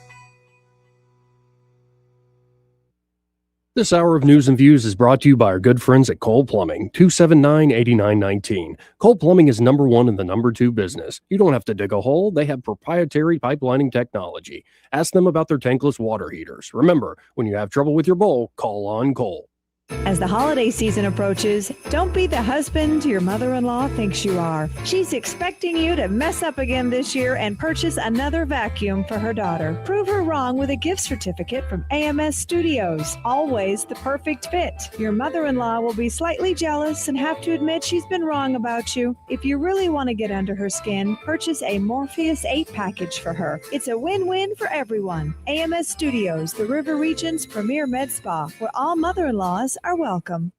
This hour of News and Views is brought to you by our good friends at Cole Plumbing, 279-8919. Cole Plumbing is number 1 in the number 2 business. You don't have to dig a hole. They have proprietary pipelining technology. Ask them about their tankless water heaters. Remember, when you have trouble with your bowl, call on Cole. As the holiday season approaches, don't be the husband your mother-in-law thinks you are. She's expecting you to mess up again this year and purchase another vacuum for her daughter. Prove her wrong with a gift certificate from AMS Studios. Always the perfect fit. Your mother-in-law will be slightly jealous and have to admit she's been wrong about you. If you really want to get under her skin, purchase a Morpheus 8 package for her. It's a win-win for everyone. AMS Studios, the River Region's premier med spa, where all mother-in-laws are welcome.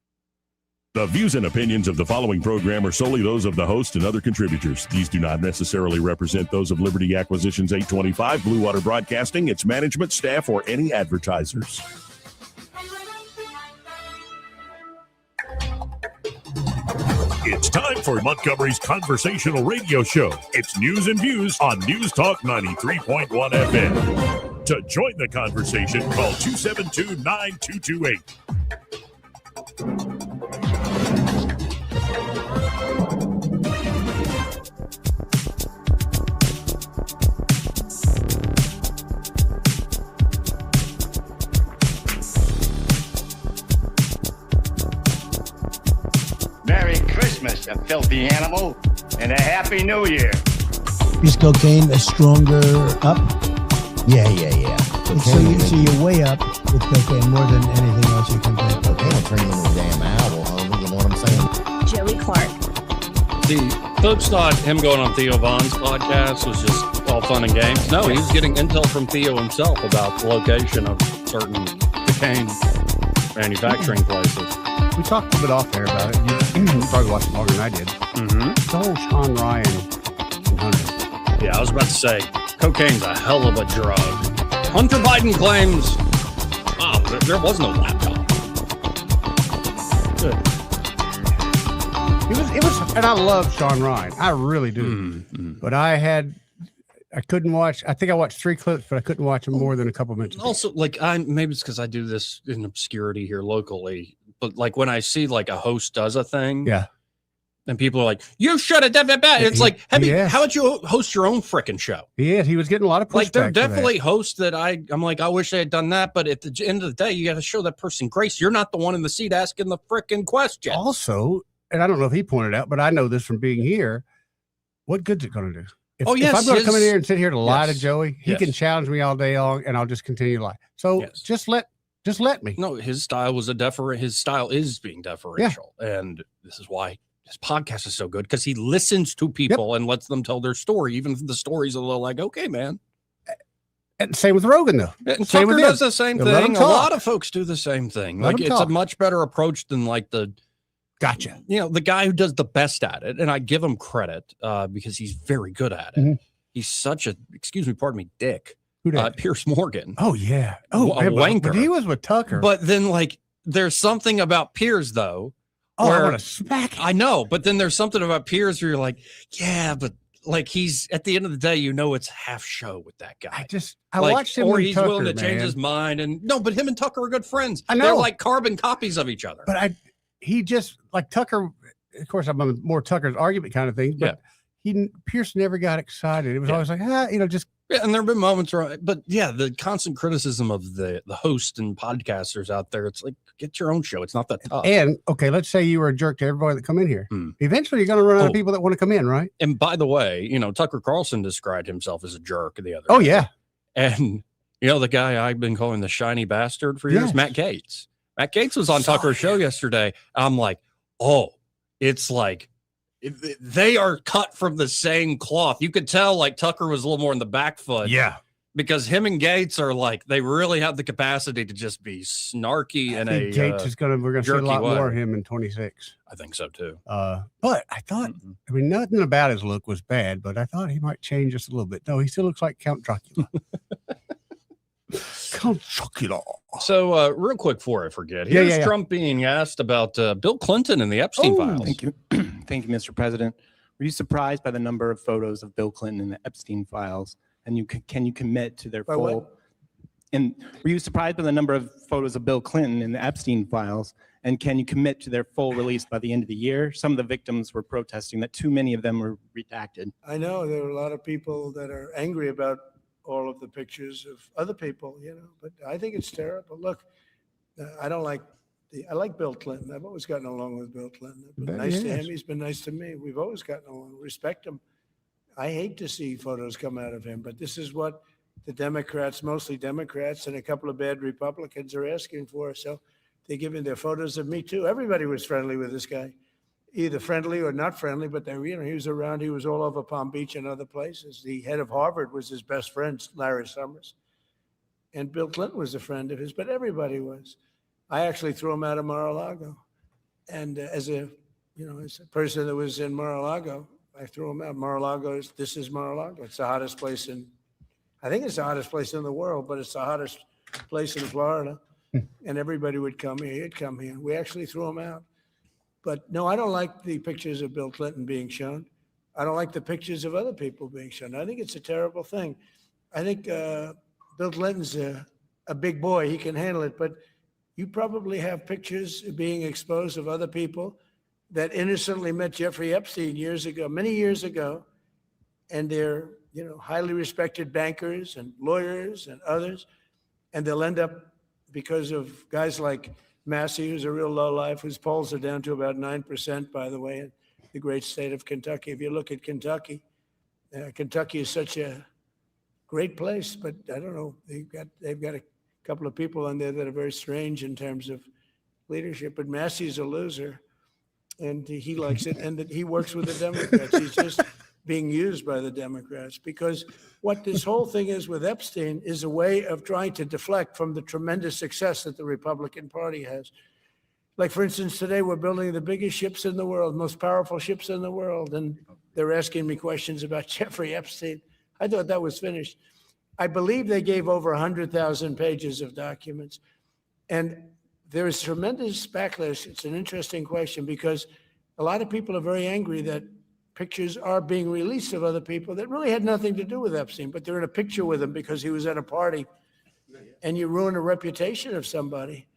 The views and opinions of the following program are solely those of the host and other contributors. These do not necessarily represent those of Liberty Acquisitions 825, Blue Water Broadcasting, its management, staff, or any advertisers. It's time for Montgomery's conversational radio show. It's News and Views on News Talk 93.1 FM. To join the conversation, call 272-9228. Merry Christmas, you filthy animal, and a Happy New Year. Is cocaine a stronger up? Yeah. So you're way up with cocaine more than anything else you can take. Cocaine will turn you into a damn owl, homie. You know what I'm saying? Joey Clark. The folks thought him going on Theo Vaughn's podcast was just all fun and games. No, he was getting intel from Theo himself about the location of certain cocaine manufacturing places. We talked a bit off there about it. You started watching longer than I did. Mm-hmm. It's the whole Sean Ryan and Hunter. Yeah, I was about to say, cocaine's a hell of a drug. Hunter Biden claims, there was no laptop. Good. It was, and I love Sean Ryan. I really do. Mm-hmm. But I couldn't watch. I think I watched 3 clips, but I couldn't watch them more than a couple minutes. Also, maybe it's because I do this in obscurity here locally, but like when I see like a host does a thing, yeah, And people are like, you should have done that. It's like, how about you host your own freaking show? He was getting a lot of pushback. Like, there are definitely hosts that I'm like, I wish I had done that. But at the end of the day, you got to show that person grace. You're not the one in the seat asking the freaking question. Also, and I don't know if he pointed out, but I know this from being here, what good's it going to do? If I'm going to come in here and sit here to lie to Joey, he can challenge me all day long, and I'll just continue to lie. So just let me. No, his style was his style is being deferential. And this is why his podcast is so good, because he listens to people and lets them tell their story, even if the story's a little like, okay, man. And same with Rogan, though. And Tucker does the same thing. A lot of folks do the same thing. Like, it's a much better approach than like the gotcha. You know, the guy who does the best at it, and I give him credit because he's very good at it. Mm-hmm. He's such a, pardon me, dick. Who Pierce Morgan. Oh, yeah. Oh, a wanker. But he was with Tucker. But then, like, there's something about Pierce, though. Oh, I want to smack him. I know, but then there's something about Pierce where you're like, yeah, but like he's at the end of the day, you know, it's half show with that guy. I watched him, or with he's Tucker, willing to change his mind, and no, but him and Tucker are good friends. I know. They're like carbon copies of each other. But he just like Tucker. Of course, I'm on more Tucker's argument kind of things, but Pierce never got excited. It was always like, just. Yeah, and there have been moments where, but yeah, the constant criticism of the host and podcasters out there, it's like, get your own show. It's not that tough. And okay, let's say you were a jerk to everybody that come in here. Eventually, you're going to run out of people that want to come in, right? And by the way, you know, Tucker Carlson described himself as a jerk the other day. Yeah. And, you know, the guy I've been calling the shiny bastard for years, Matt Gaetz. Matt Gaetz was on Tucker's show yesterday. I'm like, it's like, they are cut from the same cloth. You could tell like Tucker was a little more in the back foot. Yeah. Because him and Gaetz are like, they really have the capacity to just be snarky and I think Gaetz is we're going to see a lot more of him in 26. I think so too. But I thought, I mean, nothing about his look was bad, but I thought he might change just a little bit. No, he still looks like Count Dracula. Count Dracula. So real quick before I forget, here's Trump being asked about Bill Clinton and the Epstein files. Thank you. Thank you, Mr. President. Were you surprised by the number of photos of Bill Clinton in the Epstein files? And can you commit to their full? And were you surprised by the number of photos of Bill Clinton in the Epstein files? And can you commit to their full release by the end of the year? Some of the victims were protesting that too many of them were redacted. I know there are a lot of people that are angry about all of the pictures of other people, you know, but I think it's terrible. Look, I like Bill Clinton. I've always gotten along with Bill Clinton. I've been nice to him. He's been nice to me. We've always gotten along. Respect him. I hate to see photos come out of him, but this is what the Democrats, mostly Democrats, and a couple of bad Republicans are asking for. So they're giving their photos of me too. Everybody was friendly with this guy, either friendly or not friendly, but he was around. He was all over Palm Beach and other places. The head of Harvard was his best friend, Larry Summers. And Bill Clinton was a friend of his, but everybody was. I actually threw him out of Mar-a-Lago. And as a person that was in Mar-a-Lago, I threw him out. Mar-a-Lago, this is Mar-a-Lago. It's the hottest place I think it's the hottest place in the world, but it's the hottest place in Florida. And everybody would come here. He'd come here. We actually threw him out. But no, I don't like the pictures of Bill Clinton being shown. I don't like the pictures of other people being shown. I think it's a terrible thing. I think Bill Clinton's a big boy. He can handle it. But you probably have pictures being exposed of other people that innocently met Jeffrey Epstein many years ago, and they're, highly respected bankers and lawyers and others, and they'll end up, because of guys like Massey, who's a real lowlife, whose polls are down to about 9%, by the way, in the great state of Kentucky. If you look at Kentucky, Kentucky is such a great place, but I don't know, they've got a couple of people on there that are very strange in terms of leadership, but Massey's a loser. And he likes it, and that he works with the Democrats. He's just being used by the Democrats, because what this whole thing is with Epstein is a way of trying to deflect from the tremendous success that the Republican Party has. Like, for instance, today we're building the biggest ships in the world, most powerful ships in the world, and they're asking me questions about Jeffrey Epstein. I thought that was finished. I believe they gave over 100,000 pages of documents, and there is tremendous backlash. It's an interesting question, because a lot of people are very angry that pictures are being released of other people that really had nothing to do with Epstein, but they're in a picture with him because he was at a party, and you ruin a reputation of somebody.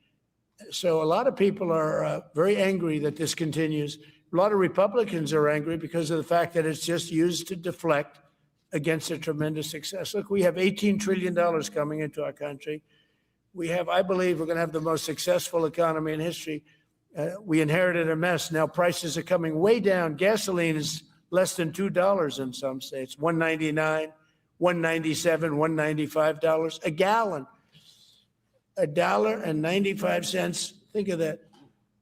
So a lot of people are very angry that this continues. a lot of Republicans are angry because of the fact that it's just used to deflect against a tremendous success. Look, we have $18 trillion coming into our country. We have, I believe, we're going to have the most successful economy in history. We inherited a mess. Now prices are coming way down. Gasoline is less than $2 in some states, $1.99, $1.97, $1.95 a gallon. $1.95. Think of that.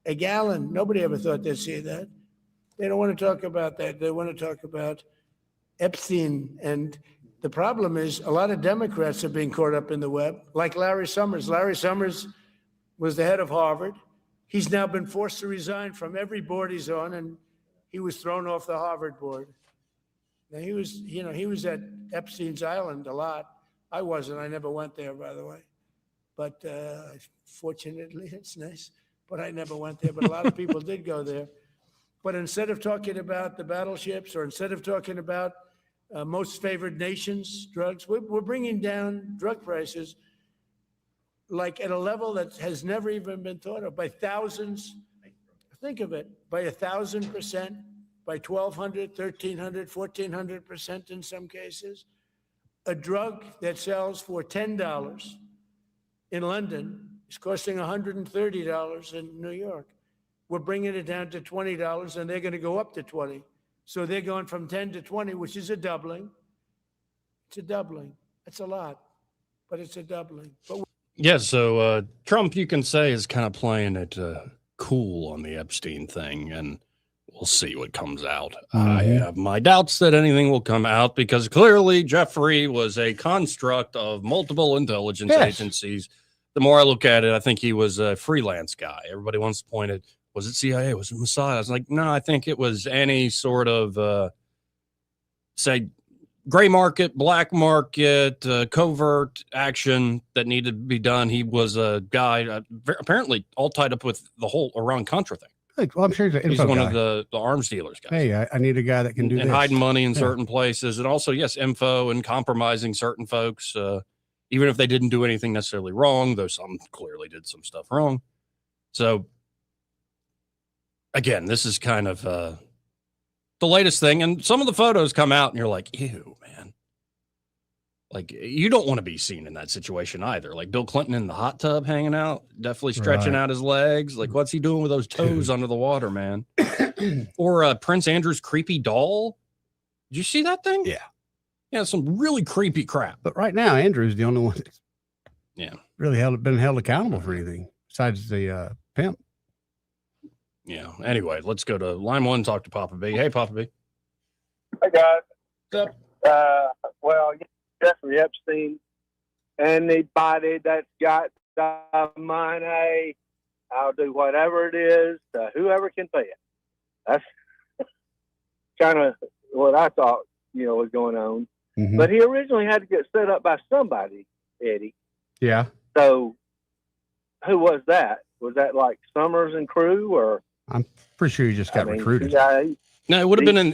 A gallon. Nobody ever thought they'd see that. They don't want to talk about that. They want to talk about Epstein. And the problem is a lot of Democrats are being caught up in the web, like Larry Summers. Larry Summers was the head of Harvard. He's now been forced to resign from every board he's on, and he was thrown off the Harvard board. Now he was at Epstein's Island a lot. I wasn't. I never went there, by the way. But fortunately, it's nice. But I never went there. But a lot of people did go there. But instead of talking about the battleships, or instead of talking about most favored nations drugs, we're bringing down drug prices like at a level that has never even been thought of, by thousands. Think of it, by 1,000%, by 1,200, 1,300, 1,400% in some cases. A drug that sells for $10 in London is costing $130 in New York. We're bringing it down to $20, and they're going to go up to 20. So they're going from 10 to 20, which is a doubling. It's a doubling. It's a lot, but it's a doubling. But yeah, so Trump, you can say, is kind of playing it cool on the Epstein thing, and we'll see what comes out. I have my doubts that anything will come out, because clearly Jeffrey was a construct of multiple intelligence agencies. The more I look at it, I think he was a freelance guy. Everybody wants to point at, was it CIA? Was it Mossad? I was like, no, I think it was any sort of, say, gray market, black market, covert action that needed to be done. He was a guy apparently all tied up with the whole Iran-Contra thing. Well, I'm sure he's an He's info one guy. of the arms dealers guys. Hey, I need a guy that can do and this. hiding money in certain places. And also, yes, info and compromising certain folks, even if they didn't do anything necessarily wrong, though some clearly did some stuff wrong. So, again, this is kind of the latest thing. And some of the photos come out and you're like, ew, man. Like, you don't want to be seen in that situation either. Like Bill Clinton in the hot tub hanging out, definitely stretching out his legs. Like, what's he doing with those toes under the water, man? Or Prince Andrew's creepy doll. Did you see that thing? Yeah. Yeah, some really creepy crap. But right now, Andrew's the only one that's really been held accountable for anything besides the pimp. Yeah. Anyway, let's go to line one, talk to Papa B. Hey, Papa B. Hey, guys. What's up? Well, Jeffrey Epstein, anybody that's got the money, I'll do whatever it is to whoever can pay it. That's kind of what I thought, was going on. Mm-hmm. But he originally had to get set up by somebody, Eddie. Yeah. So who was that? Was that like Summers and Cruz, or? I'm pretty sure he just got recruited. No, it would have been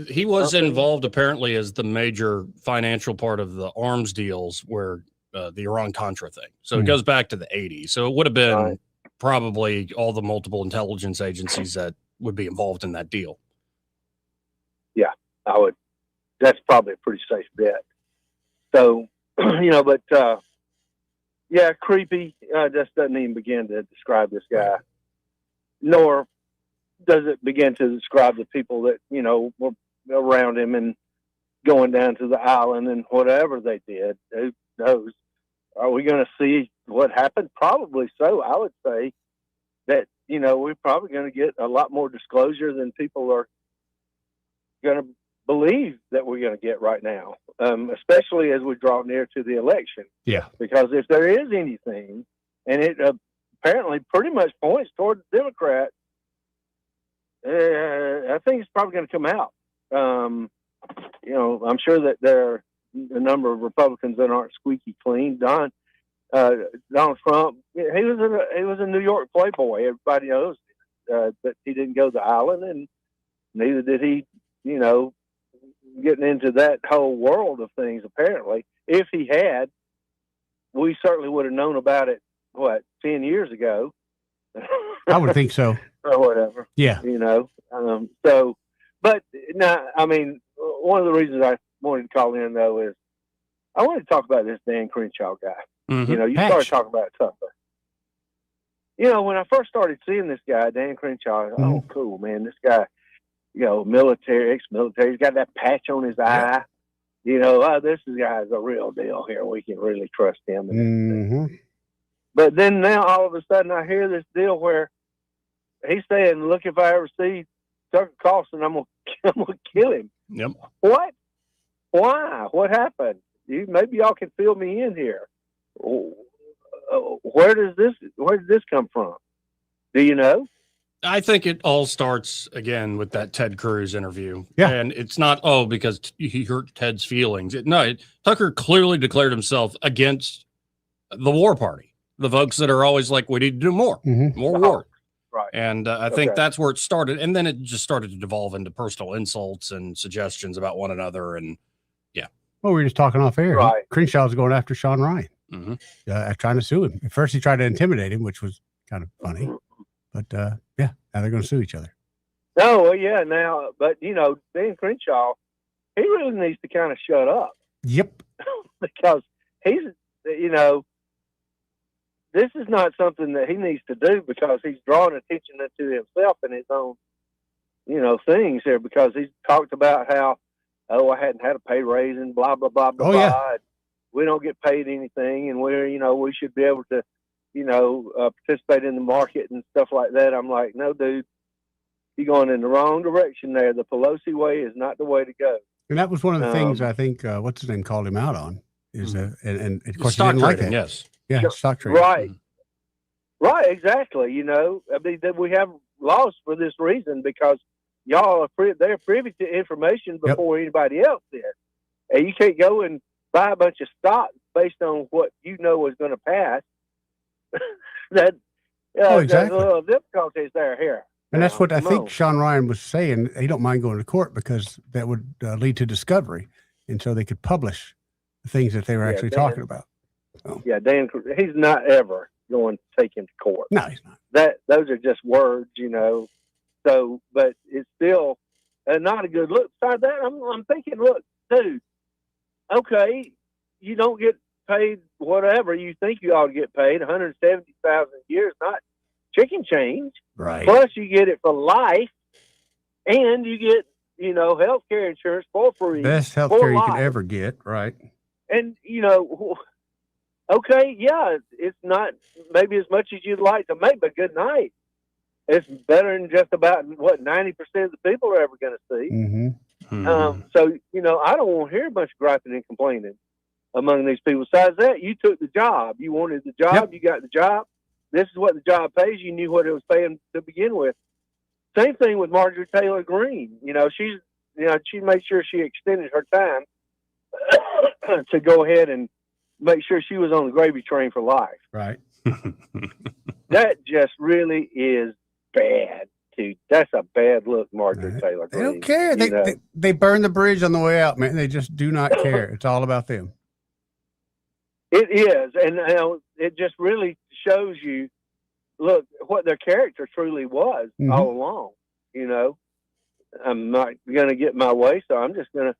he was involved apparently as the major financial part of the arms deals where the Iran-Contra thing. So it goes back to the 80s. So it would have been probably all the multiple intelligence agencies that would be involved in that deal. Yeah, I would. That's probably a pretty safe bet. So, but creepy. Just doesn't even begin to describe this guy, nor does it begin to describe the people that, were around him and going down to the island and whatever they did. Who knows? Are we going to see what happened? Probably so. I would say that, we're probably going to get a lot more disclosure than people are going to believe that we're going to get right now, especially as we draw near to the election. Yeah. Because if there is anything, and it apparently pretty much points toward the Democrats, I think it's probably going to come out. I'm sure that there are a number of Republicans that aren't squeaky clean. Donald Trump, he was a New York playboy. Everybody knows that he didn't go to the island, and neither did he, getting into that whole world of things. Apparently, if he had, we certainly would have known about it. 10 years ago? I would think so. Or whatever. Yeah. So, but now, I mean, one of the reasons I wanted to call in, though, is I wanted to talk about this Dan Crenshaw guy. Mm-hmm. You started talking about it tougher. When I first started seeing this guy, Dan Crenshaw, oh, cool, man. This guy, military, ex-military, he's got that patch on his eye. This guy's a real deal here. We can really trust him. Mm-hmm. But then now, all of a sudden, I hear this deal where he's saying, look, if I ever see Tucker Carlson, I'm gonna kill him. Yep. What? Why? What happened? Maybe y'all can fill me in here. Where did this come from? Do you know? I think it all starts again with that Ted Cruz interview. Yeah. And it's not, because he hurt Ted's feelings. Tucker clearly declared himself against the war party. The folks that are always like, we need to do more, more war. Right. And I think that's where it started. And then it just started to devolve into personal insults and suggestions about one another. And Well, we were just talking off air. Right. Crenshaw's going after Sean Ryan, Mm-hmm. trying to sue him. At first, he tried to intimidate him, which was kind of funny. But now they're going to sue each other. Oh, well, yeah, now, but, Dan Crenshaw, he really needs to kind of shut up. Yep. Because he's, this is not something that he needs to do because he's drawing attention to himself and his own, things here, because he's talked about how, I hadn't had a pay raise and blah, blah, blah, blah, yeah. blah. We don't get paid anything, and we should be able to, participate in the market and stuff like that. I'm like, no, dude, you're going in the wrong direction there. The Pelosi way is not the way to go. And that was one of the things I think, what's his name, called him out on. Is and of course, he stock didn't like trading, that. yes. Yeah, stock trading. Right. Right, exactly. That we have laws for this reason because y'all are they're privy to information before anybody else is. And you can't go and buy a bunch of stock based on what you know is going to pass. That exactly. There's a little difficulties there here. And that's what I think Sean Ryan was saying. He don't mind going to court because that would lead to discovery. And so they could publish the things that they were actually talking about. So. Yeah, Dan, he's not ever going to take him to court. No, he's not. Those are just words, So, but it's still not a good look. Besides that, I'm thinking, look, dude, okay, you don't get paid whatever you think you ought to get paid, 170,000 a year is not chicken change. Right. Plus, you get it for life, and you get, health care insurance for free. Best health care you could ever get, right? And, okay, yeah, it's not maybe as much as you'd like to make, but good night. It's better than just about what 90% of the people are ever going to see. So, I don't want to hear a bunch of griping and complaining among these people. Besides that, you took the job. You wanted the job. You got the job. This is what the job pays. You knew what it was paying to begin with. Same thing with Marjorie Taylor Greene. She made sure she extended her time to go ahead and make sure she was on the gravy train for life. Right. That just really is bad, dude. That's a bad look, Marjorie Taylor Greene. They don't care. They burn the bridge on the way out, man. They just do not care. It's all about them. It is, and it just really shows you, look, what their character truly was all along. I'm not going to get my way, so I'm just going to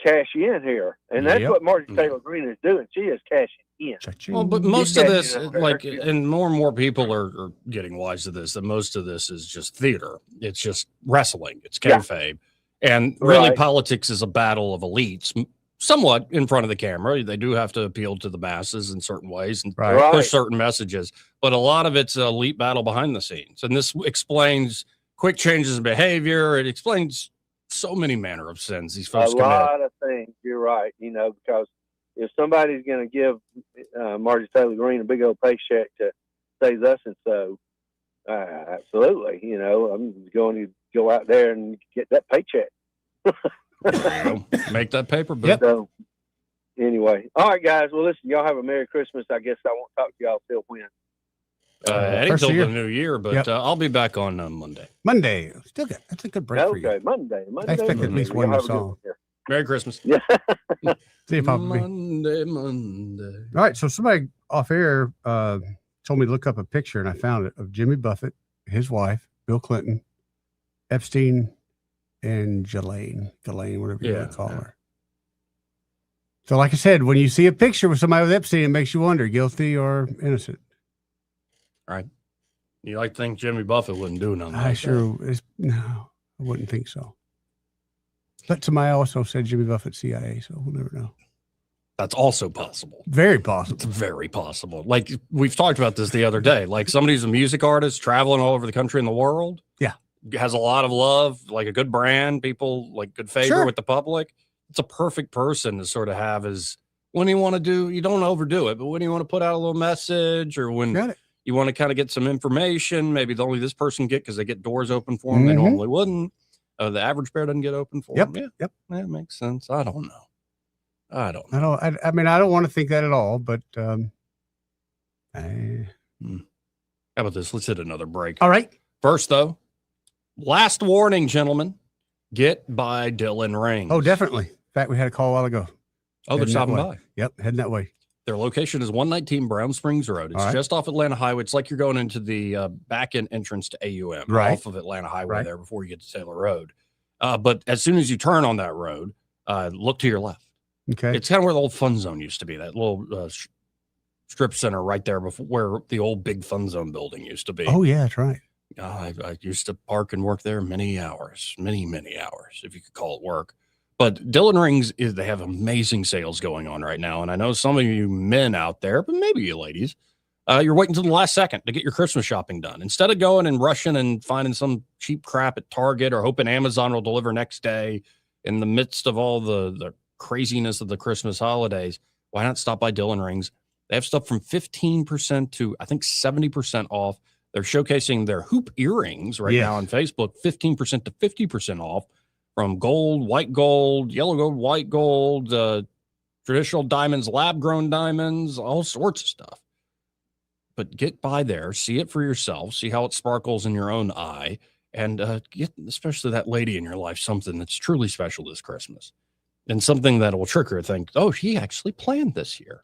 cash in here, and that's what Marjorie Taylor Greene is doing. She is cashing in. Well, but most of this, and more people are getting wise to this, that most of this is just theater. It's just wrestling. It's kayfabe. And really, politics is a battle of elites, somewhat in front of the camera. They do have to appeal to the masses in certain ways and push certain messages. But a lot of it's an elite battle behind the scenes. And this explains quick changes in behavior. It explains so many manner of sins these folks commit. A lot of things. You're right. Because if somebody's going to give Marjorie Taylor Greene a big old paycheck to say thus and so, absolutely. I'm going to go out there and get that paycheck. Make that paper bill. So, anyway, all right, guys. Well, listen, y'all have a Merry Christmas. I guess I won't talk to y'all till when. Eddie till the new year, but I'll be back on Monday. Monday, still good. That's a good break for you. Okay, Monday. I expect at least one song. Merry Christmas. Yeah. See you, Papa. Monday. All right, so somebody off air told me to look up a picture, and I found it of Jimmy Buffett his wife, Bill Clinton, Epstein, and Ghislaine, whatever you want to call her. So like I said, when you see a picture with somebody with Epstein, it makes you wonder, guilty or innocent. Right. You like to think Jimmy Buffett wouldn't do nothing like No, I wouldn't think so. But somebody also said Jimmy Buffett CIA, so we'll never know. That's also possible. Very possible. It's very possible. Like we've talked about this the other day. Like somebody who's a music artist traveling all over the country and the world. Yeah. Has a lot of love, like a good brand, people like good favor with the public. It's a perfect person to sort of have as when you want to do, you don't overdo it, but when you want to put out a little message or when you want to kind of get some information, maybe only this person get because they get doors open for them they normally wouldn't. The average bear doesn't get open for them. Yep. That makes sense. I don't know. I mean, I don't want to think that at all, but How about this? Let's hit another break. All right. First, though, last warning, gentlemen. Get by Dylan Rings. Oh, definitely. In fact, we had a call a while ago. Oh, they're stopping by. Yep, heading that way. Their location is 119 Brown Springs Road. It's just off Atlanta Highway. It's like you're going into the back-end entrance to AUM off of Atlanta Highway there before you get to Taylor Road. But as soon as you turn on that road, look to your left. Okay. It's kind of where the old fun zone used to be, that little strip center right there before where the old big fun zone building used to be. Oh, yeah, that's right. I used to park and work there many hours, if you could call it work. But Dylan Rings, they have amazing sales going on right now. And I know some of you men out there, but maybe you ladies, you're waiting until the last second to get your Christmas shopping done. Instead of going and rushing and finding some cheap crap at Target or hoping Amazon will deliver next day in the midst of all the craziness of the Christmas holidays, why not stop by Dylan Rings? They have stuff from 15% to, I think, 70% off. They're showcasing their hoop earrings right now on Facebook, 15% to 50% off from gold, white gold, yellow gold, white gold, traditional diamonds, lab-grown diamonds, all sorts of stuff. But get by there, see it for yourself, see how it sparkles in your own eye, and get, especially that lady in your life, something that's truly special this Christmas. And something that will trick her, think, oh, he actually planned this year.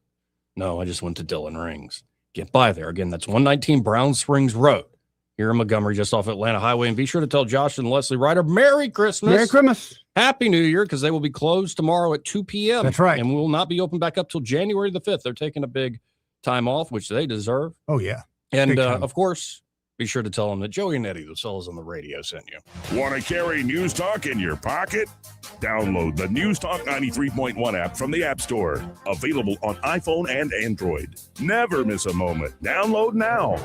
No, I just went to Dylan Rings. Get by there. Again, that's 119 Brown Springs Road here in Montgomery, just off Atlanta Highway. And be sure to tell Josh and Leslie Ryder, Merry Christmas. Merry Christmas. Happy New Year, because they will be closed tomorrow at 2 p.m. That's right. And we will not be open back up till January the 5th. They're taking a big time off, which they deserve. Oh, yeah. And, of course, be sure to tell them that Joey and Eddie, the fellas on the radio, sent you. Want to carry News Talk in your pocket? Download the News Talk 93.1 app from the App Store. Available on iPhone and Android. Never miss a moment. Download now.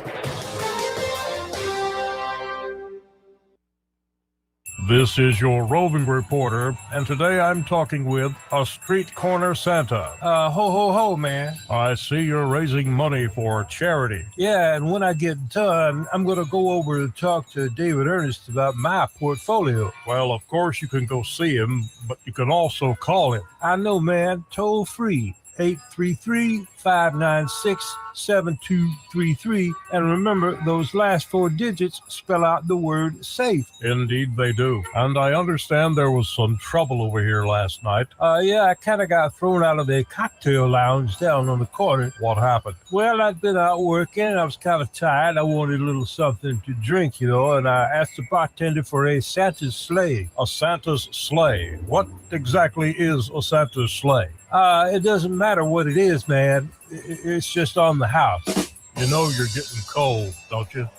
This is your roving reporter, and today I'm talking with a street corner Santa. Ho, ho, ho, man. I see you're raising money for charity. Yeah, and when I get done, I'm going to go over to talk to David Ernest about my portfolio. Well, of course you can go see him, but you can also call him. I know, man. Toll free. 833-596-7233. And remember, those last 4 digits spell out the word safe. Indeed they do. And I understand there was some trouble over here last night. Yeah, I kind of got thrown out of the cocktail lounge down on the corner. What happened? Well, I'd been out working. I was kind of tired. I wanted a little something to drink, and I asked the bartender for a Santa's sleigh. A Santa's sleigh? What exactly is a Santa's sleigh? It doesn't matter what it is, man. It's just on the house. You know you're getting cold, don't you?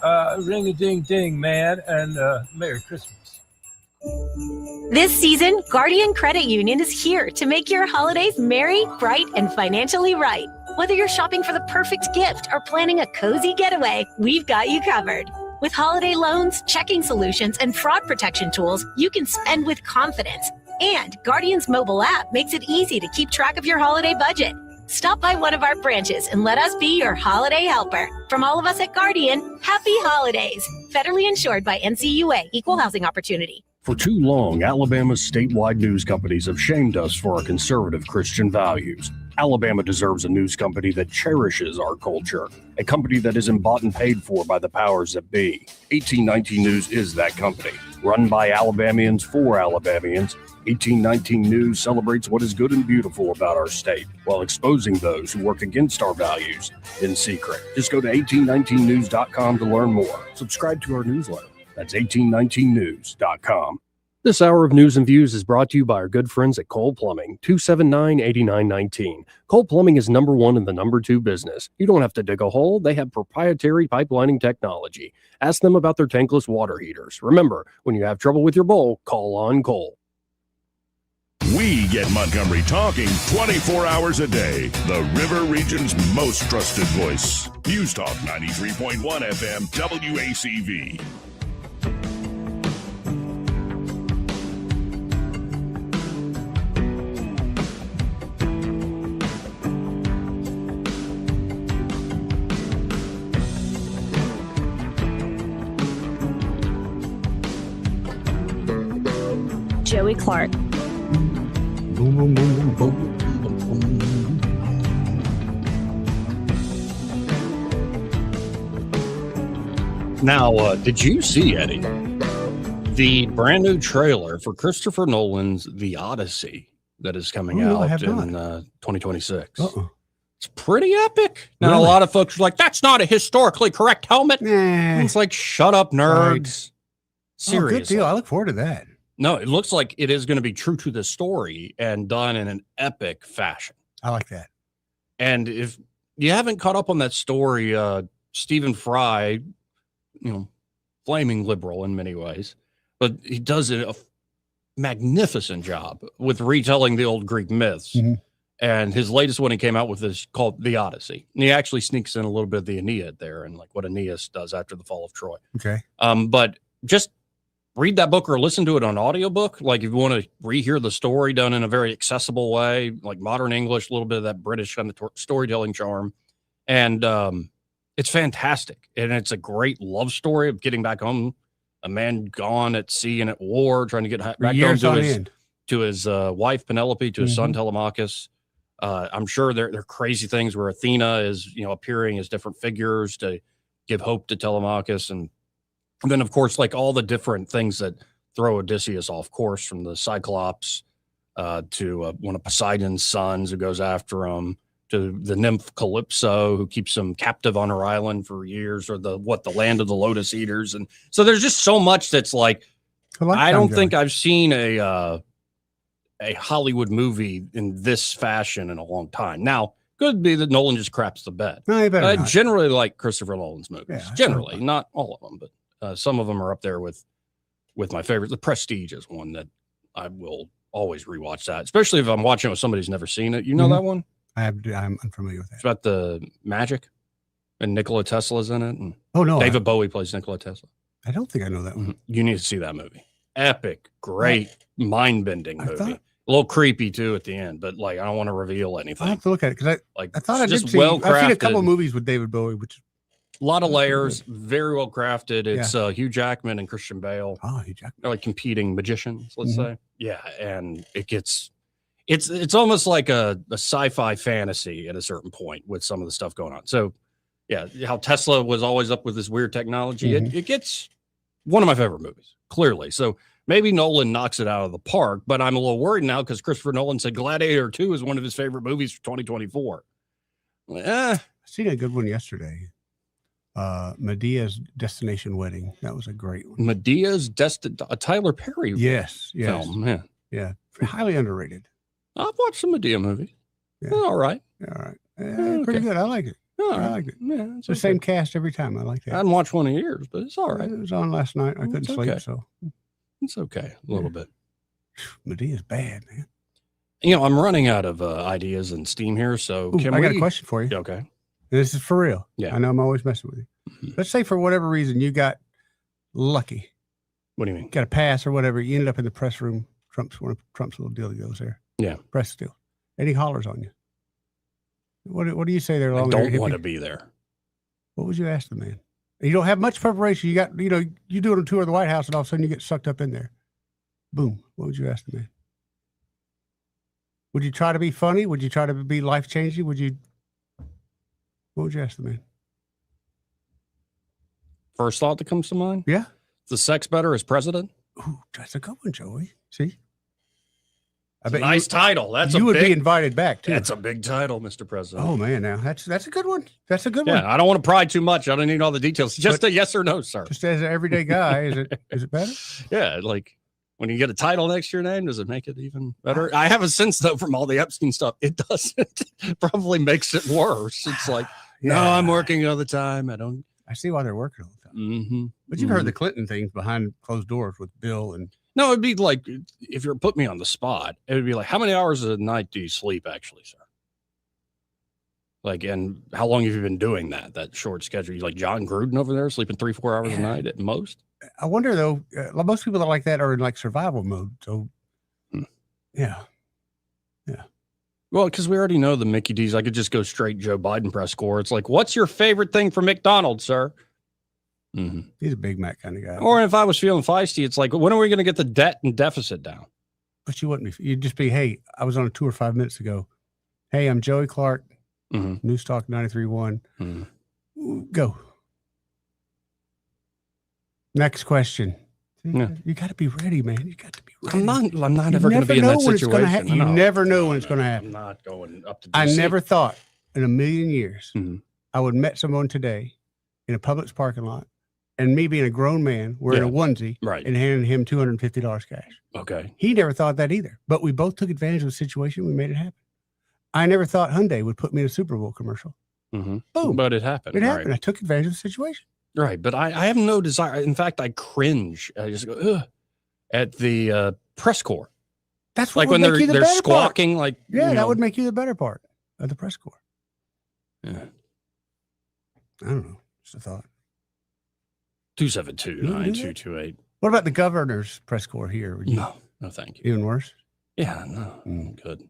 Ring-a-ding-ding, man, and Merry Christmas. This season, Guardian Credit Union is here to make your holidays merry, bright, and financially right. Whether you're shopping for the perfect gift or planning a cozy getaway, we've got you covered. With holiday loans, checking solutions, and fraud protection tools, you can spend with confidence. And Guardian's mobile app makes it easy to keep track of your holiday budget. Stop by one of our branches and let us be your holiday helper. From all of us at Guardian, happy holidays. Federally insured by NCUA, Equal Housing Opportunity. For too long, Alabama's statewide news companies have shamed us for our conservative Christian values. Alabama deserves a news company that cherishes our culture, a company that isn't bought and paid for by the powers that be. 1819 News is that company. Run by Alabamians for Alabamians, 1819 News celebrates what is good and beautiful about our state while exposing those who work against our values in secret. Just go to 1819news.com to learn more. Subscribe to our newsletter. That's 1819news.com. This hour of News and Views is brought to you by our good friends at Cole Plumbing, 279-8919. Cole Plumbing is number one in the number two business. You don't have to dig a hole. They have proprietary pipelining technology. Ask them about their tankless water heaters. Remember, when you have trouble with your bowl, call on Cole. We get Montgomery talking 24 hours a day. The River Region's most trusted voice. News Talk 93.1 FM WACV. Joey Clark. Boom, boom, boom, boom, boom, boom, boom. Now, did you see, Eddie, the brand new trailer for Christopher Nolan's The Odyssey that is coming out in 2026? It's pretty epic. Now, a lot of folks are like, that's not a historically correct helmet. It's like, shut up, nerds. Seriously. Good deal. I look forward to that. No, it looks like it is going to be true to the story and done in an epic fashion. I like that. And if you haven't caught up on that story, Stephen Fry, flaming liberal in many ways, but he does a magnificent job with retelling the old Greek myths. Mm-hmm. And his latest one he came out with is called The Odyssey. And he actually sneaks in a little bit of the Aeneid there and like what Aeneas does after the fall of Troy. Okay. But just read that book or listen to it on audiobook. Like if you want to rehear the story done in a very accessible way, like modern English, a little bit of that British kind of storytelling charm. And it's fantastic. And it's a great love story of getting back home, a man gone at sea and at war, trying to get back home to his wife, Penelope, to his son, Telemachus. I'm sure there are crazy things where Athena is, appearing as different figures to give hope to Telemachus. And then, of course, like all the different things that throw Odysseus off course, from the Cyclops to one of Poseidon's sons who goes after him, to the nymph Calypso who keeps him captive on her island for years, or the land of the lotus eaters. And so there's just so much that's like, I don't think I've seen a Hollywood movie in this fashion in a long time. Now, could be that Nolan just craps the bed. No, you better I not. generally like Christopher Nolan's movies. Yeah, generally, not all of them, but some of them are up there with my favorites. The Prestige is one that I will always rewatch that, especially if I'm watching it with somebody who's never seen it. You know that one? I'm unfamiliar with that. It's about the magic, and Nikola Tesla's in it. And David Bowie plays Nikola Tesla. I don't think I know that one. You need to see that movie. Epic, great, mind-bending movie. A little creepy too at the end, but like I don't want to reveal anything. I have to look at it because I thought I did just see. well-crafted. I've seen a couple of movies with David Bowie, which a lot of layers, very well crafted. It's Hugh Jackman and Christian Bale. Oh, Hugh Jackman. They're like competing magicians, let's say. Yeah, and it gets it's almost like a sci-fi fantasy at a certain point with some of the stuff going on. So yeah, how Tesla was always up with this weird technology. It gets one of my favorite movies, clearly. So maybe Nolan knocks it out of the park, but I'm a little worried now because Christopher Nolan said Gladiator 2 is one of his favorite movies for 2024. I seen a good one yesterday. Medea's Destination Wedding. That was a great one. Medea's a Tyler Perry film. Yeah. Highly underrated. I've watched some Medea movies. Yeah. All right. Pretty good. I like it. I like it. Yeah, it's the same cast every time. I like that. I hadn't watched one in years, but it's all right. It was on last night. I couldn't sleep, so it's okay. A little bit. Medea's bad, man. I'm running out of ideas and steam here, so I got a question for you. Okay. This is for real. Yeah. I know I'm always messing with you. Let's say for whatever reason you got lucky. What do you mean? Got a pass or whatever. You ended up in the press room. One of Trump's little deal goes there. Yeah. Press deal. And he hollers on you. What do you say there? I don't want to be there. What would you ask the man? You don't have much preparation. You got, you do it on tour of the White House and all of a sudden you get sucked up in there. Boom. What would you ask the man? Would you try to be funny? Would you try to be life-changing? What would you ask the man? First thought that comes to mind? Yeah. Is the sex better as president? Ooh, that's a good one, Joey. See? I bet nice title. That's you a would big, be invited back too. That's a big title, Mr. President. Oh man, now that's a good one. That's a good one. Yeah, I don't want to pry too much. I don't need all the details. Just a yes or no, sir. Just as an everyday guy, is it better? Yeah, like when you get a title next to your name, does it make it even better? I have a sense though from all the Epstein stuff, it doesn't. Probably makes it worse. It's like, no, I'm working all the time. I see why they're working all the time. Mm-hmm. But you've heard the Clinton things behind closed doors with Bill and. No, it'd be like, if you're put me on the spot, it would be like, how many hours a night do you sleep actually, sir? Like, and how long have you been doing that short schedule? You like John Gruden over there sleeping 3-4 hours a night at most? I wonder though, most people that are like that are in like survival mode. So yeah. Well, because we already know the Mickey D's. I could just go straight Joe Biden press corps. It's like, what's your favorite thing from McDonald's, sir? Mm-hmm. He's a Big Mac kind of guy. Or if I was feeling feisty, it's like, when are we going to get the debt and deficit down? But you wouldn't be. You'd just be, hey, I was on a tour 5 minutes ago. Hey, I'm Joey Clark, News Talk 93.1. Go. Next question. Yeah. You got to be ready, man. You got to be ready. I'm not ever going to be in that situation. You never know when it's going to happen. I'm not going up to DC. I never thought in a million years I would met someone today in a Publix parking lot, and me being a grown man wearing a onesie and handing him $250 cash. Okay. He never thought that either. But we both took advantage of the situation. We made it happen. I never thought Hyundai would put me in a Super Bowl commercial. Boom. But it happened. It happened. I took advantage of the situation. Right. But I have no desire. In fact, I cringe. I just go, ugh, at the press corps. That's what like when would make they're squawking. Part. Like, that would make you the better part of the press corps. Yeah. I don't know. Just a thought. 272-9228. What about the governor's press corps here? No, thank you. Even worse? Yeah, no, good.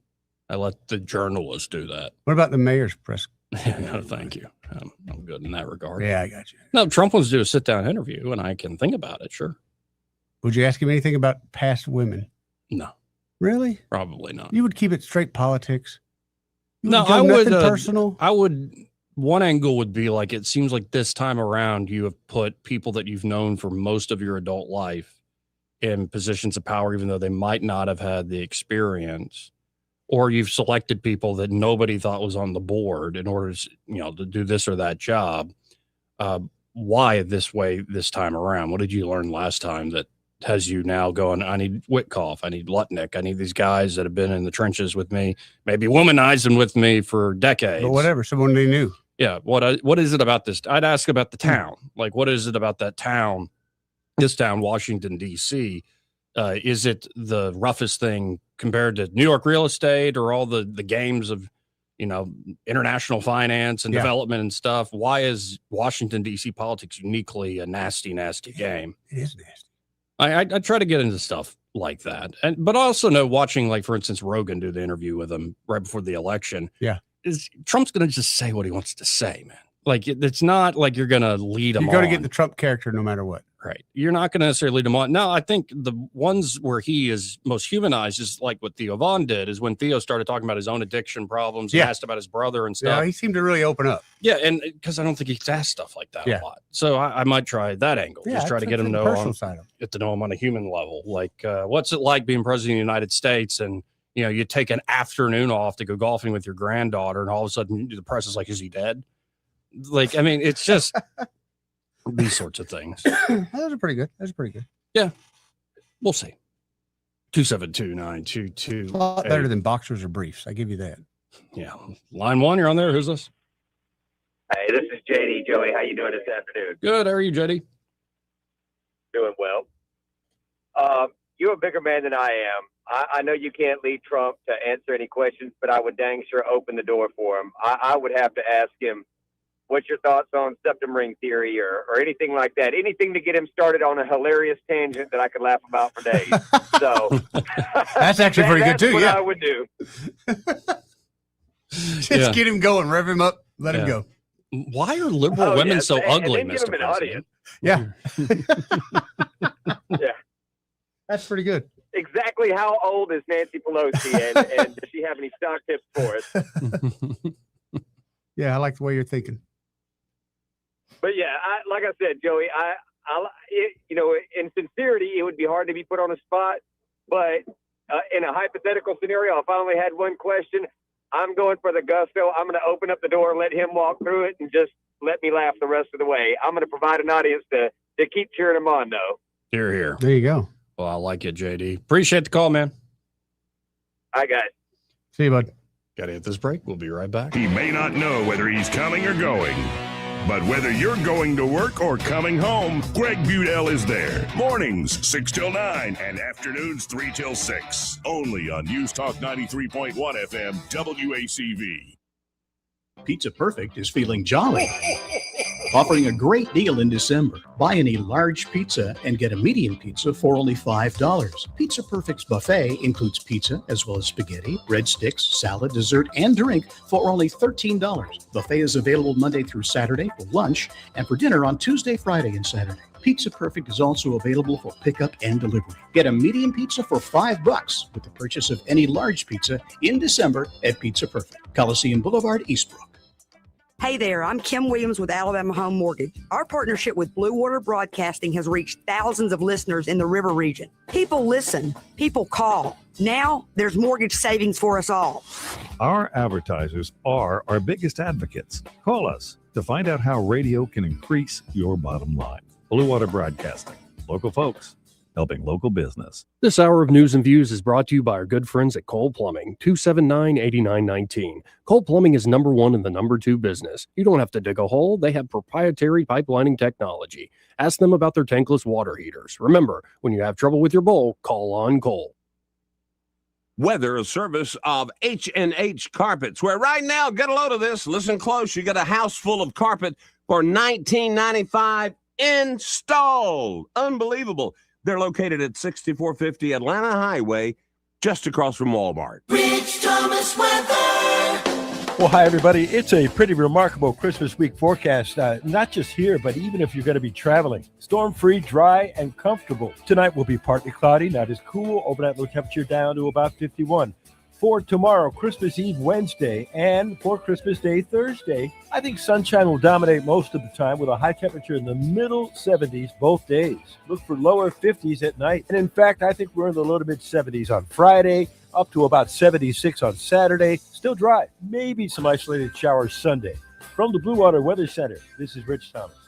I let the journalists do that. What about the mayor's press? No, thank you. I'm good in that regard. Yeah, I got you. No, Trump wants to do a sit-down interview, and I can think about it, sure. Would you ask him anything about past women? No. Really? Probably not. You would keep it straight politics? No, I would. Personal? I would. One angle would be like, it seems like this time around you have put people that you've known for most of your adult life in positions of power, even though they might not have had the experience, or you've selected people that nobody thought was on the board in order to, to do this or that job. Why this way this time around? What did you learn last time that has you now going, I need Witkoff, I need Lutnick, I need these guys that have been in the trenches with me, maybe womanizing with me for decades. But whatever, someone they knew. Yeah. What is it about this? I'd ask about the town. Like, what is it about that town, this town, Washington, D.C.? Is it the roughest thing compared to New York real estate or all the games of, international finance and development and stuff? Why is Washington, D.C. politics uniquely a nasty, nasty game? It is nasty. I try to get into stuff like that. But I also know, watching, like, for instance, Rogan do the interview with him right before the election. Yeah. Trump's going to just say what he wants to say, man. Like, it's not like you're going to lead him on. You're going to get the Trump character no matter what. Right. You're not going to necessarily lead him on. No, I think the ones where he is most humanized is like what Theo Von did, is when Theo started talking about his own addiction problems and asked about his brother and stuff. Yeah, he seemed to really open up. Yeah, and because I don't think he's asked stuff like that a lot. So I might try that angle. Yeah, just try to get him to know him on a human level. Like, what's it like being president of the United States, and you take an afternoon off to go golfing with your granddaughter, and all of a sudden the press is like, is he dead? Like, I mean, it's just these sorts of things. Those are pretty good. Yeah. We'll see. 272-922. A lot better than boxers or briefs. I give you that. Yeah. Line one, you're on there. Who's this? Hey, this is JD. Joey, how you doing this afternoon? Good. How are you, JD? Doing well. You're a bigger man than I am. I know you can't lead Trump to answer any questions, but I would dang sure open the door for him. I would have to ask him, what's your thoughts on septum ring theory or anything like that? Anything to get him started on a hilarious tangent that I could laugh about for days. So that's actually pretty good too. What Yeah, I would do. Just get him going, rev him up, let him go. Why are liberal women so ugly, and then give him an audience. Yeah. Yeah. That's pretty good. Exactly how old is Nancy Pelosi, and does she have any stock tips for us? Yeah, I like the way you're thinking. But yeah, like I said, Joey, in sincerity, it would be hard to be put on a spot. But in a hypothetical scenario, if I only had one question, I'm going for the gusto. I'm going to open up the door, let him walk through it, and just let me laugh the rest of the way. I'm going to provide an audience to keep cheering him on, though. Here, here. There you go. Well, I like it, JD. Appreciate the call, man. All right, guys. See you, bud. Got to hit this break. We'll be right back. He may not know whether he's coming or going, but whether you're going to work or coming home, Greg Budell is there. Mornings, 6 till 9, and afternoons, 3 till 6. Only on News Talk 93.1 FM, WACV. Pizza Perfect is feeling jolly, offering a great deal in December. Buy any large pizza and get a medium pizza for only $5. Pizza Perfect's buffet includes pizza as well as spaghetti, breadsticks, salad, dessert, and drink for only $13. Buffet is available Monday through Saturday for lunch and for dinner on Tuesday, Friday, and Saturday. Pizza Perfect is also available for pickup and delivery. Get a medium pizza for $5 with the purchase of any large pizza in December at Pizza Perfect, Coliseum Boulevard, Eastbrook. Hey there, I'm Kim Williams with Alabama Home Mortgage. Our partnership with Blue Water Broadcasting has reached thousands of listeners in the River region. People listen, people call. Now there's mortgage savings for us all. Our advertisers are our biggest advocates. Call us to find out how radio can increase your bottom line. Blue Water Broadcasting, local folks helping local business. This hour of News and Views is brought to you by our good friends at Cole Plumbing, 279-8919. Cole Plumbing is number one in the number two business. You don't have to dig a hole. They have proprietary pipelining technology. Ask them about their tankless water heaters. Remember, when you have trouble with your bowl, call on Cole. Weather, a service of H&H Carpets, where right now, get a load of this. Listen close. You got a house full of carpet for $19.95 installed. Unbelievable. They're located at 6450 Atlanta Highway, just across from Walmart. Rich Thomas weather. Well, hi, everybody. It's a pretty remarkable Christmas week forecast, not just here, but even if you're going to be traveling. Storm-free, dry, and comfortable. Tonight will be partly cloudy, not as cool. Overnight low temperature down to about 51. For tomorrow, Christmas Eve, Wednesday, and for Christmas Day, Thursday, I think sunshine will dominate most of the time with a high temperature in the middle 70s both days. Look for lower 50s at night. And in fact, I think we're in the low to mid 70s on Friday, up to about 76 on Saturday. Still dry. Maybe some isolated showers Sunday. From the Blue Water Weather Center, this is Rich Thomas.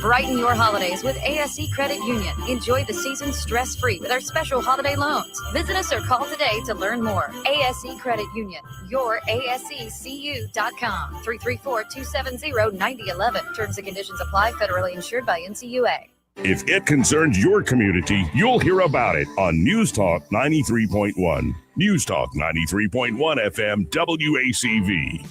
Brighten your holidays with ASE Credit Union. Enjoy the season stress-free with our special holiday loans. Visit us or call today to learn more. ASE Credit Union, your ASECU.com, 334-270-9011. Terms and conditions apply, federally insured by NCUA. If it concerns your community, you'll hear about it on News Talk 93.1. News Talk 93.1 FM WACV.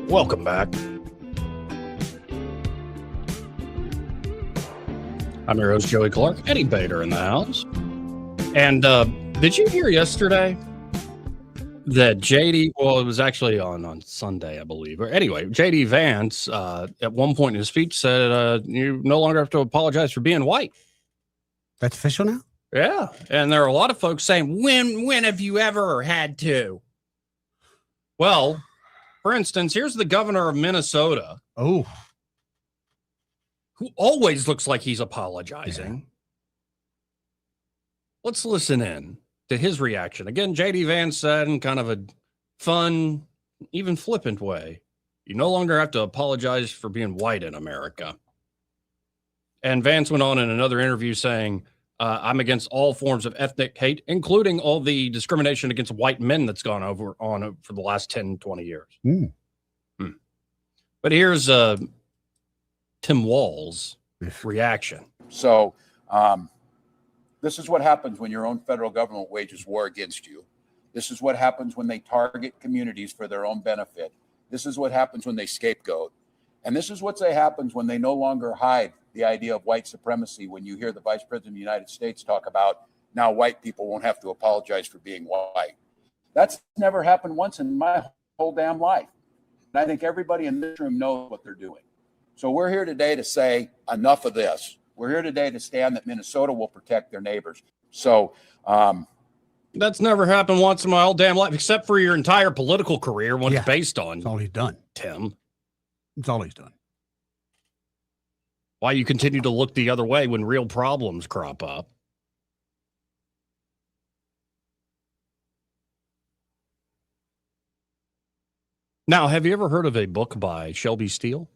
Welcome back. I'm your host, Joey Clark. Eddie Bader in the house. And did you hear yesterday that JD, well, it was actually on Sunday, I believe. Or anyway, JD Vance, at one point in his speech said, you no longer have to apologize for being white. That's official now? Yeah. And there are a lot of folks saying, when have you ever had to? Well, for instance, here's the governor of Minnesota. Oh. Who always looks like he's apologizing. Yeah. Let's listen in to his reaction. Again, JD Vance said in kind of a fun, even flippant way, you no longer have to apologize for being white in America. And Vance went on in another interview saying, I'm against all forms of ethnic hate, including all the discrimination against white men that's gone on for the last 10, 20 years. Mm. But here's Tim Wall's reaction. So this is what happens when your own federal government wages war against you. This is what happens when they target communities for their own benefit. This is what happens when they scapegoat. And this is what happens when they no longer hide the idea of white supremacy. When you hear the Vice President of the United States talk about now white people won't have to apologize for being white. That's never happened once in my whole damn life. And I think everybody in this room knows what they're doing. So we're here today to say enough of this. We're here today to stand that Minnesota will protect their neighbors. So that's never happened once in my whole damn life, except for your entire political career, what Yeah. it's based on. That's all he's done. Tim. That's all he's done. Why you continue to look the other way when real problems crop up. Now, have you ever heard of a book by Shelby Steele?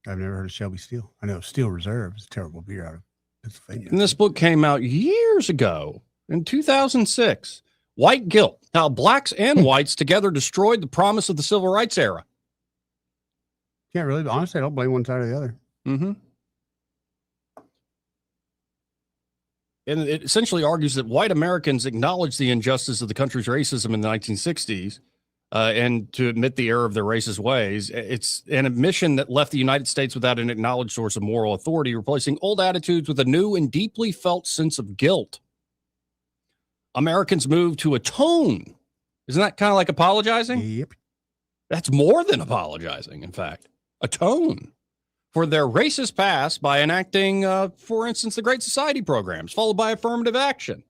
I've never heard of Shelby Steele. I know Steel Reserve is a terrible beer out of Pennsylvania. And this book came out years ago in 2006. White Guilt, How Blacks and Whites Together Destroyed the Promise of the Civil Rights Era. Can't really, honestly, I don't blame one side or the other. Mm-hmm. And it essentially argues that white Americans acknowledged the injustice of the country's racism in the 1960s and to admit the error of their racist ways. It's an admission that left the United States without an acknowledged source of moral authority, replacing old attitudes with a new and deeply felt sense of guilt. Americans moved to atone. Isn't that kind of like apologizing? Yep. That's more than apologizing, in fact. Atone for their racist past by enacting, for instance, the Great Society programs, followed by affirmative action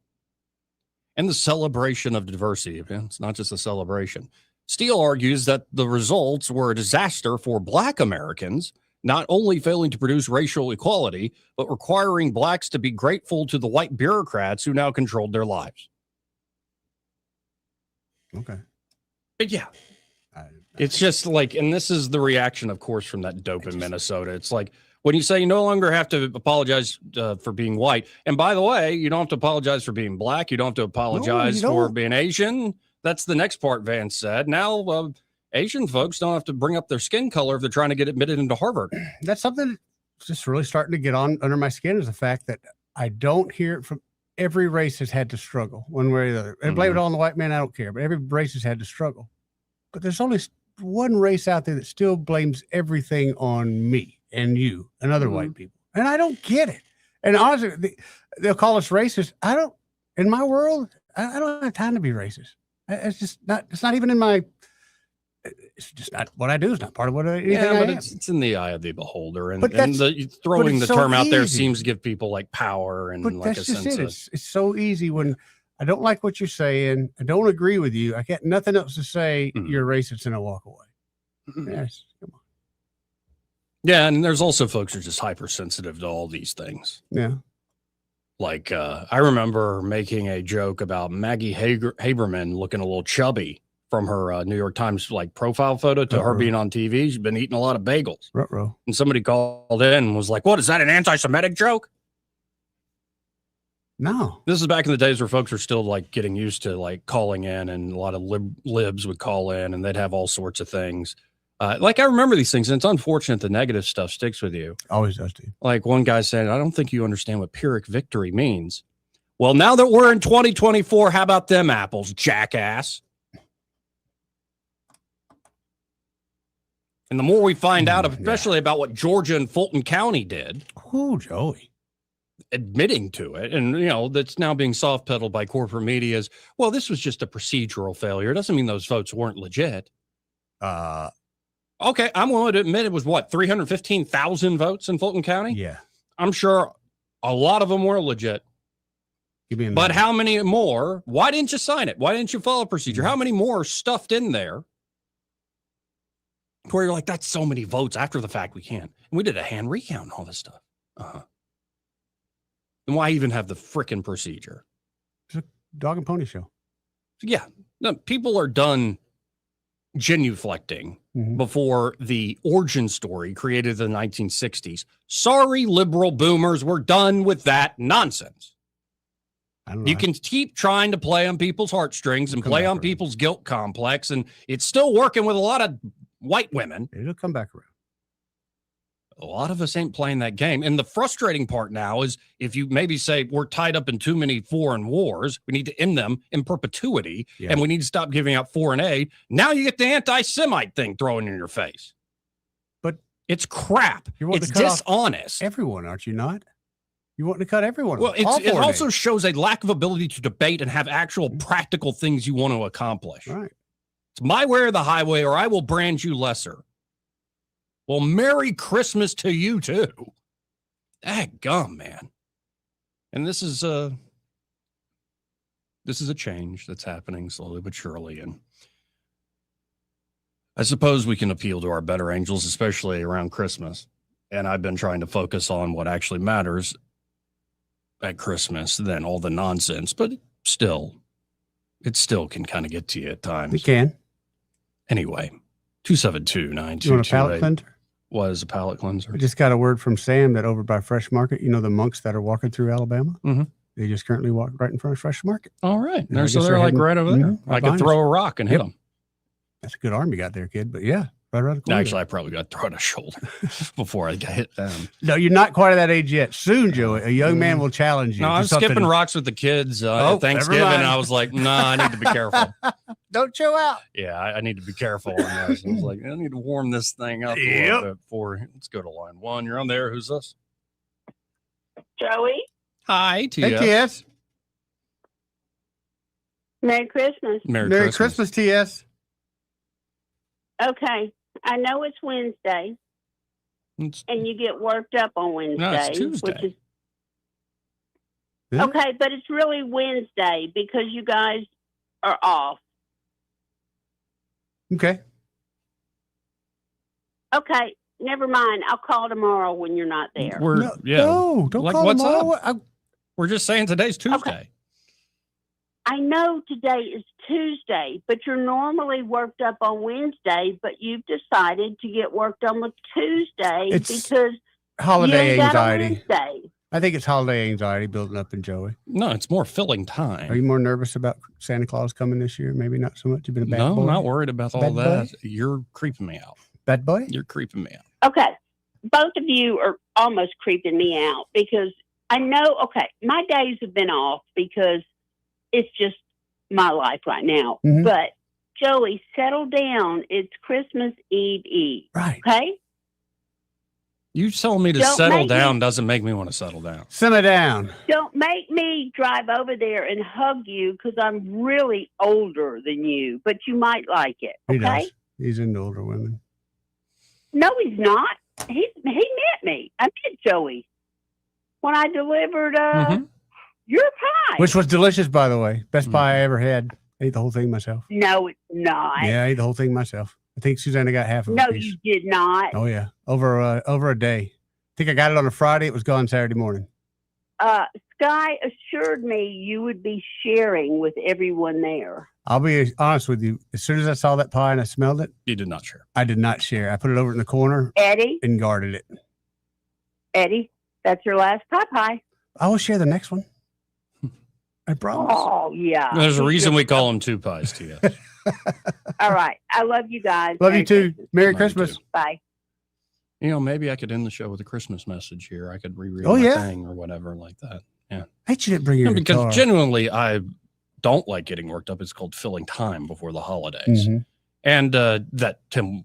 and the celebration of diversity. It's not just a celebration. Steele argues that the results were a disaster for Black Americans, not only failing to produce racial equality, but requiring Blacks to be grateful to the white bureaucrats who now controlled their lives. Okay. But yeah. It's just like, and this is the reaction, of course, from that dope in Minnesota. It's like when you say you no longer have to apologize for being white. And by the way, you don't have to apologize for being Black. You don't have to apologize for being Asian. That's the next part Vance said. Now, Asian folks don't have to bring up their skin color if they're trying to get admitted into Harvard. That's something that's just really starting to get on under my skin, is the fact that I don't hear it from every race has had to struggle one way or the other. And blame it all on the white man, I don't care. But every race has had to struggle. But there's only one race out there that still blames everything on me and you and other white people. And I don't get it. And honestly, they'll call us racist. In my world, I don't have time to be racist. It's just not, it's not even in my, it's just not what I do. It's not part of what I am. It's in the eye of the beholder. And, But throwing the so term out there easy. seems to give people like power and But like that's a just sense it. of, It's so easy when I don't like what you're saying. I don't agree with you. I got nothing else to say. You're racist, and I walk away. Yes. Come on. yeah. And there's also folks who are just hypersensitive to all these things. Yeah. Like, I remember making a joke about Maggie Haberman looking a little chubby from her New York Times like profile photo to her being on TV. She's been eating a lot of bagels. Ruh-roh. And somebody called in and was like, what, is that an anti-Semitic joke? No. This is back in the days where folks were still like getting used to like calling in, and a lot of libs would call in and they'd have all sorts of things. Like I remember these things, and it's unfortunate the negative stuff sticks with you. Always does, dude. Like one guy said, I don't think you understand what Pyrrhic victory means. Well, now that we're in 2024, how about them apples, jackass? And the more we find out, especially about what Georgia and Fulton County did. Oh, Joey. Admitting to it, and that's now being soft pedaled by corporate media as well. This was just a procedural failure. It doesn't mean those votes weren't legit. Okay, I'm willing to admit it was 315,000 votes in Fulton County. Yeah, I'm sure a lot of them were legit. But how many more? Why didn't you sign it? Why didn't you follow procedure? How many more are stuffed in there? Where you're like, that's so many votes after the fact. We can't. And we did a hand recount and all this stuff. And why even have the frickin' procedure? It's a dog and pony show. Yeah. No, people are done genuflecting before the origin story created in the 1960s. Sorry, liberal boomers, we're done with that nonsense. You can keep trying to play on people's heartstrings and play on people's guilt complex, and it's still working with a lot of white women. It'll come back around. A lot of us ain't playing that game. And the frustrating part now is if you maybe say we're tied up in too many foreign wars, we need to end them in perpetuity, and we need to stop giving out foreign aid. Now you get the anti-Semite thing thrown in your face. But it's crap. It's dishonest. Everyone, aren't you not? You want to cut everyone Well, off. it also shows a lack of ability to debate and have actual practical things you want to accomplish. Right. It's my way or the highway, or I will brand you lesser. Well, Merry Christmas to you, too. Daggum, man. And this is a change that's happening slowly but surely. And I suppose we can appeal to our better angels, especially around Christmas. And I've been trying to focus on what actually matters at Christmas than all the nonsense. But still, it still can kind of get to you at times. It can. Anyway, 272-9228. You want a palate cleanser? What is a palate cleanser? I just got a word from Sam that over by Fresh Market, the monks that are walking through Alabama, they just currently walk right in front of Fresh Market. All right. They're like right over there. I could throw a rock and hit them. That's a good arm you got there, kid. But yeah, right around the corner. Actually, I probably got thrown a shoulder before I got hit them. No, you're not quite at that age yet. Soon, Joey, a young man will challenge you. No, I'm skipping rocks with the kids at Thanksgiving. I was like, I need to be careful. Don't chill out. Yeah, I need to be careful on this. I was like, I need to warm this thing up a little bit before. Let's go to line one. You're on there. Who's this? Joey. Hi, TS. Hey, TS. Merry Christmas. Merry Christmas, TS. Okay. I know it's Wednesday, and you get worked up on Wednesday. No, it's Tuesday. Which is okay, but it's really Wednesday because you guys are off. Okay. Okay, never mind. I'll call tomorrow when you're not there. No, don't call what's tomorrow. up? We're just saying today's Tuesday. Okay. I know today is Tuesday, but you're normally worked up on Wednesday, but you've decided to get worked on with Tuesday because holiday you ain't got a anxiety. Wednesday. I think it's holiday anxiety building up in Joey. No, it's more filling time. Are you more nervous about Santa Claus coming this year? Maybe not so much. You've been a bad boy. No, I'm not worried about all that. You're creeping me out. Bad boy? You're creeping me out. Okay. Both of you are almost creeping me out because I know, my days have been off because it's just my life right now. Mm-hmm. But Joey, settle down. It's Christmas Eve. Right. Okay? You telling me to settle down doesn't make me want to settle down. Simmer down. Don't make me drive over there and hug you because I'm really older than you, but you might like it. He Okay? does. He's into older women. No, he's not. He met me. I met Joey when I delivered your pie. Which was delicious, by the way. Best pie I ever had. I ate the whole thing myself. No, it's not. Yeah, I ate the whole thing myself. I think Susanna got half of No, a piece. you did not. Oh, yeah. Over a day. I think I got it on a Friday. It was gone Saturday morning. Sky assured me you would be sharing with everyone there. I'll be honest with you. As soon as I saw that pie and I smelled it, you did not share. I did not share. I put it over in the corner, Eddie, and guarded it. Eddie, that's your last pie. I will share the next one. I promise. Oh, yeah. There's a reason we call them two pies to you. All right. I love you guys. Love you too. Merry Christmas. Bye. Maybe I could end the show with a Christmas message here. I could reread thing or whatever like that. Yeah. I hate you didn't bring your because guitar. genuinely, I don't like getting worked up. It's called filling time before the holidays. Mm-hmm. And that Tim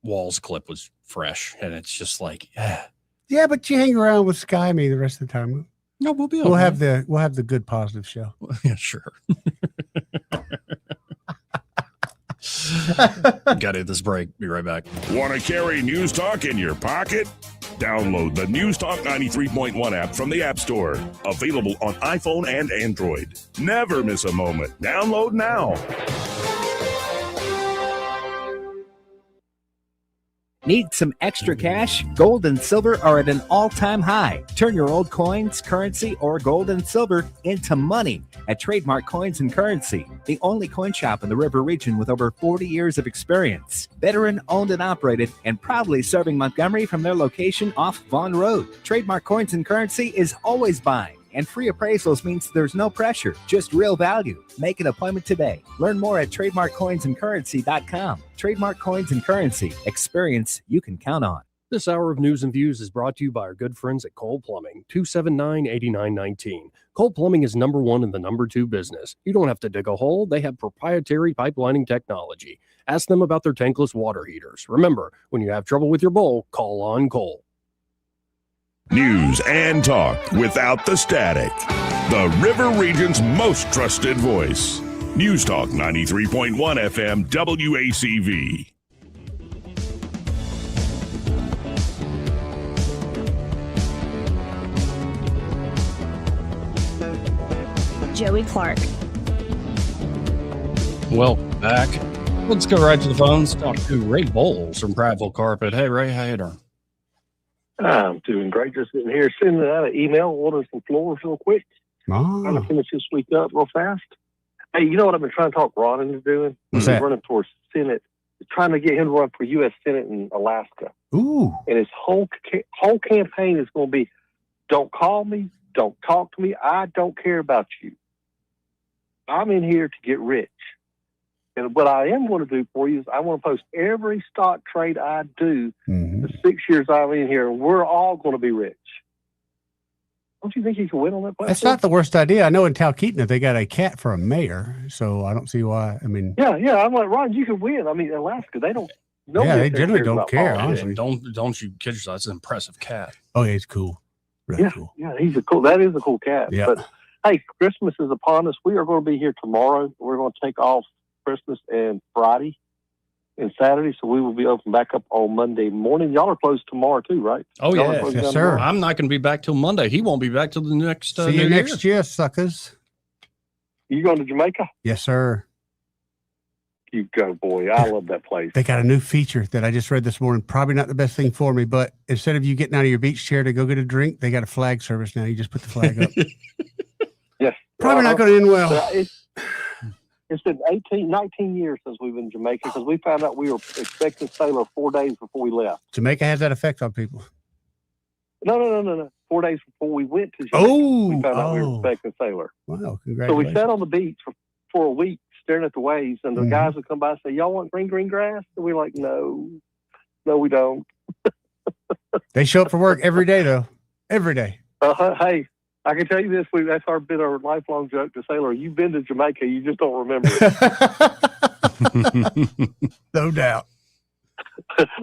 Walls clip was fresh. And it's just like, Yeah, but you hang around with Sky and me the rest of the time. No, we'll be. We'll have the good positive show. Yeah, sure. Got to hit this break. Be right back. Want to carry News Talk in your pocket? Download the News Talk 93.1 app from the App Store. Available on iPhone and Android. Never miss a moment. Download now. Need some extra cash? Gold and silver are at an all-time high. Turn your old coins, currency, or gold and silver into money at Trademark Coins and Currency, the only coin shop in the River region with over 40 years of experience. Veteran owned and operated and proudly serving Montgomery from their location off Vaughn Road. Trademark Coins and Currency is always buying. And free appraisals means there's no pressure, just real value. Make an appointment today. Learn more at trademarkcoinsandcurrency.com. Trademark Coins and Currency. Experience you can count on. This hour of News and Views is brought to you by our good friends at Cole Plumbing, 279-8919. Cole Plumbing is number one in the number two business. You don't have to dig a hole. They have proprietary pipelining technology. Ask them about their tankless water heaters. Remember, when you have trouble with your bowl, call on Cole. News and talk without the static. The River Region's most trusted voice. News Talk 93.1 FM WACV. Joey Clark. Welcome back. Let's go right to the phones. Talk to Ray Bowles from Prattville Carpet. Hey, Ray, how you doing? I'm doing great. Just sitting here sending out an email, ordering some floors real quick. Trying to finish this week up real fast. Hey, you know what I've been trying to talk Ron into doing? What's that? Running for Senate. Trying to get him to run for U.S. Senate in Alaska. Ooh. And his whole campaign is going to be, don't call me, don't talk to me, I don't care about you. I'm in here to get rich. And what I am going to do for you is I want to post every stock trade I do the 6 years I'm in here, and we're all going to be rich. Don't you think you can win on that platform? That's not the worst idea. I know in Talkeetna they got a cat for a mayor, so I don't see why. I mean, yeah. I'm like, Ron, you can win. I mean, Alaska, they don't. They generally don't care. Honestly, don't you kid yourself? That's an impressive cat. Oh, yeah, he's cool. Really cool. Yeah, that is a cool cat. Yeah. But hey, Christmas is upon us. We are going to be here tomorrow. We're going to take off Christmas and Friday and Saturday, so we will be open back up on Monday morning. Y'all are closed tomorrow too, right? Oh, Y'all are yeah. closed Yes, down sir. tomorrow? I'm not going to be back till Monday. He won't be back till the next see you next year, suckers. You going to Jamaica? Yes, sir. You go, boy. I love that place. They got a new feature that I just read this morning. Probably not the best thing for me, but instead of you getting out of your beach chair to go get a drink, they got a flag service now. You just put the flag up. Yes. Probably not going to end well. It's been 19 years since we've been in Jamaica because we found out we were expecting sailor 4 days before we left. Jamaica has that effect on people. No. 4 days before we went to Jamaica, we found out we were expecting sailor. Wow, So congratulations. we sat on the beach for a week staring at the waves, and the guys would come by and say, y'all want green grass? And we're like, no, we don't. They show up for work every day, though. Every day. Hey, I can tell you this, that's been our lifelong joke to sailor. You've been to Jamaica, you just don't remember it. No doubt.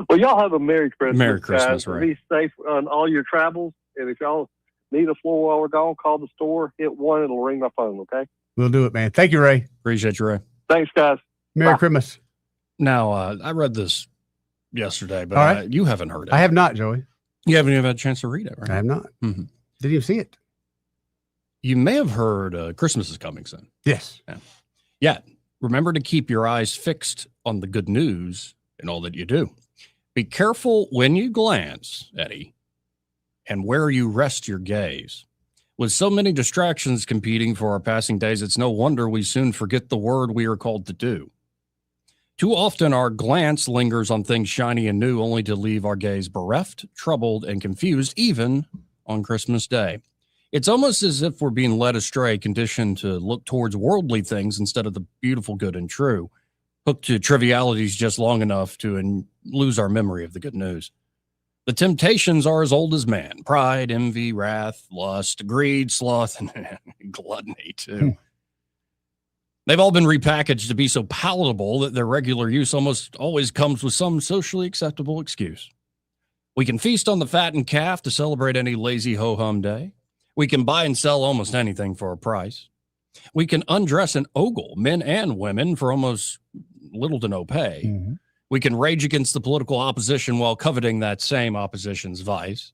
Well, y'all have a Merry Christmas. Merry Christmas, guys. right. Be safe on all your travels. And if y'all need a floor while we're gone, call the store, hit 1, it'll ring my phone, okay? We'll do it, man. Thank you, Ray. Appreciate you, Ray. Thanks, guys. Merry Bye. Christmas. Now, I read this yesterday, but All right. you haven't heard it. I have not, Joey. You haven't even had a chance to read it, right? I have not. Mhm. Didn't even see it. You may have heard Christmas is coming soon. Yes. Yeah. Remember to keep your eyes fixed on the good news in all that you do. Be careful when you glance, Eddie, and where you rest your gaze. With so many distractions competing for our passing days, it's no wonder we soon forget the word we are called to do. Too often our glance lingers on things shiny and new, only to leave our gaze bereft, troubled, and confused, even on Christmas Day. It's almost as if we're being led astray, conditioned to look towards worldly things instead of the beautiful, good, and true, hooked to trivialities just long enough to lose our memory of the good news. The temptations are as old as man: pride, envy, wrath, lust, greed, sloth, and gluttony, too. They've all been repackaged to be so palatable that their regular use almost always comes with some socially acceptable excuse. We can feast on the fattened calf to celebrate any lazy ho-hum day. We can buy and sell almost anything for a price. We can undress and ogle men and women for almost little to no pay. We can rage against the political opposition while coveting that same opposition's vice.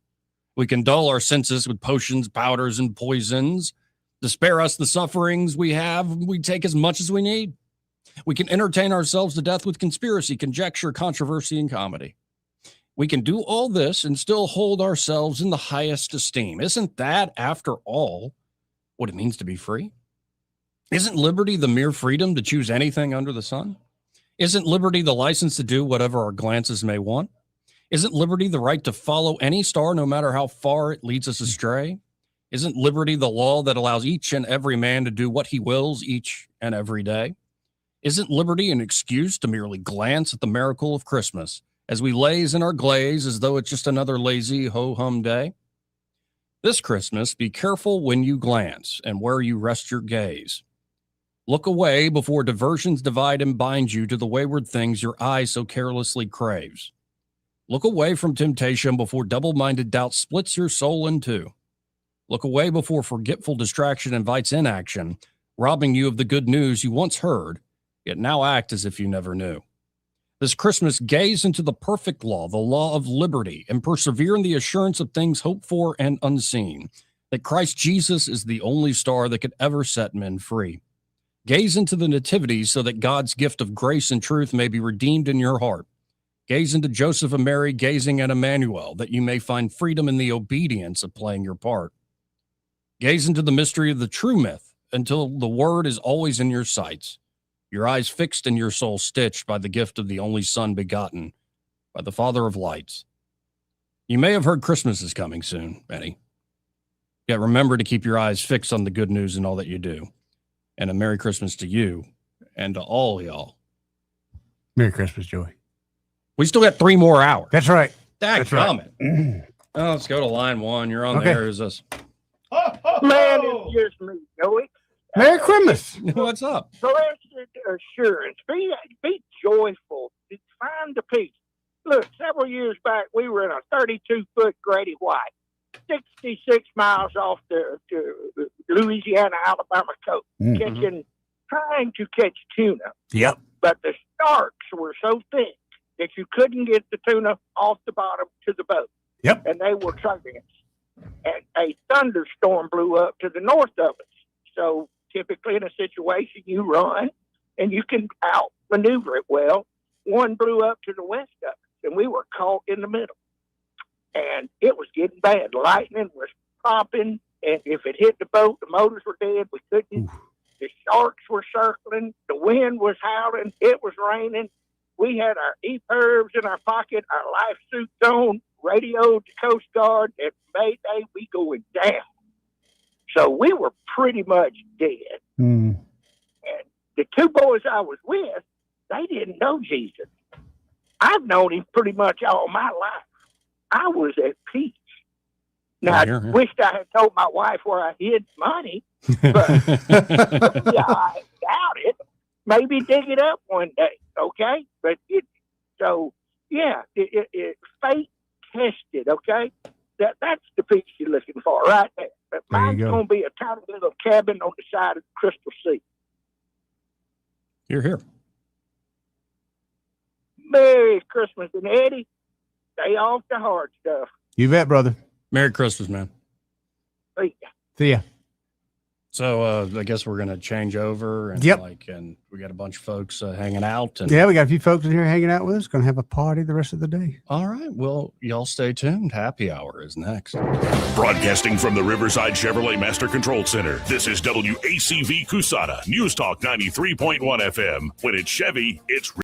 We can dull our senses with potions, powders, and poisons. To spare us the sufferings we have, we take as much as we need. We can entertain ourselves to death with conspiracy, conjecture, controversy, and comedy. We can do all this and still hold ourselves in the highest esteem. Isn't that, after all, what it means to be free? Isn't liberty the mere freedom to choose anything under the sun? Isn't liberty the license to do whatever our glances may want? Isn't liberty the right to follow any star no matter how far it leads us astray? Isn't liberty the law that allows each and every man to do what he wills each and every day? Isn't liberty an excuse to merely glance at the miracle of Christmas as we laze in our glaze as though it's just another lazy ho-hum day? This Christmas, be careful when you glance and where you rest your gaze. Look away before diversions divide and bind you to the wayward things your eye so carelessly craves. Look away from temptation before double-minded doubt splits your soul in two. Look away before forgetful distraction invites inaction, robbing you of the good news you once heard, yet now act as if you never knew. This Christmas, gaze into the perfect law, the law of liberty, and persevere in the assurance of things hoped for and unseen, that Christ Jesus is the only star that could ever set men free. Gaze into the nativity so that God's gift of grace and truth may be redeemed in your heart. Gaze into Joseph and Mary gazing at Emmanuel, that you may find freedom in the obedience of playing your part. Gaze into the mystery of the true myth until the word is always in your sights, your eyes fixed and your soul stitched by the gift of the only Son begotten, by the Father of lights. You may have heard Christmas is coming soon, Benny. Yet remember to keep your eyes fixed on the good news in all that you do. And a Merry Christmas to you and to all y'all. Merry Christmas, Joey. We still got 3 more hours. That's right. That's right. Oh, let's go to line 1. You're on there. Who's this? Man, it's just me, Joey. Merry Christmas. What's up? Blessed assurance. Be joyful. Find the peace. Look, several years back, we were in a 32-foot Grady White, 66 miles off the Louisiana-Alabama coast, trying to catch tuna. Yep. But the sharks were so thick that you couldn't get the tuna off the bottom to the boat. Yep. And they were trucking us. And a thunderstorm blew up to the north of us. So typically in a situation, you run and you can outmaneuver it well. One blew up to the west of us, and we were caught in the middle. And it was getting bad. Lightning was popping, and if it hit the boat, the motors were dead. We couldn't. The sharks were circling. The wind was howling. It was raining. We had our EPIRBs in our pocket, our life suits on, radioed the Coast Guard, and Mayday, we going down. So we were pretty much dead. And the 2 boys I was with, they didn't know Jesus. I've known him pretty much all my life. I was at peace. Now, I wished I had told my wife where I hid money, but yeah, I doubt it. Maybe dig it up one day, okay? But faith tested, okay? That's the peace you're looking for right there. But mine's going to be a tiny little cabin on the side of the Crystal Sea. You're here. Merry Christmas, and Eddie, stay off the hard stuff. You bet, brother. Merry Christmas, man. See ya. So I guess we're gonna change over and and we got a bunch of folks hanging out. And we got a few folks in here hanging out with us. Gonna have a party the rest of the day. All right. Well, y'all stay tuned. Happy hour is next. Broadcasting from the Riverside Chevrolet Master Control Center. This is WACV Cusada News Talk 93.1 FM. When it's Chevy, it's